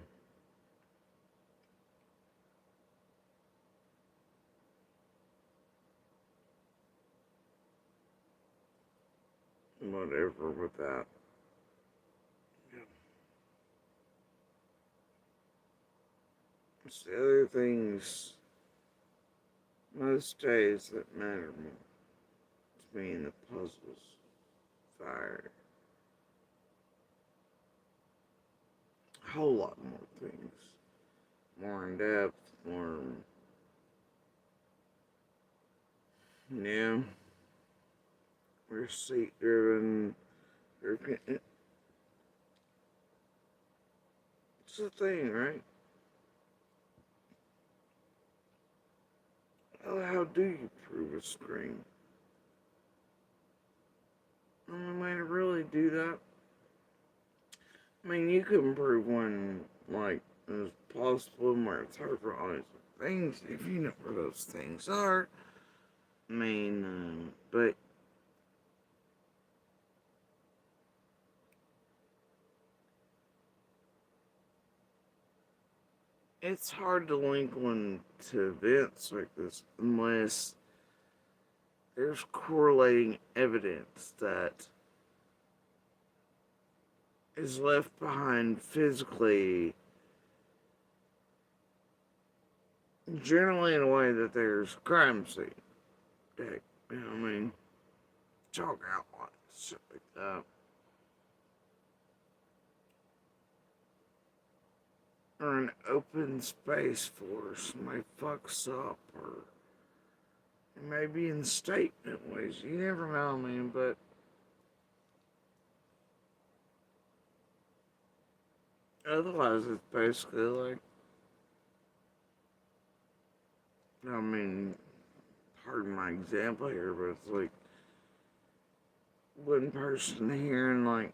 Whatever with that. It's the other things, most days, that matter more to me in the puzzles. Fire. A whole lot more things. More in depth, more. Yeah. Receipt driven. It's the thing, right? How do you prove a string? The only way to really do that, I mean, you can prove one, like, as possible where it's hard for all these things, if you know where those things are. I mean, but it's hard to link one to events like this unless there's correlating evidence that is left behind physically, generally in a way that there's crime scene. Heck, you know what I mean? Chalk outlines, shit like that. Or an open space for somebody fucks up, or maybe in statement ways. You never know, man, but otherwise it's basically like, I mean, pardon my example here, but it's like one person hearing, like,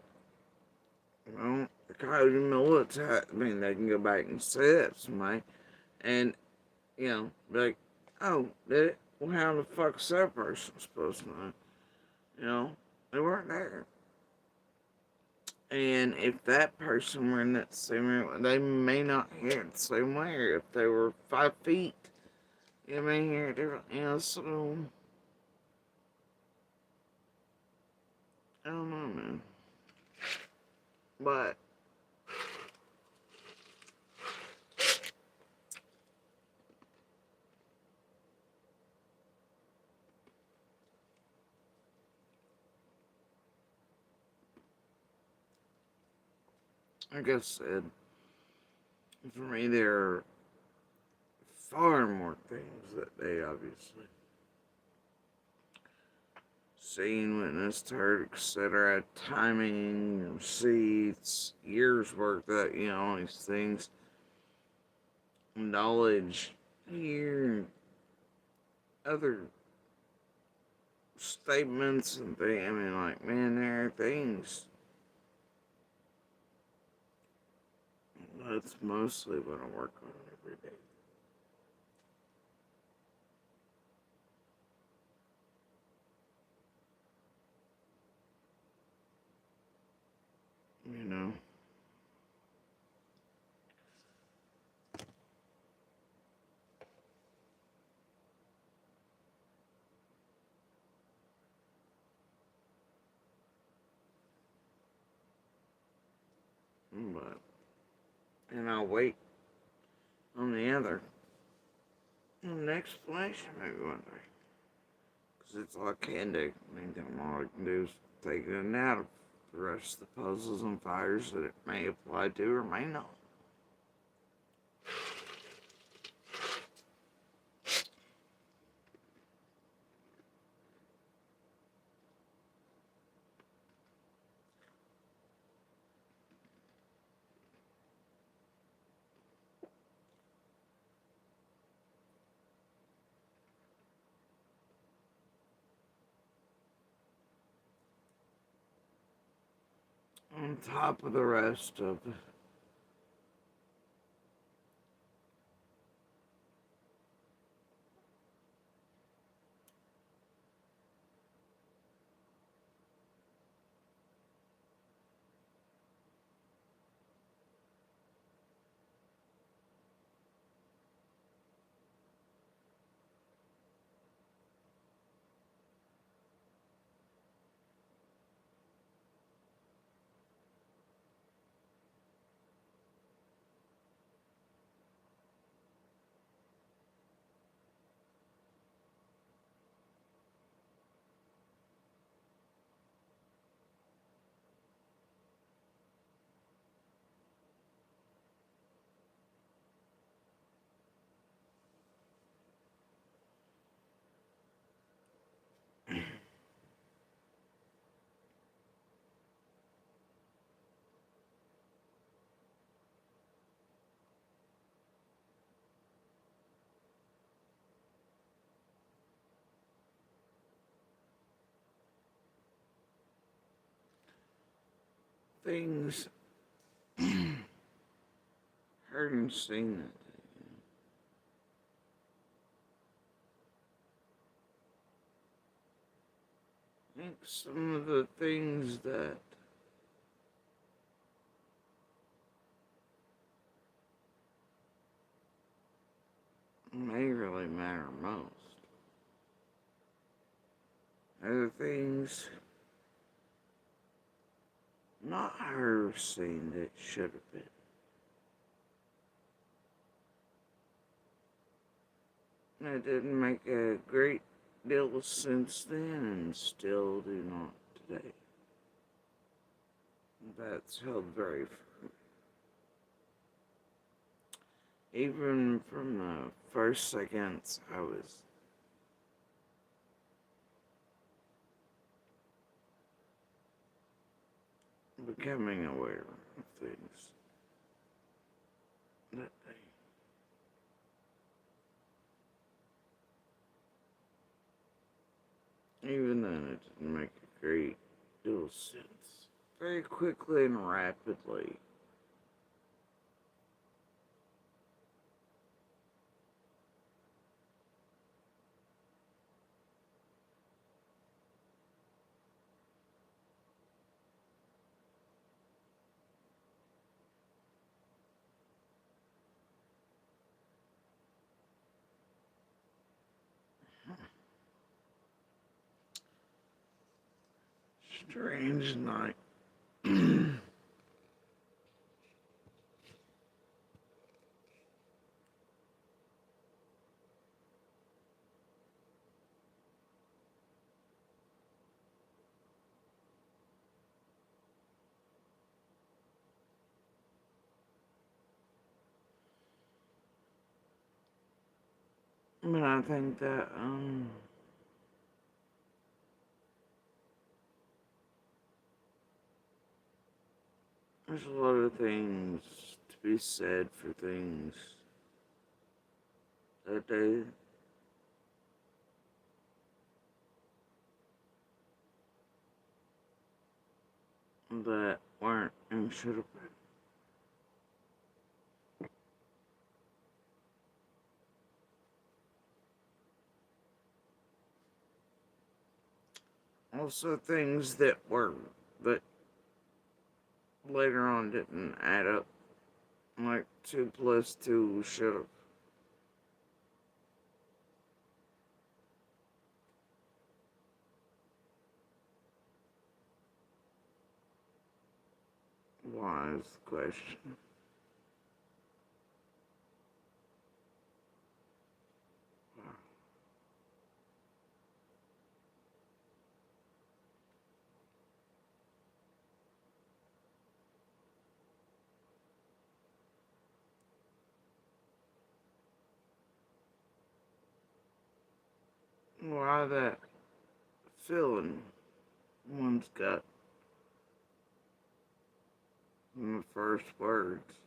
well, the coyote millets, I mean, they can go back and say that to somebody, and, you know, be like, oh, did it? Well, how the fuck's that person supposed to know? You know, they weren't there. And if that person were in that same area, they may not hear it the same way. Or if they were 5 feet, they may hear it different. So I don't know, man. But like I said, for me, there are far more things that they obviously seen, witnessed, heard, etc. Timing, receipts, years worth of, all these things. Knowledge here, other statements and things. I mean, like, man, there are things. That's mostly what I work on every day. You know? But, and I'll wait on the other. An explanation maybe one day. Because it's all I can do. Meantime, all I can do is take it out of the rest of the puzzles and fires that it may apply to or may not. On top of the rest of things heard and seen that day. I think some of the things that may really matter most are the things not heard or seen that should have been. That didn't make a great deal of sense then and still do not today. That's held very firm. Even from the first seconds I was becoming aware of things that day. Even then, it didn't make a great deal of sense. Very quickly and rapidly, strange night. But I think that, there's a lot of things to be said for things that weren't and should have been. Also things that were, that later on didn't add up. Like 2 plus 2 should have. Why is the question? Why that feeling one's got in the first words?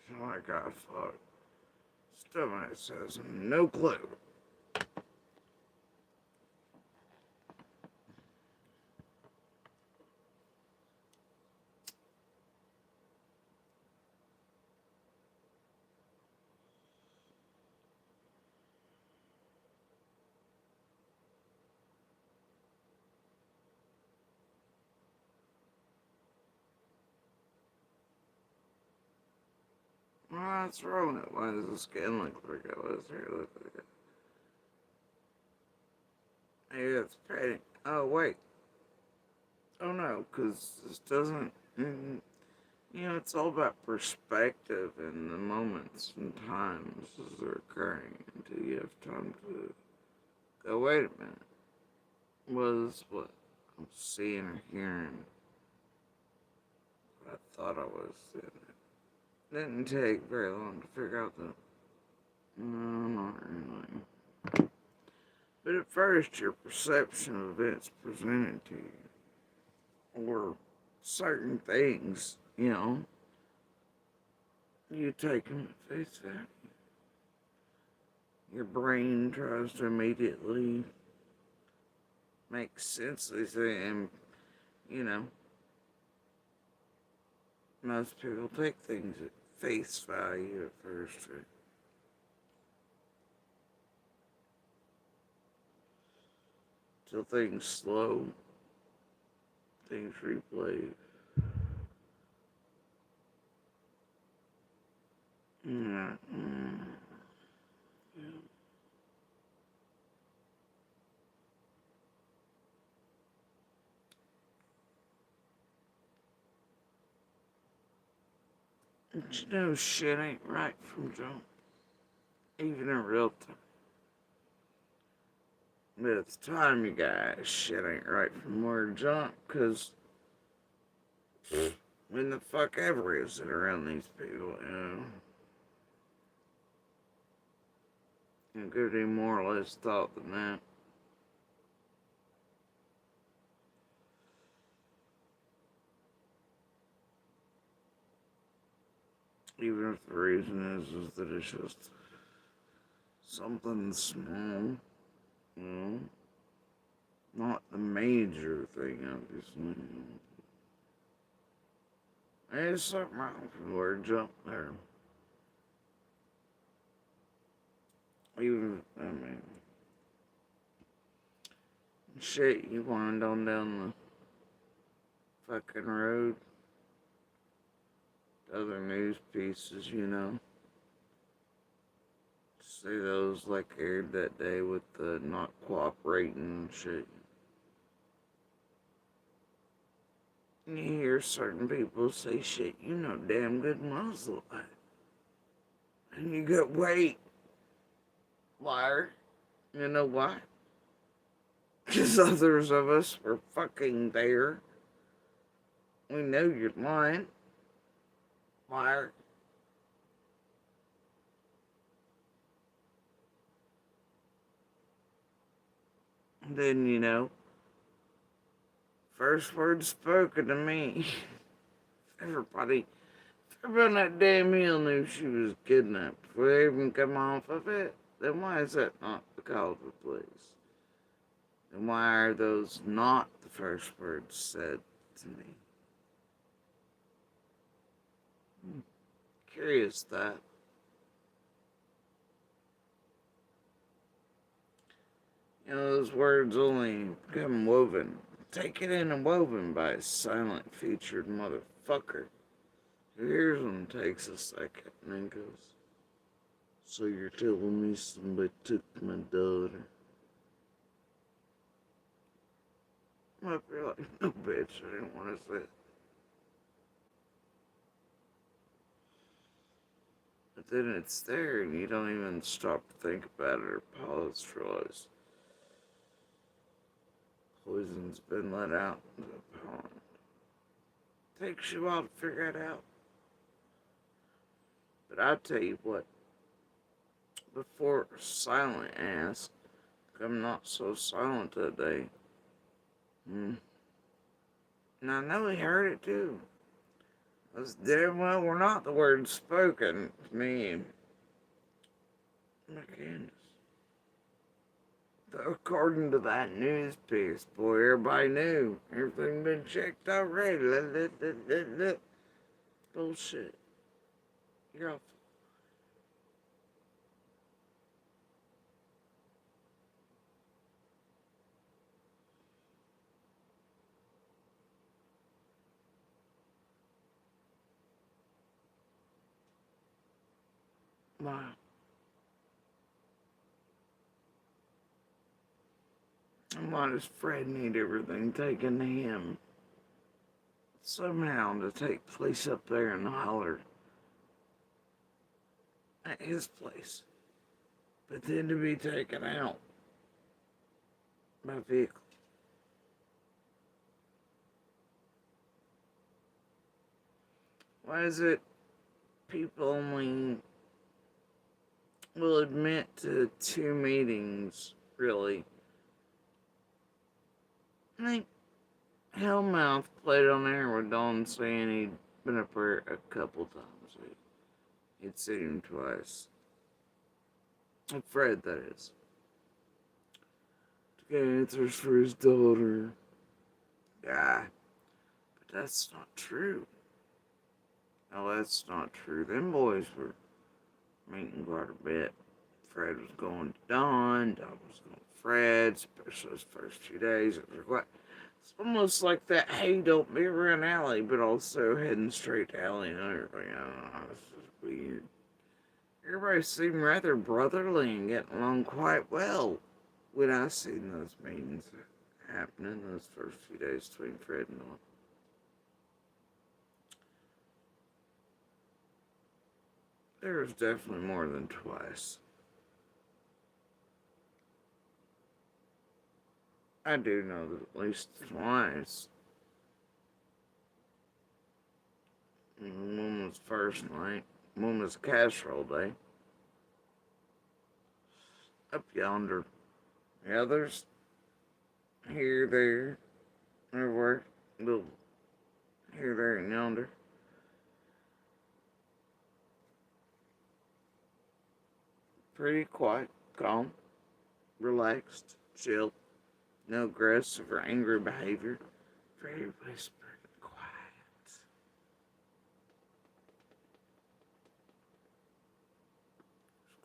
So I got fucked. Stomach says no clue. What's wrong with it? Why does the skin look like it? Why does the hair look like it? Maybe it's painting. Oh, wait. Oh, no, because this doesn't... it's all about perspective and the moments and times as they're occurring until you have time to go, wait a minute. Was what I'm seeing or hearing what I thought I was seeing. It didn't take very long to figure out that. No, not really. But at first, your perception of events presented to you, or certain things, you take them at face value. Your brain tries to immediately make sense of these things, and, most people take things at face value at first. Till things slow, things replay. Yeah. But shit ain't right from jump, even in real time. But at the time, you guys, shit ain't right from word jump, because when the fuck ever is it around these people, You give any more or less thought than that. Even if the reason is that it's just something small, not the major thing, obviously. There's something wrong with the word jump there. Even, shit, you wind on down the fucking road. Other news pieces, See those like aired that day with the not cooperating and shit. You hear certain people say shit you know damn good was a lie. And you go, wait, liar. You know why? Because others of us were fucking there. We know you're lying. Liar. And then, first word spoken to me. Everybody on that damn hill knew she was kidnapped. Before they even come off of it, then why is that not the call of the police? And why are those not the first words said to me? Curious that. Those words only become woven, taken in and woven by a silent featured motherfucker who hears them, takes a second, and then goes, so you're telling me somebody took my daughter? I'm up here like, no bitch, I didn't want to say it. But then it's there and you don't even stop to think about it or pause to realize poison's been let out into the pond. Takes you a while to figure it out. But I'll tell you what, before silent ass, I'm not so silent today. And I know he heard it too. As damn well were not the words spoken to me and my Candace. Though according to that news piece, boy, everybody knew. Everything been checked already. Bullshit. You're off. Wow. And why does Fred need everything taken to him? Somehow to take place up there in the holler at his place. But then to be taken out by vehicle. Why is it people only will admit to 2 meetings, really? I think Hellmouth played on air with Don saying he'd been up there a couple times. He'd seen him twice. Fred, that is. To get answers for his daughter. Yeah. But that's not true. No, that's not true. Them boys were meeting quite a bit. Fred was going to Don was going to Fred, especially those first few days. It's almost like that, hey, don't be around Allie, but also heading straight to Allie and everything. I don't know, it's just weird. Everybody seemed rather brotherly and getting along quite well when I seen those meetings happening those first few days between Fred and Don. There was definitely more than twice. I do know that at least twice. One was first night, one was casserole day. Up yonder. The others, here, there, everywhere, little here, there, and yonder. Pretty quiet, calm, relaxed, chill. No aggressive or angry behavior. Very whispered and quiet. There's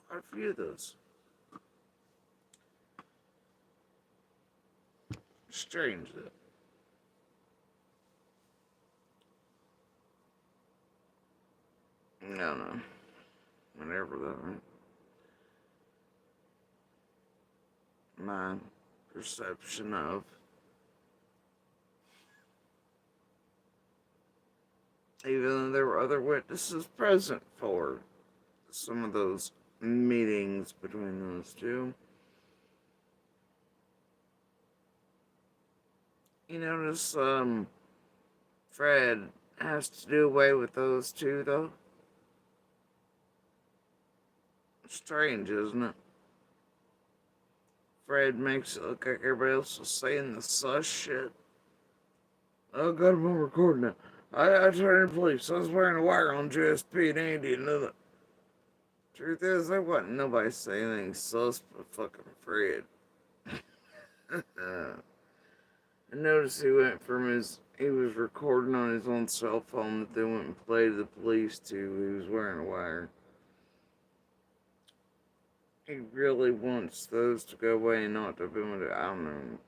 quite a few of those. Strange that. No. Whatever that, right? My perception of even though there were other witnesses present for some of those meetings between those two. You notice, Fred has to do away with those two, though? Strange, isn't it? Fred makes it look like everybody else is saying the sus shit. Oh, got him on recording now. I turned the police. I was wearing a wire on JSP and Andy and none of. Truth is, there wasn't nobody saying anything sus but fucking Fred. I noticed he went from he was recording on his own cell phone that they went and played to the police to he was wearing a wire. He really wants those to go away and not to be able to, I don't know.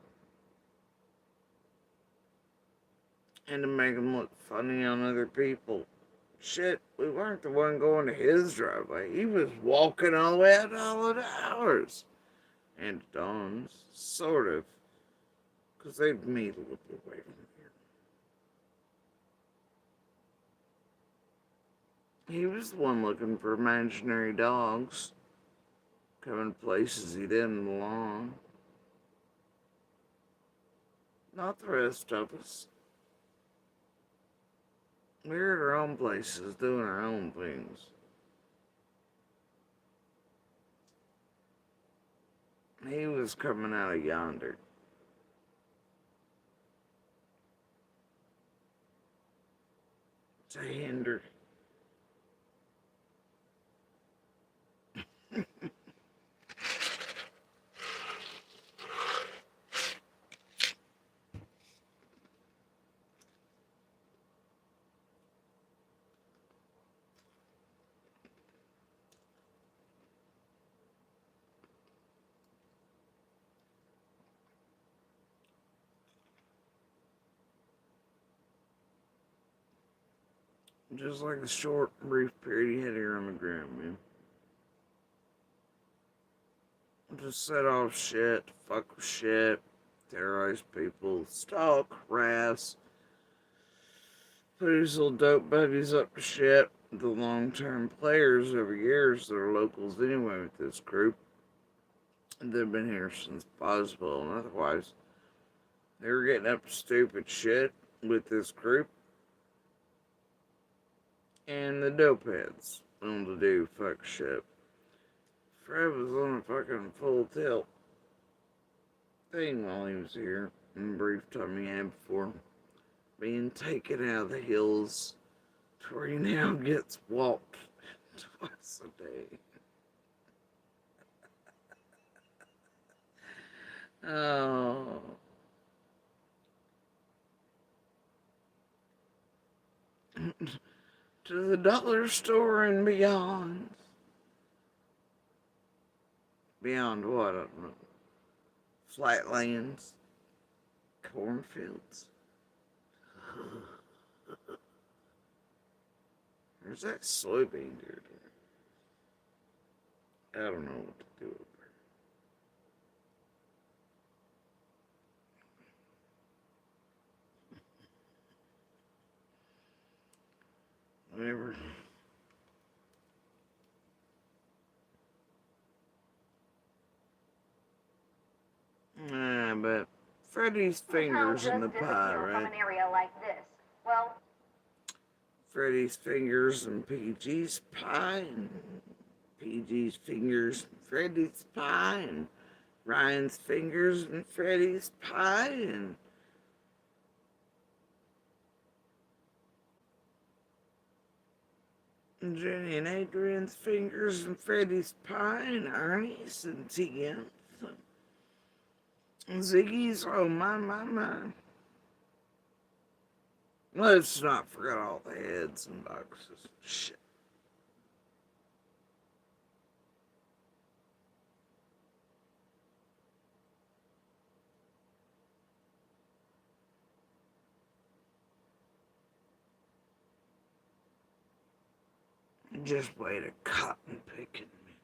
And to make him look funny on other people. Shit, we weren't the one going to his driveway. He was walking all the way out to all of ours. And to Dawn's, sort of. Because they'd meet a little bit away from here. He was the one looking for imaginary dogs. Coming places he didn't belong. Not the rest of us. We're at our own places, doing our own things. He was coming out of yonder. To hinder. Just like the short, brief period he had here on the ground, man. Just set off shit, fuck with shit, terrorize people, stalk, harass, put his little dope buddies up to shit. The long-term players over years that are locals anyway with this group. They've been here since Boswell and otherwise. They were getting up to stupid shit with this group. And the dope heads wanted to do fuck shit. Fred was on a fucking full tilt thing while he was here in the brief time he had before being taken out of the hills to where he now gets walked twice a day. Oh. To the dollar store and beyond. Beyond what? I don't know. Flatlands. Cornfields. There's that soybean dude there. I don't know what to do with her. Whatever. But Freddy's fingers in the pie, right? From an area like this. Well, Freddy's fingers in PG's pie, and PG's fingers in Freddy's pie, and Ryan's fingers in Freddy's pie, and Jenny and Adrian's fingers in Freddy's pie, and Ernie's and Tian's, and Ziggy's, oh my. Let's not forget all the heads and boxes. Shit. Just wait a cotton picking minute.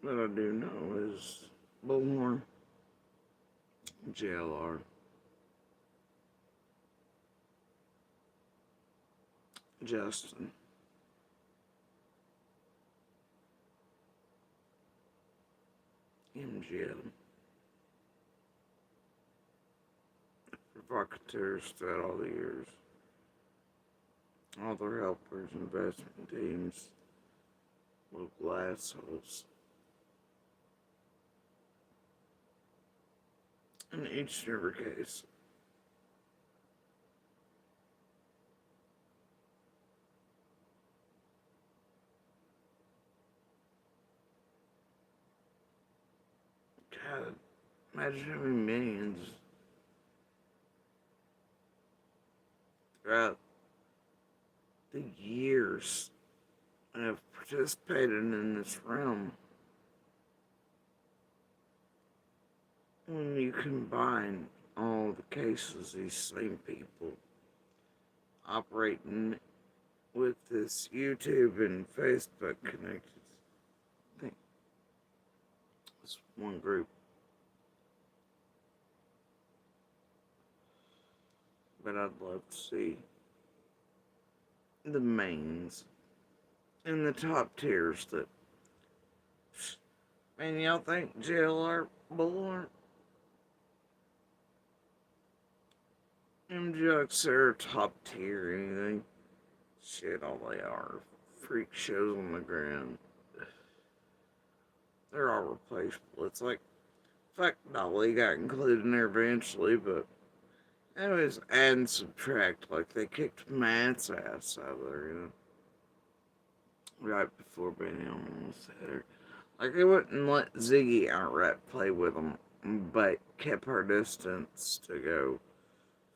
What I do know is Bullhorn, JLR, Justin, MGL, provocateurs throughout all the years, all their helpers, investment teams, local assholes. In each and every case. God, imagine having millions throughout the years that have participated in this realm. When you combine all the cases, these same people operating with this YouTube and Facebook connected, I think it's one group. But I'd love to see the mains and the top tiers that, man, y'all think JLR, Bullhorn, MJX are top tier or anything? Shit, all they are freak shows on the ground. They're all replaceable. It's like, fuck, Dolly got included in there eventually, but it was add and subtract. Like, they kicked Matt's ass out of there, right before Benny almost had her. Like, they wouldn't let Ziggy outright play with them, but kept her distance to go.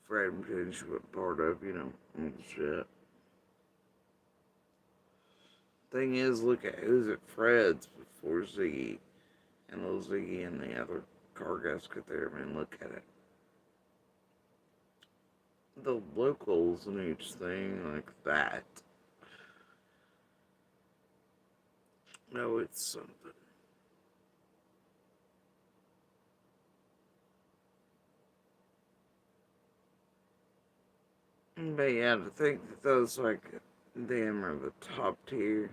Fred and she was part of, and shit. Thing is, look at who's at Fred's before Ziggy, and little Ziggy and the other car guys get there. I mean, look at it. The locals and each thing like that. No, it's something. But yeah, to think that those like them are the top tier,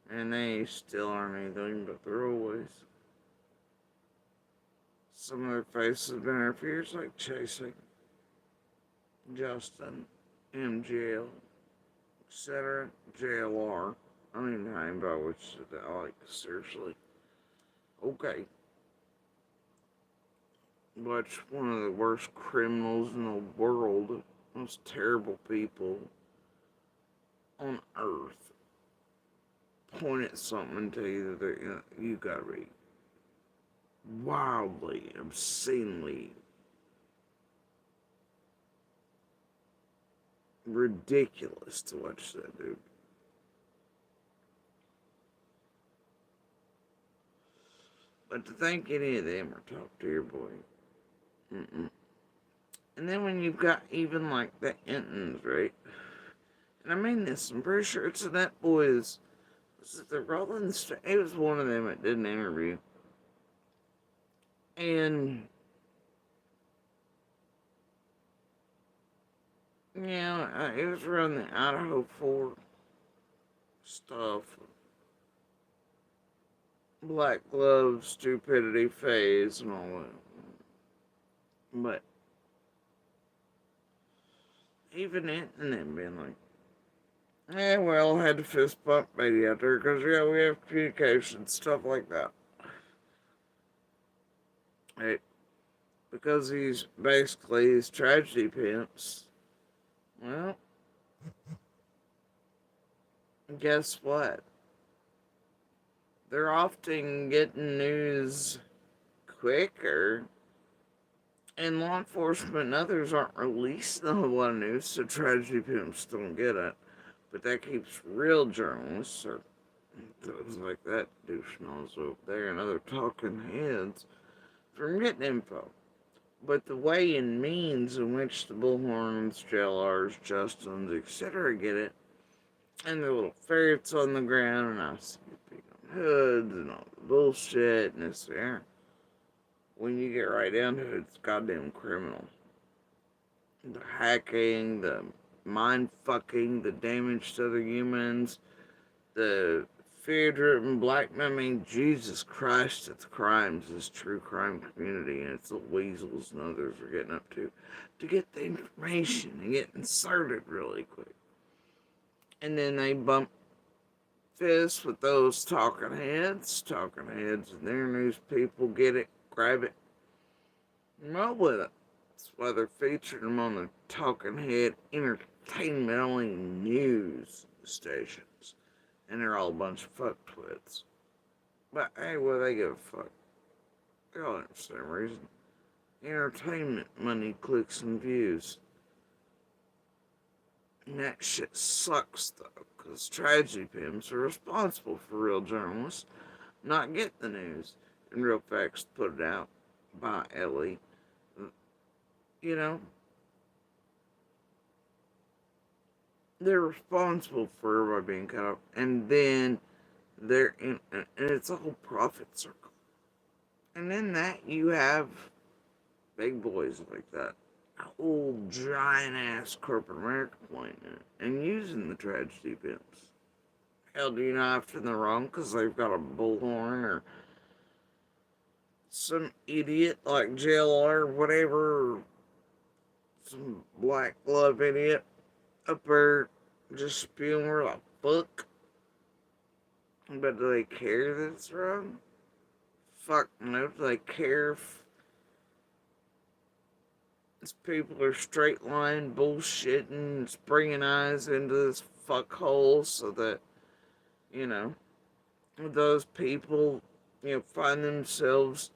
and they still aren't anything but they're always. Some of their faces have been there for years, like Chasing, Justin, MGL, etc. JLR. I don't even know about which I like, seriously. Okay. Watch one of the worst criminals in the world, most terrible people on earth, point at something and tell you that you gotta be wildly, obscenely ridiculous to watch that dude. But to think any of them are top tier, boy. Mm-mm. And then when you've got even like the Entons, right? And I mean this, I'm pretty sure it's that boys. Was it the Rollins? It was one of them that did an interview. And yeah, it was around the Idaho 4 stuff. Black glove, stupidity phase, and all that. But even it and them being like, yeah, well, I had to fist bump Betty out there because, yeah, we have communication, stuff like that. Right? Because he's basically these tragedy pimps. Well, guess what? They're often getting news quicker, and law enforcement and others aren't releasing a lot of news, so tragedy pimps don't get it. But that keeps real journalists, or those like that douche nose over there and other talking heads, from getting info. But the way and means in which the Bullhorns, JLRs, Justins, etc. get it, and their little ferrets on the ground, and I see people hoods and all the bullshit and this there. When you get right down to it, it's goddamn criminal. The hacking, the mind fucking, the damage to other humans, the fear driven blackmail. I mean, Jesus Christ, it's crimes, this true crime community, and it's the weasels and others are getting up to get the information and get inserted really quick. And then they bump fists with those talking heads and their news people get it, grab it, and roll with it. That's why they're featuring them on the talking head entertainment only news stations. And they're all a bunch of fucktwits. But hey, what do they give a fuck? They all have the same reason. Entertainment, money, clicks, and views. And that shit sucks though, because tragedy pimps are responsible for real journalists not getting the news and real facts put it out by Ellie. You know, they're responsible for everybody being cut off, and then they're in, and it's a whole profit circle. And in that, you have big boys like that, old giant ass corporate America playing it and using the tragedy pimps. Hell, do you know after they're wrong because they've got a bullhorn or some idiot like JLR or whatever, or some black glove idiot up there just spewing where the fuck. But do they care that it's wrong? Fuck no. Do they care if these people are straight line bullshitting, springing eyes into this fuckhole so that, you know, those people, you know, find themselves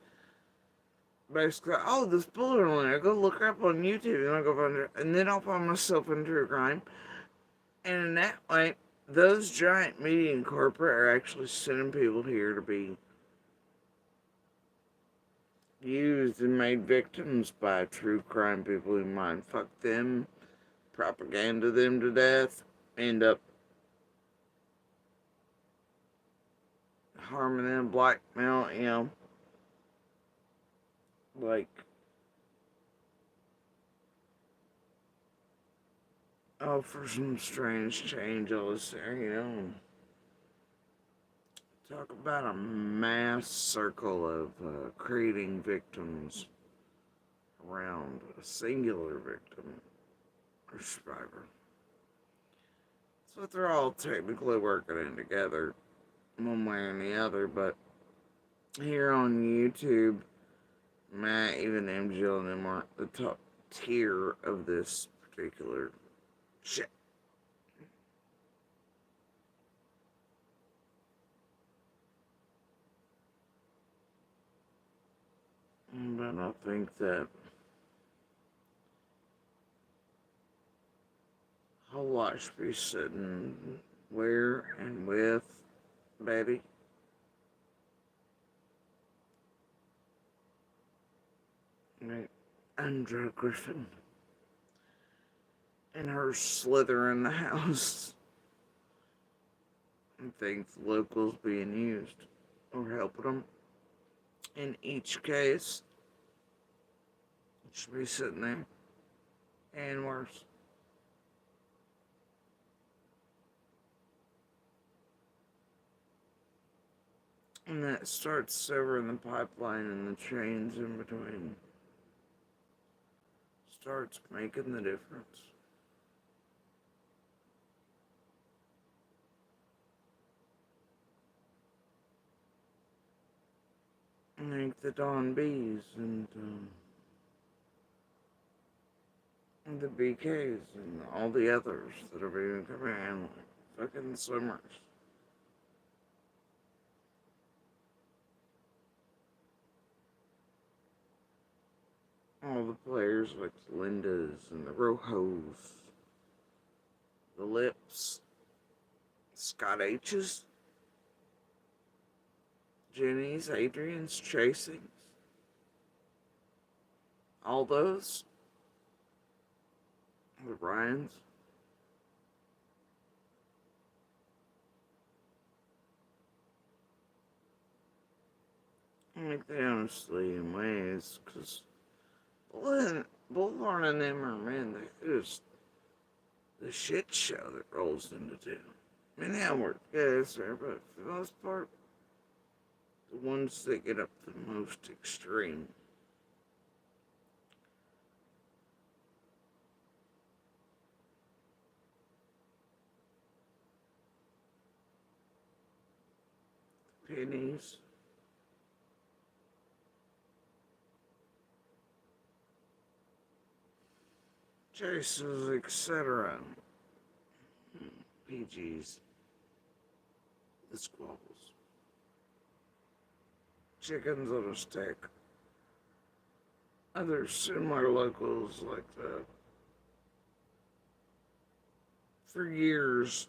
basically, oh, this bullet on there, go look her up on YouTube, and I'll go find her, and then I'll find myself in true crime. And in that way, those giant media and corporate are actually sending people here to be used and made victims by true crime people who mind fuck them, propaganda them to death, end up harming them, blackmail, you know, like, oh, for some strange change, all this there, you know. Talk about a mass circle of creating victims around a singular victim or survivor. That's what they're all technically working in together, one way or the other, but here on YouTube, Matt, even MGL and them aren't the top tier of this particular shit. But I think that a whole lot should be sitting where and with Betty. Andra Griffin. And her slithering the house. I think the locals being used or helping them. In each case, it should be sitting there. And worse. And that starts severing the pipeline and the chains in between. Starts making the difference. Like the Dawn B's and the BKs and all the others that are being coming in like fucking swimmers. All the players like Linda's and the Rojos, the Lips, Scott H's, Jenny's, Adrian's, Chasing's, all those, the Ryans. like they honestly in ways, because Bullhorn and them are, man, they're just the shit show that rolls into town. I mean, yeah, we're guys there, but for the most part, the ones that get up the most extreme. Pennies. Chases, etc. PGs. The squabbles. Chickens on a stick. Other similar locals like that. For years,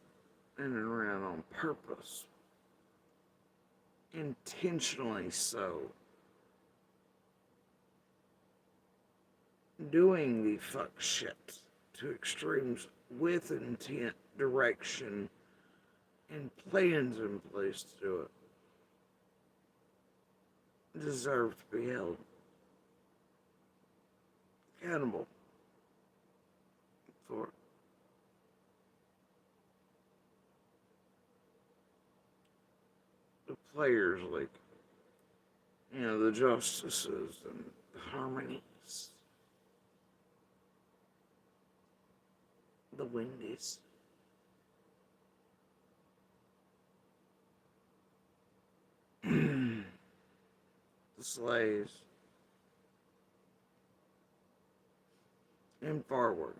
in and around on purpose. Intentionally so. Doing the fuck shit to extremes with intent, direction, and plans in place to do it deserve to be held accountable for it. The players, like, the justices and the harmonies, the Wendy's. The slaves, and far worse.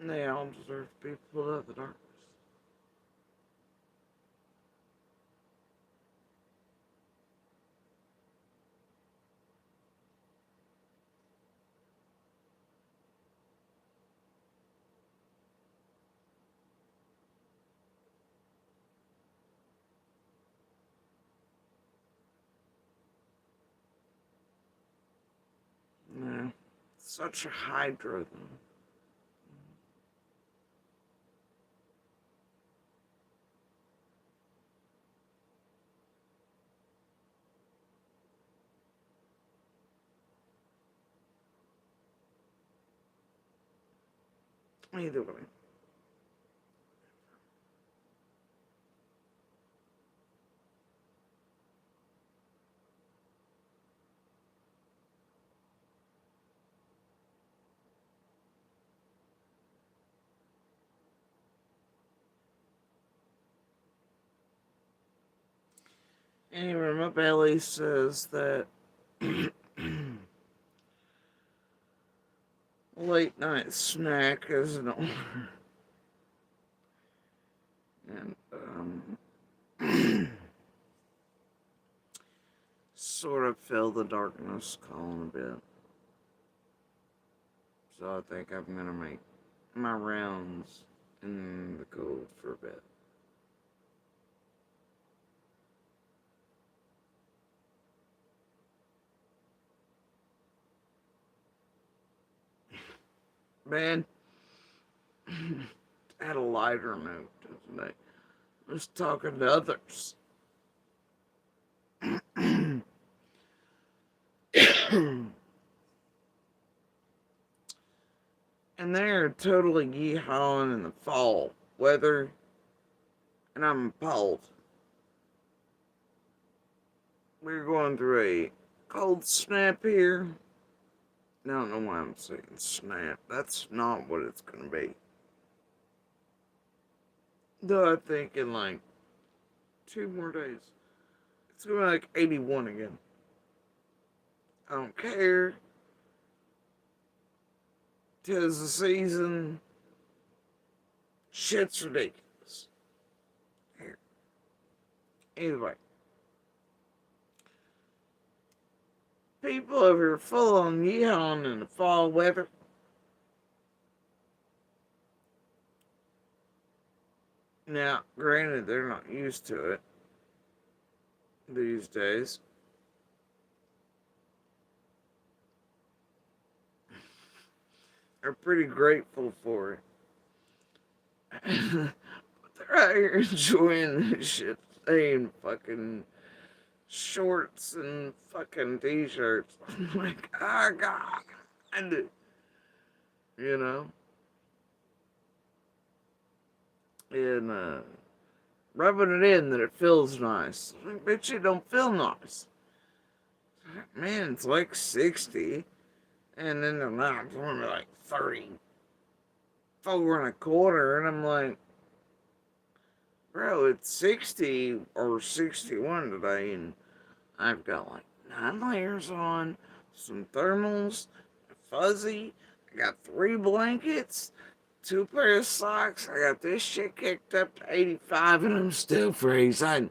And they all deserve to be pulled out of the darkness. Yeah. Such a hydra, though. Either way. Anyway, my belly says that late night snack is an order. And, sort of fill the darkness calling a bit. So I think I'm gonna make my rounds in the cold for a bit. Man, had a lighter note today. I was talking to others. And they're totally yeehawing in the fall weather, and I'm appalled. We're going through a cold snap here. I don't know why I'm saying snap. That's not what it's gonna be. Though I think in like 2 more days, it's gonna be like 81 again. I don't care. 'Tis the season. Shit's ridiculous. Here. Anyway. People over here full on yeehawing in the fall weather. Now, granted, they're not used to it these days. They're pretty grateful for it. But they're out here enjoying this shit, staying fucking shorts and fucking t-shirts. I'm like, oh god, you know, and rubbing it in that it feels nice. Like, bitch, it don't feel nice. Man, it's like 60, and then now it's only like 34 and a quarter, and I'm like, bro, it's 60 or 61 today, and I've got like 9 layers on, some thermals, fuzzy. I got 3 blankets, 2 pairs of socks. I got this shit kicked up to 85, and I'm still freezing.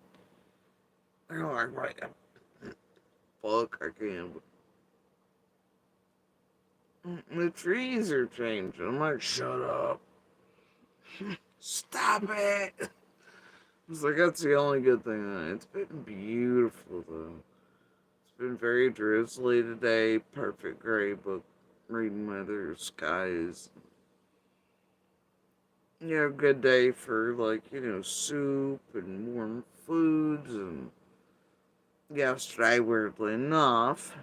They're like, what the fuck? I can't. The trees are changing. I'm like, shut up. Stop it. It's like, that's the only good thing. It's been beautiful, though. It's been very drizzly today. Perfect gray book reading weather, skies. Good day for, like, soup and warm foods. And yesterday, weirdly enough,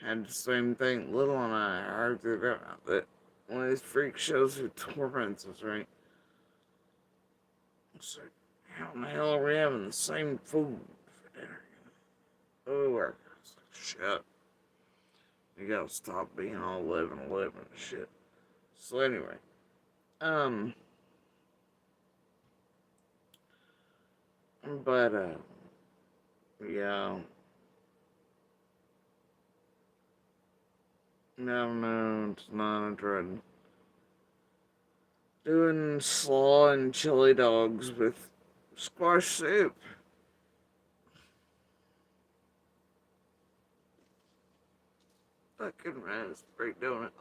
had the same thing. Little and I argued about that one of these freak shows who torments us, right? It's like, how in the hell are we having the same food for dinner? Oh, I was like, shit. You gotta stop being all 11-11 and shit. So anyway, but yeah, no, it's not a dread. Doing slaw and chili dogs with squash soup. Fucking raspberry donut.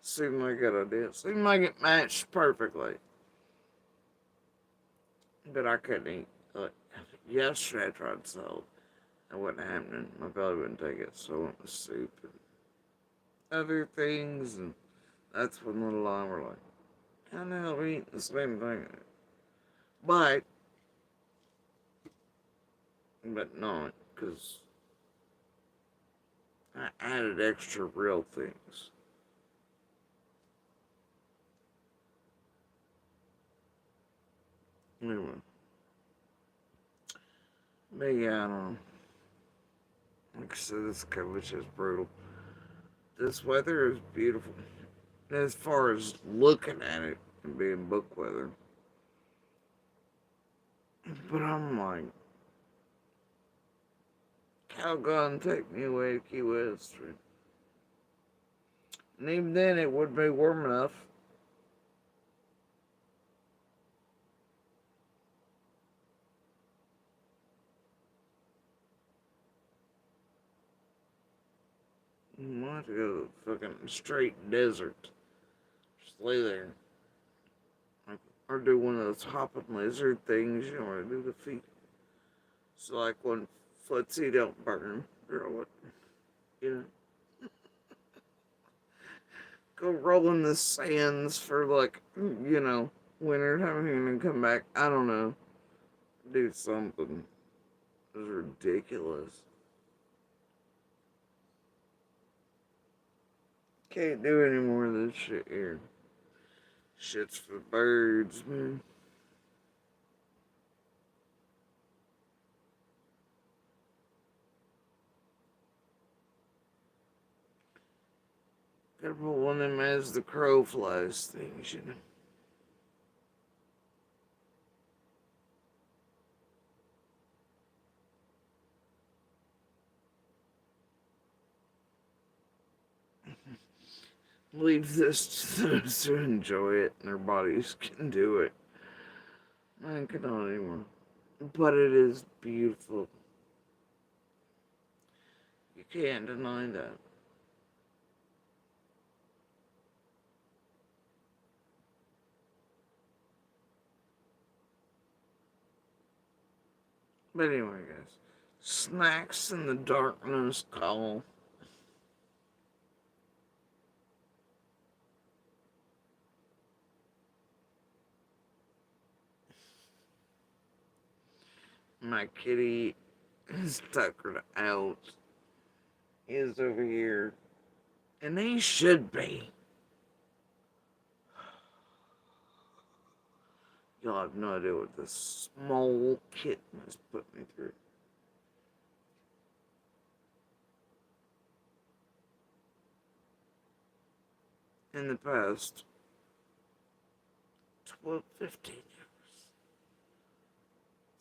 Seemed like a good idea. Seemed like it matched perfectly. But I couldn't eat. Like, yesterday I tried salt. That wasn't happening. My belly wouldn't take it, so I went with soup and other things. And that's when little I were like, how the hell are we eating the same thing? But not, because I added extra real things. Anyway. But yeah, I don't know. Like I said, this coverage is brutal. This weather is beautiful. As far as looking at it and being book weather. But I'm like, Calgon take me away to Key West. And even then, it would be warm enough. You want to go to the fucking straight desert. Just lay there. Or do one of those hopping lizard things, where do the feet. So, like, when footsie don't burn, or what, you know. Go roll in the sands for, like, winter time and then come back. I don't know. Do something. It was ridiculous. Can't do any more of this shit here. Shit's for birds, man. Gotta put one of them as the crow flies things, Leave this to those who enjoy it and their bodies can do it. I cannot anymore. But it is beautiful. You can't deny that. But anyway, guys. Snacks in the darkness call. My kitty is tuckered out. Is over here. And he should be. Y'all have no idea what this small kitten has put me through. In the past 12, 15 years.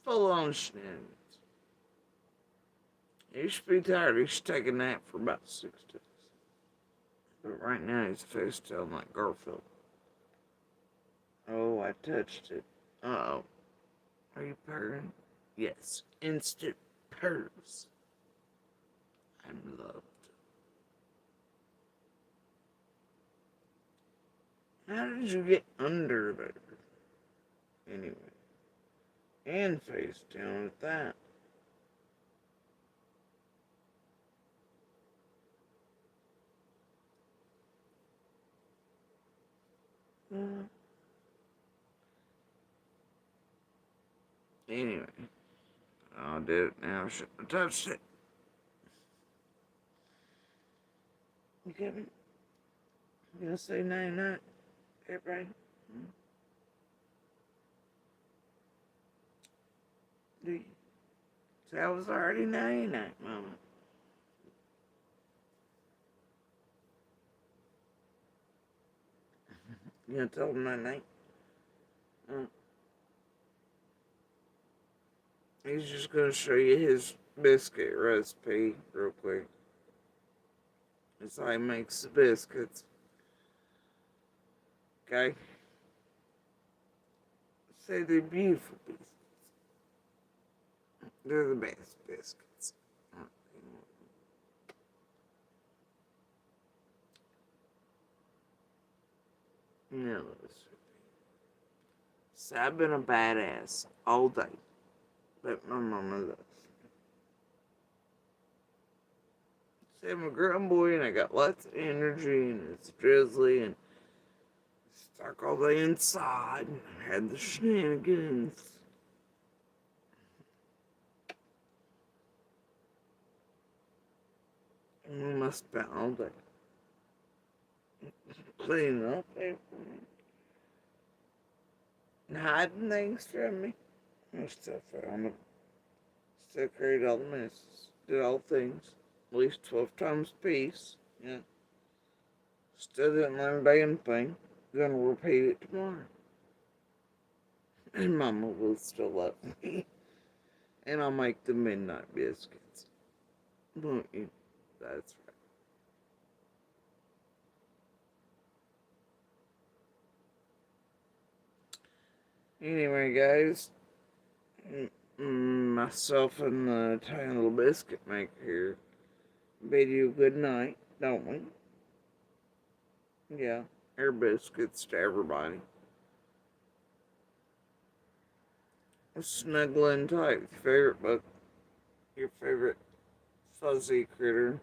Full on shenanigans. He should be tired. He should take a nap for about 6 days. But right now he's face down like Garfield. Oh, I touched it. Uh-oh. Are you purring? Yes. Instant purrs. I'm loved. How did you get under there? Anyway. And face down at that. Anyway. I did it now. I shouldn't have touched it. You get me? You gonna say night-night, everybody? Do you? See, I was already night-night, Mama. You gonna tell him night-night? He's just gonna show you his biscuit recipe real quick. That's how he makes the biscuits. Okay? Say they're beautiful biscuits. They're the best biscuits. No, so I've been a badass all day. But my mama does. See, I'm a grown boy and I got lots of energy and it's drizzly and stuck all day inside and I had the shenanigans. And I spent all day cleaning up everything and hiding things from me. I still found them. Still carried all the messes. Did all things. At least 12 times a piece. Yeah. Still didn't learn a damn thing. Gonna repeat it tomorrow. And Mama will still love me. And I'll make the midnight biscuits. Won't you? That's right. Anyway, guys. Myself and the tiny little biscuit maker here bid you good night, don't we? Yeah, air biscuits to everybody. Snuggling tight with your favorite book, your favorite fuzzy critter,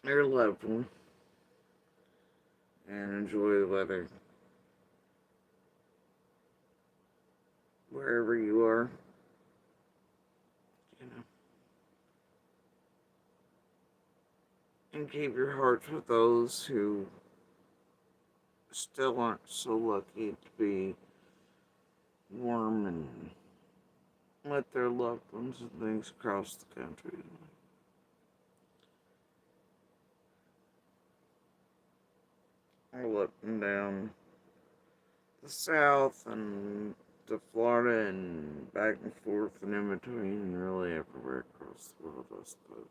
your loved one, and enjoy the weather wherever you are. You know. And keep your hearts with those who still aren't so lucky to be warm and with their loved ones and things across the country. All up and down the south and to Florida and back and forth and in between and really everywhere across the world, I suppose.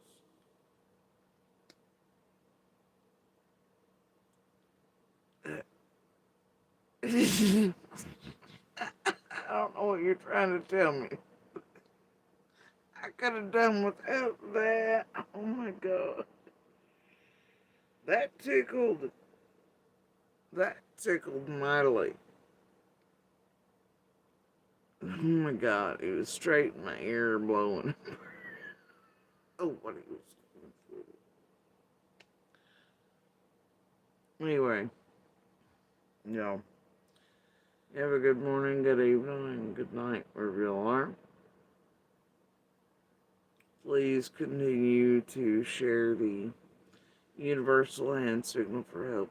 I don't know what you're trying to tell me. I could have done without that. Oh my God. That tickled. That tickled mightily. Oh my God. It was straight in my ear blowing. Oh, what he was doing for. Anyway. Have a good morning, good evening, and good night wherever you are. Please continue to share the universal hand signal for help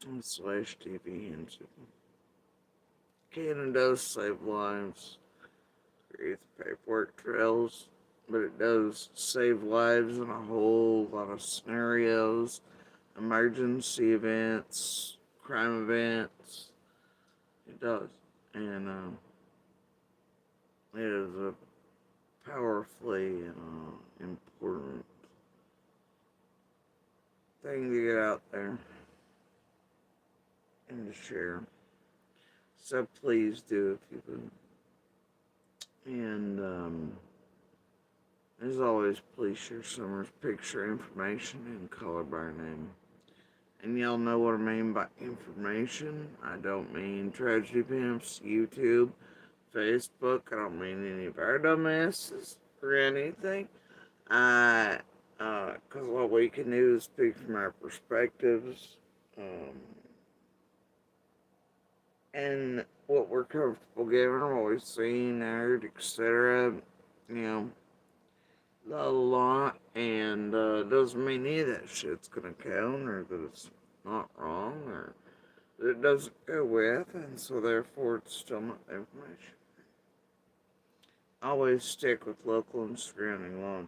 /TV hand signal. Canon does save lives. Creates paperwork trails, but it does save lives in a whole lot of scenarios, emergency events, crime events. It does, and it is a powerfully important thing to get out there and to share. So please do if you would. And as always, please share Summer's picture, information, and color by name. And y'all know what I mean by information. I don't mean Tragedy Pimps, YouTube, Facebook. I don't mean any of our dumbasses or anything. Because what we can do is speak from our perspectives, and what we're comfortable giving, what we've seen, heard, etc. You know, a lot, and doesn't mean any of that shit's gonna count, or that it's not wrong, or that it doesn't go with, and so therefore it's still not information. Always stick with local and surrounding law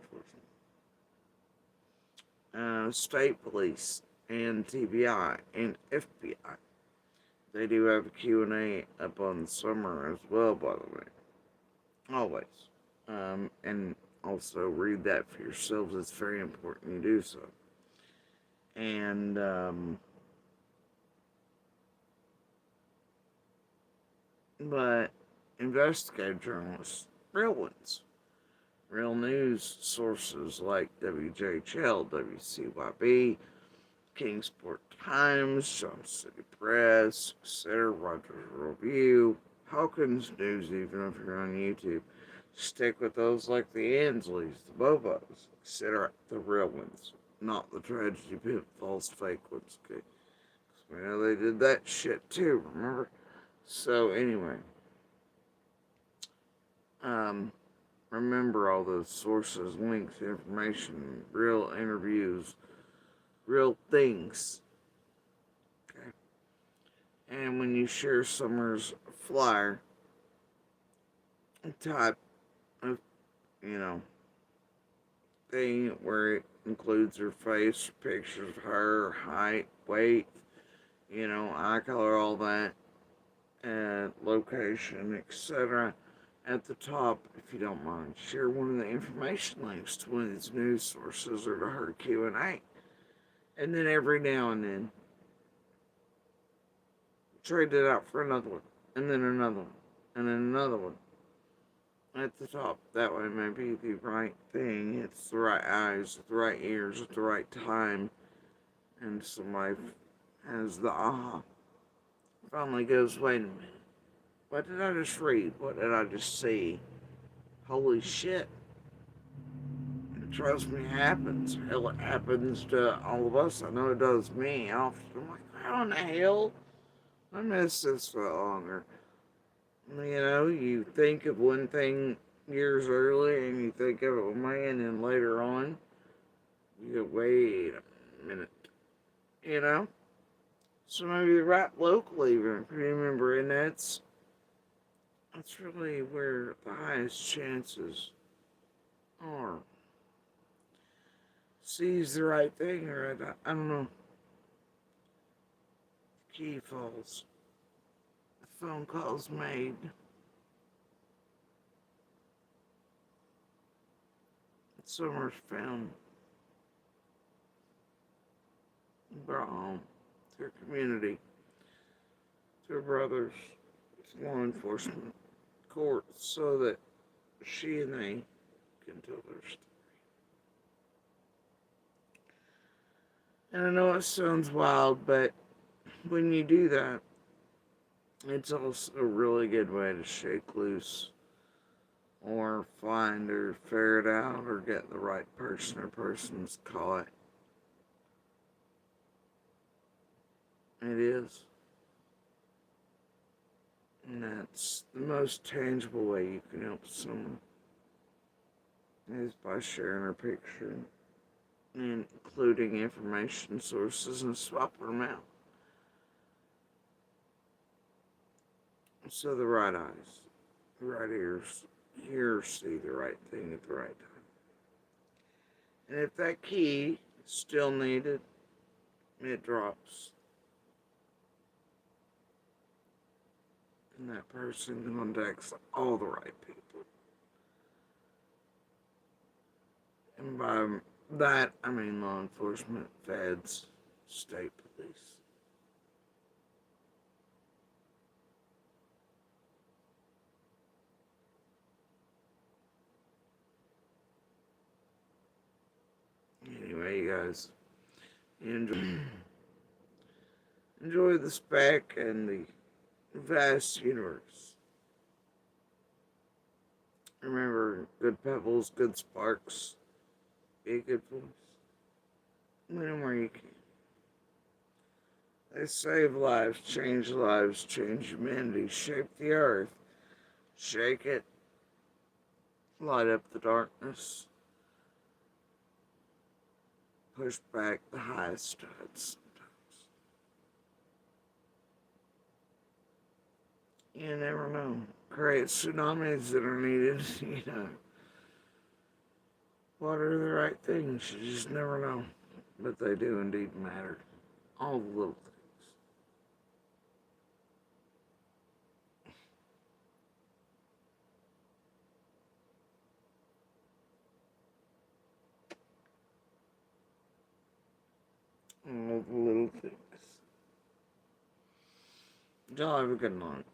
enforcement. State police and TBI and FBI. They do have a Q&A up on the summer as well, by the way. Always. And also read that for yourselves. It's very important you do so. And but investigative journalists, real ones, real news sources like WJHL, WCYB, Kingsport Times, Johnson City Press, etc., Rogers Review, Hawkins News, even if you're on YouTube. Stick with those like the Ansleys, the Bobos, etc., the real ones, not the Tragedy Pimp, false fake ones, okay? Because we know they did that shit too, remember? So, anyway, remember all those sources, links, information, real interviews, real things. Okay. And when you share Summer's flyer, type of, thing where it includes her face, pictures of her, height, weight, eye color, all that, and location, etc. At the top, if you don't mind, share one of the information links to one of these news sources or to her Q&A. And then every now and then, trade it out for another one, and then another one, and then another one at the top. That way, maybe the right thing hits the right eyes, the right ears, at the right time, and somebody has the aha. Finally goes, wait a minute. What did I just read? What did I just see? Holy shit. Trust me, it happens. Hell, it happens to all of us. I know it does me often. I'm like, how in the hell? I missed this for longer. You think of one thing years early and you think of it with me, and then later on, you go, wait a minute. So maybe right locally, even if you remember, and that's really where the highest chances are. Sees the right thing, or I don't know. Key falls. The phone call's made. Summer's found. Brought home to her community, to her brothers, to law enforcement, courts, so that she and they can tell their story. And I know it sounds wild, but when you do that, it's also a really good way to shake loose or find or ferret out or get the right person or persons caught. It is. And that's the most tangible way you can help someone, is by sharing her picture and including information sources and swapping them out. So the right eyes, the right ears, hear, see the right thing at the right time. And if that key is still needed, it drops. And that person contacts all the right people. And by that, I mean law enforcement, feds, state police. Anyway, you guys, enjoy the speck and the vast universe. Remember, good pebbles, good sparks. Be a good voice. Win where you can. They save lives, change humanity, shape the earth, shake it, light up the darkness, push back the highest tides sometimes. You never know. Create tsunamis that are needed, What are the right things? You just never know. But they do indeed matter. All the little things. All the little things. Y'all have a good night.